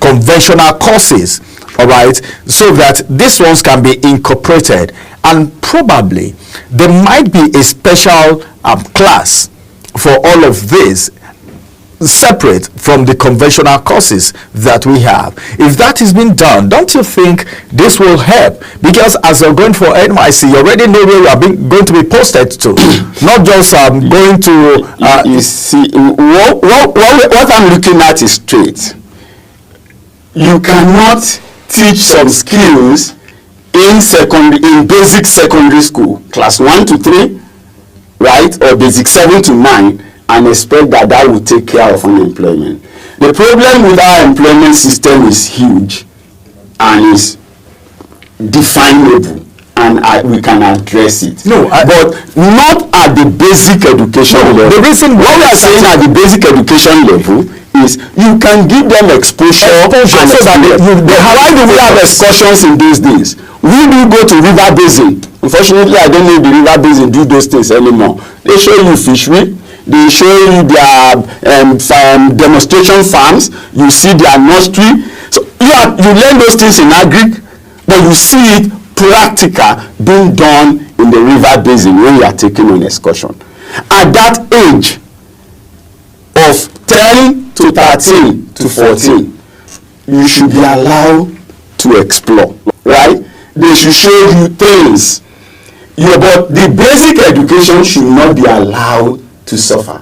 conventional courses, all right, so that these ones can be incorporated, and probably there might be a special class for all of this, separate from the conventional courses that we have. If that is being done, don't you think this will help? Because as you're going for NYC, you already know where you are going to be posted to, not just going to you see, what I'm looking at is straight. You cannot teach some skills in basic secondary school, class 1 to 3, right, or basic 7 to 9, and expect that will take care of unemployment. The problem with our employment system is huge and is definable, and we can address it. But not at the basic education level. The reason what we are saying at the basic education level is you can give them exposure and so that why do we have excursions in those days? We do go to river basin. Unfortunately, I don't know if the river basin do those things anymore. They show you fishery, they show you their demonstration farms, you see their nursery. So you learn those things in agric, but you see it practical being done in the river basin when you are taking an excursion. At that age of 10 to 13 to 14, you should be allowed to explore, right? They should show you things. But the basic education should not be allowed to suffer,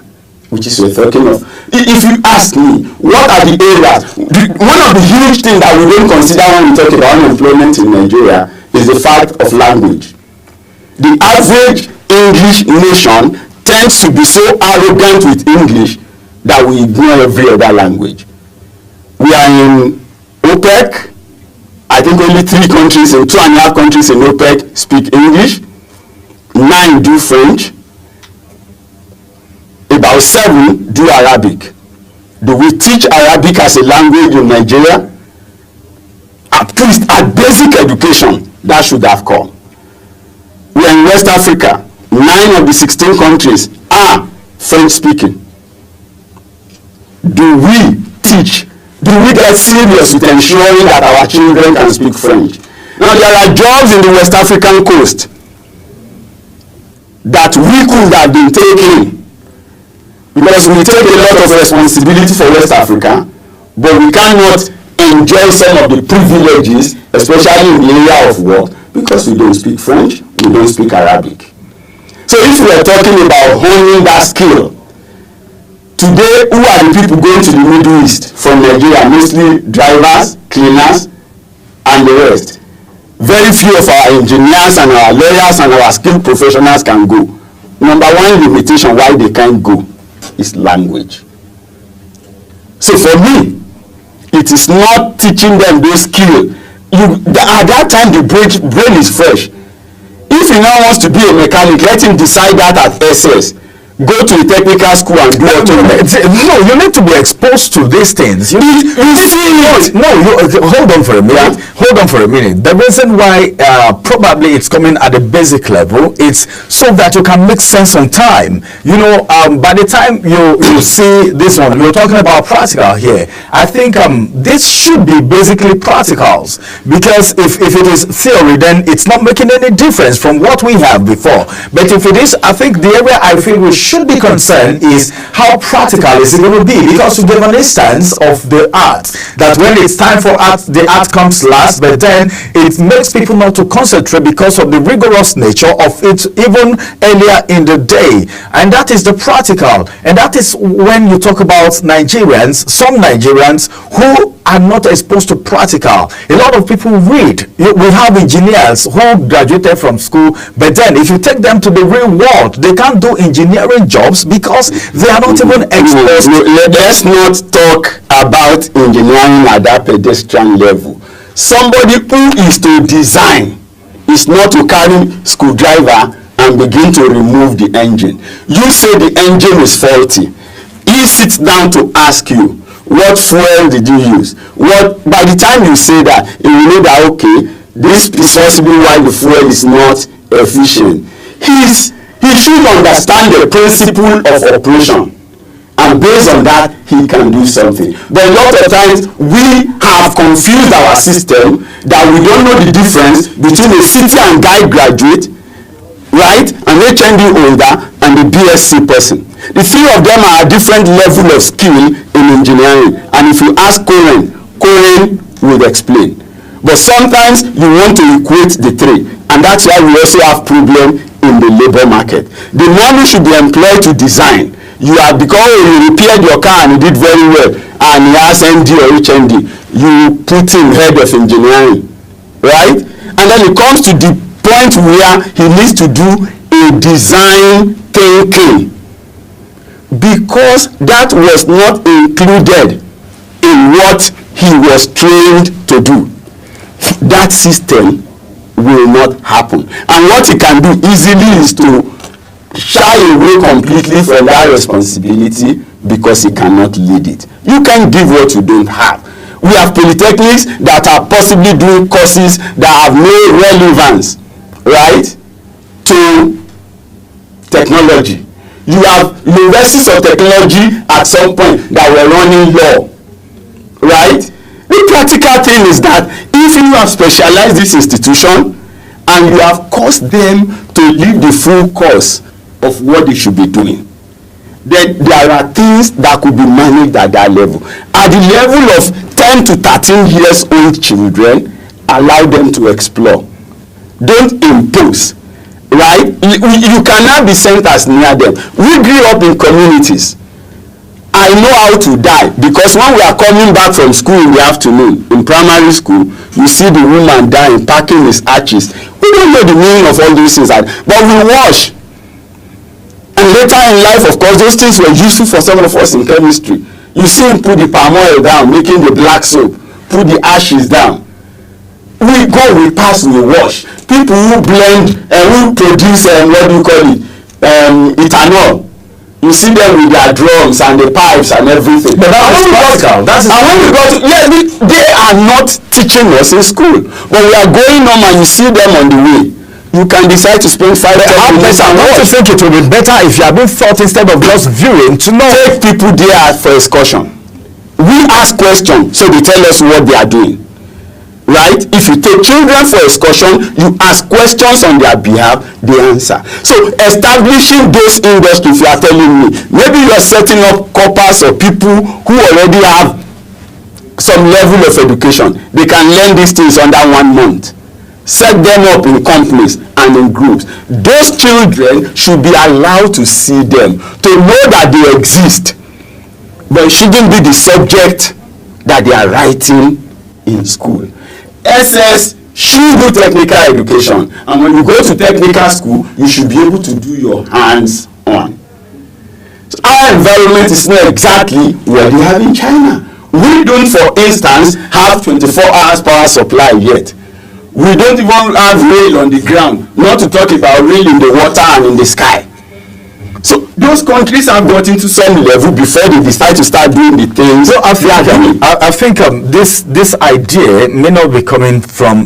which is what we're talking of. If you ask me, what are the areas? One of the huge things that we don't consider when we talk about unemployment in Nigeria is the fact of language. The average English nation tends to be so arrogant with English that we ignore every other language. We are in OPEC. I think only 3 countries and 2.5 countries in OPEC speak English. 9 do French. About 7 do Arabic. Do we teach Arabic as a language in Nigeria? At least at basic education, that should have come. We are in West Africa. 9 of the 16 countries are French speaking. Do we teach? Do we get serious with ensuring that our children can speak French? Now there are jobs in the West African coast that we could have been taking, because we take a lot of responsibility for West Africa, but we cannot enjoy some of the privileges, especially in the area of work, because we don't speak French, we don't speak Arabic. So if we are talking about honing that skill, today, who are the people going to the Middle East from Nigeria? Mostly drivers, cleaners, and the rest. Very few of our engineers and our lawyers and our skilled professionals can go. Number one limitation why they can't go is language. So for me, it is not teaching them those skills. At that time, the brain is fresh. If he now wants to be a mechanic, let him decide that at SS. Go to the technical school and do automotive. No, you need to be exposed to these things. Hold on for a minute. Yeah. Hold on for a minute. The reason why probably it's coming at a basic level, it's so that you can make sense on time. You know, by the time you see this one, we're talking about practical here. I think this should be basically practicals, because if it is theory, then it's not making any difference from what we have before. But if it is, I think the area I feel we should be concerned is how practical is it going to be, because you give an instance of the art that when it's time for art, the art comes last, but then it makes people not to concentrate because of the rigorous nature of it even earlier in the day. And that is the practical, and that is when you talk about Nigerians, some Nigerians who are not exposed to practical. A lot of people read. We have engineers who graduated from school, but then if you take them to the real world, they can't do engineering jobs because they are not even exposed. Let's not talk about engineering at that pedestrian level. Somebody who is to design is not to carry screwdriver and begin to remove the engine. You say the engine is faulty. He sits down to ask you, what fuel did you use? By the time you say that, you will know that, okay, this is possibly why the fuel is not efficient. He should understand the principle of operation, and based on that, he can do something. But a lot of times, we have confused our system that we don't know the difference between a city and guide graduate, right, an HND holder, and a BSc person. The three of them are a different level of skill in engineering, and if you ask Cohen will explain. But sometimes you want to equate the three, and that's why we also have problem in the labor market. The money should be employed to design. Because you repaired your car and you did very well, and he has ND or HND, you put him head of engineering, right? And then it comes to the point where he needs to do a design thinking, because that was not included in what he was trained to do. That system will not happen. And what he can do easily is to shy away completely from that responsibility because he cannot lead it. You can't give what you don't have. We have polytechnics that are possibly doing courses that have no relevance, right, to technology. You have universities of technology at some point that were running law, right? The practical thing is that if you have specialized this institution and you have caused them to leave the full course of what they should be doing, then there are things that could be managed at that level. At the level of 10 to 13 years old children, allow them to explore. Don't impose, right? You cannot be sent as near them. We grew up in communities. I know how to die because when we are coming back from school in the afternoon, in primary school, you see the woman dying, packing his arches. We don't know the meaning of all these things, but we wash. And later in life, of course, those things were useful for some of us in chemistry. You see him put the palm oil down, making the black soap, put the ashes down. We go, we pass, we wash. People who blend and who produce, ethanol, you see them with their drums and the pipes and everything. But that was practical. They are not teaching us in school. But we are going home and you see them on the way. You can decide to spend 5 minutes and watch. I think it would be better if you are being taught instead of just viewing to know. Take people there for excursion. We ask questions so they tell us what they are doing. Right? If you take children for excursion, you ask questions on their behalf, they answer. So establishing those industries, you are telling me, maybe you are setting up corpus of people who already have some level of education, they can learn these things under 1 month. Set them up in companies and in groups. Those children should be allowed to see them, to know that they exist, but it shouldn't be the subject that they are writing in school. SS should do technical education, and when you go to technical school, you should be able to do your hands-on. So our environment is not exactly what you have in China. We don't, for instance, have 24 hours power supply yet. We don't even have rail on the ground, not to talk about rail in the water and in the sky. So those countries have got into some level before they decide to start doing the things. So I think this idea may not be coming from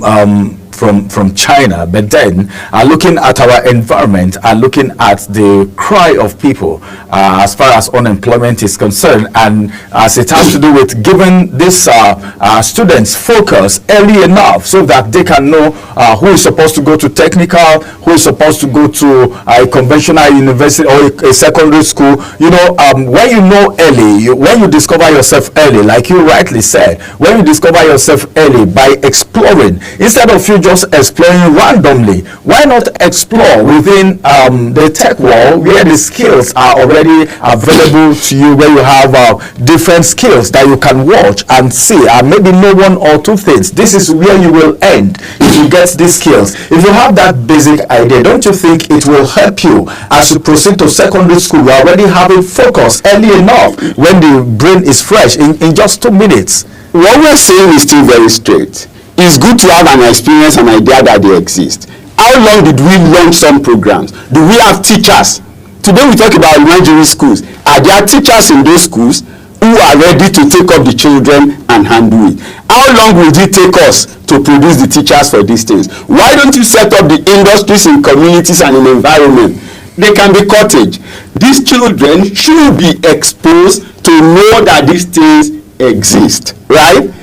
China, but then looking at our environment and looking at the cry of people as far as unemployment is concerned, and as it has to do with giving these students focus early enough so that they can know who is supposed to go to technical, who is supposed to go to a conventional university or a secondary school. You know, when you know early, when you discover yourself early, like you rightly said, when you discover yourself early by exploring, instead of you just exploring randomly, why not explore within the tech world where the skills are already available to you, where you have different skills that you can watch and see and maybe know 1 or 2 things. This is where you will end if you get these skills. If you have that basic idea, don't you think it will help you as you proceed to secondary school? You're already having focus early enough when the brain is fresh in just 2 minutes. What we're saying is still very straight. It's good to have an experience and idea that they exist. How long did we launch some programs? Do we have teachers? Today we talk about elementary schools. Are there teachers in those schools who are ready to take up the children and handle it? How long will it take us to produce the teachers for these things? Why don't you set up the industries in communities and in environment? They can be cottage. These children should be exposed to know that these things exist, right?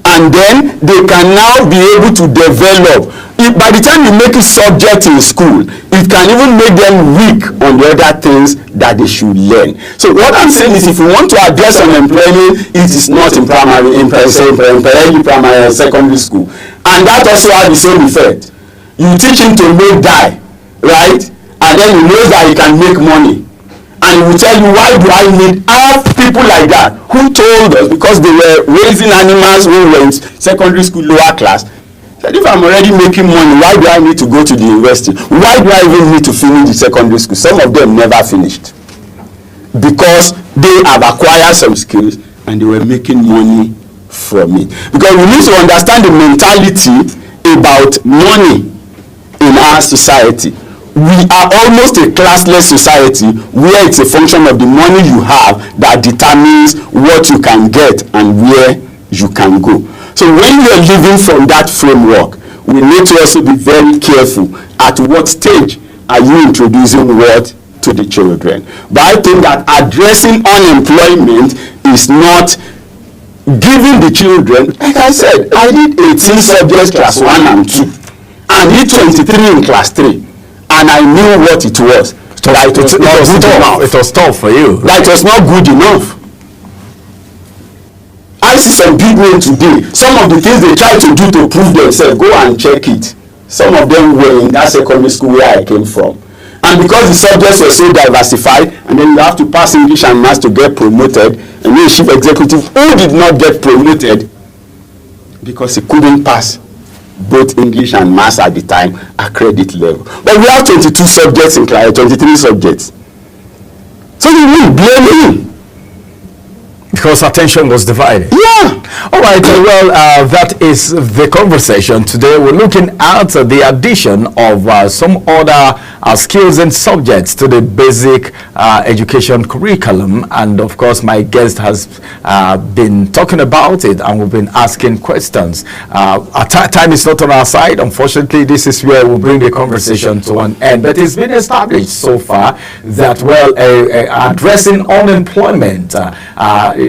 And then they can now be able to develop. By the time you make it subject in school, it can even make them weak on the other things that they should learn. So what I'm saying is, if you want to address unemployment, it is not in primary, in early primary and secondary school. And that also has the same effect. You teach him to make dye, right? And then he knows that he can make money. And he will tell you, why do I need? I have people like that who told us, because they were raising animals who were in secondary school lower class, that if I'm already making money, why do I need to go to the university? Why do I even need to finish the secondary school? Some of them never finished because they have acquired some skills and they were making money from it. Because we need to understand the mentality about money in our society. We are almost a classless society where it's a function of the money you have that determines what you can get and where you can go. So when we are living from that framework, we need to also be very careful at what stage are you introducing what to the children. But I think that addressing unemployment is not giving the children, like I said, I did 18 subjects class 1 and 2 and did 23 in class 3. And I knew what it was. That it was not good enough. It was tough for you. That it was not good enough. I see some people today, some of the things they try to do to prove themselves, go and check it. Some of them were in that secondary school where I came from. And because the subjects were so diversified, and then you have to pass English and Maths to get promoted, and then chief executive who did not get promoted because he couldn't pass both English and Maths at the time at credit level. But we have 22 subjects in class, 23 subjects. So you will blame him. Because attention was divided. Yeah. All right. Well, that is the conversation today. We're looking at the addition of some other skills and subjects to the basic education curriculum. And of course, my guest has been talking about it, and we've been asking questions. Time is not on our side. Unfortunately, this is where we'll bring the conversation to an end. But it's been established so far that, well, addressing unemployment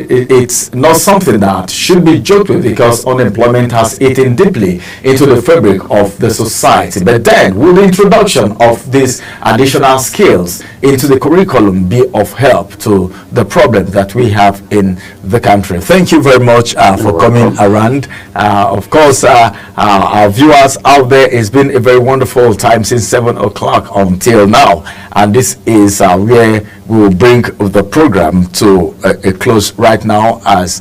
it's not something that should be joked with, because unemployment has eaten deeply into the fabric of the society. But then, will the introduction of these additional skills into the curriculum be of help to the problem that we have in the country? Thank you very much for coming around. Of course, our viewers out there, it's been a very wonderful time since 7 o'clock until now, and this is where we will bring the program to a close right now, as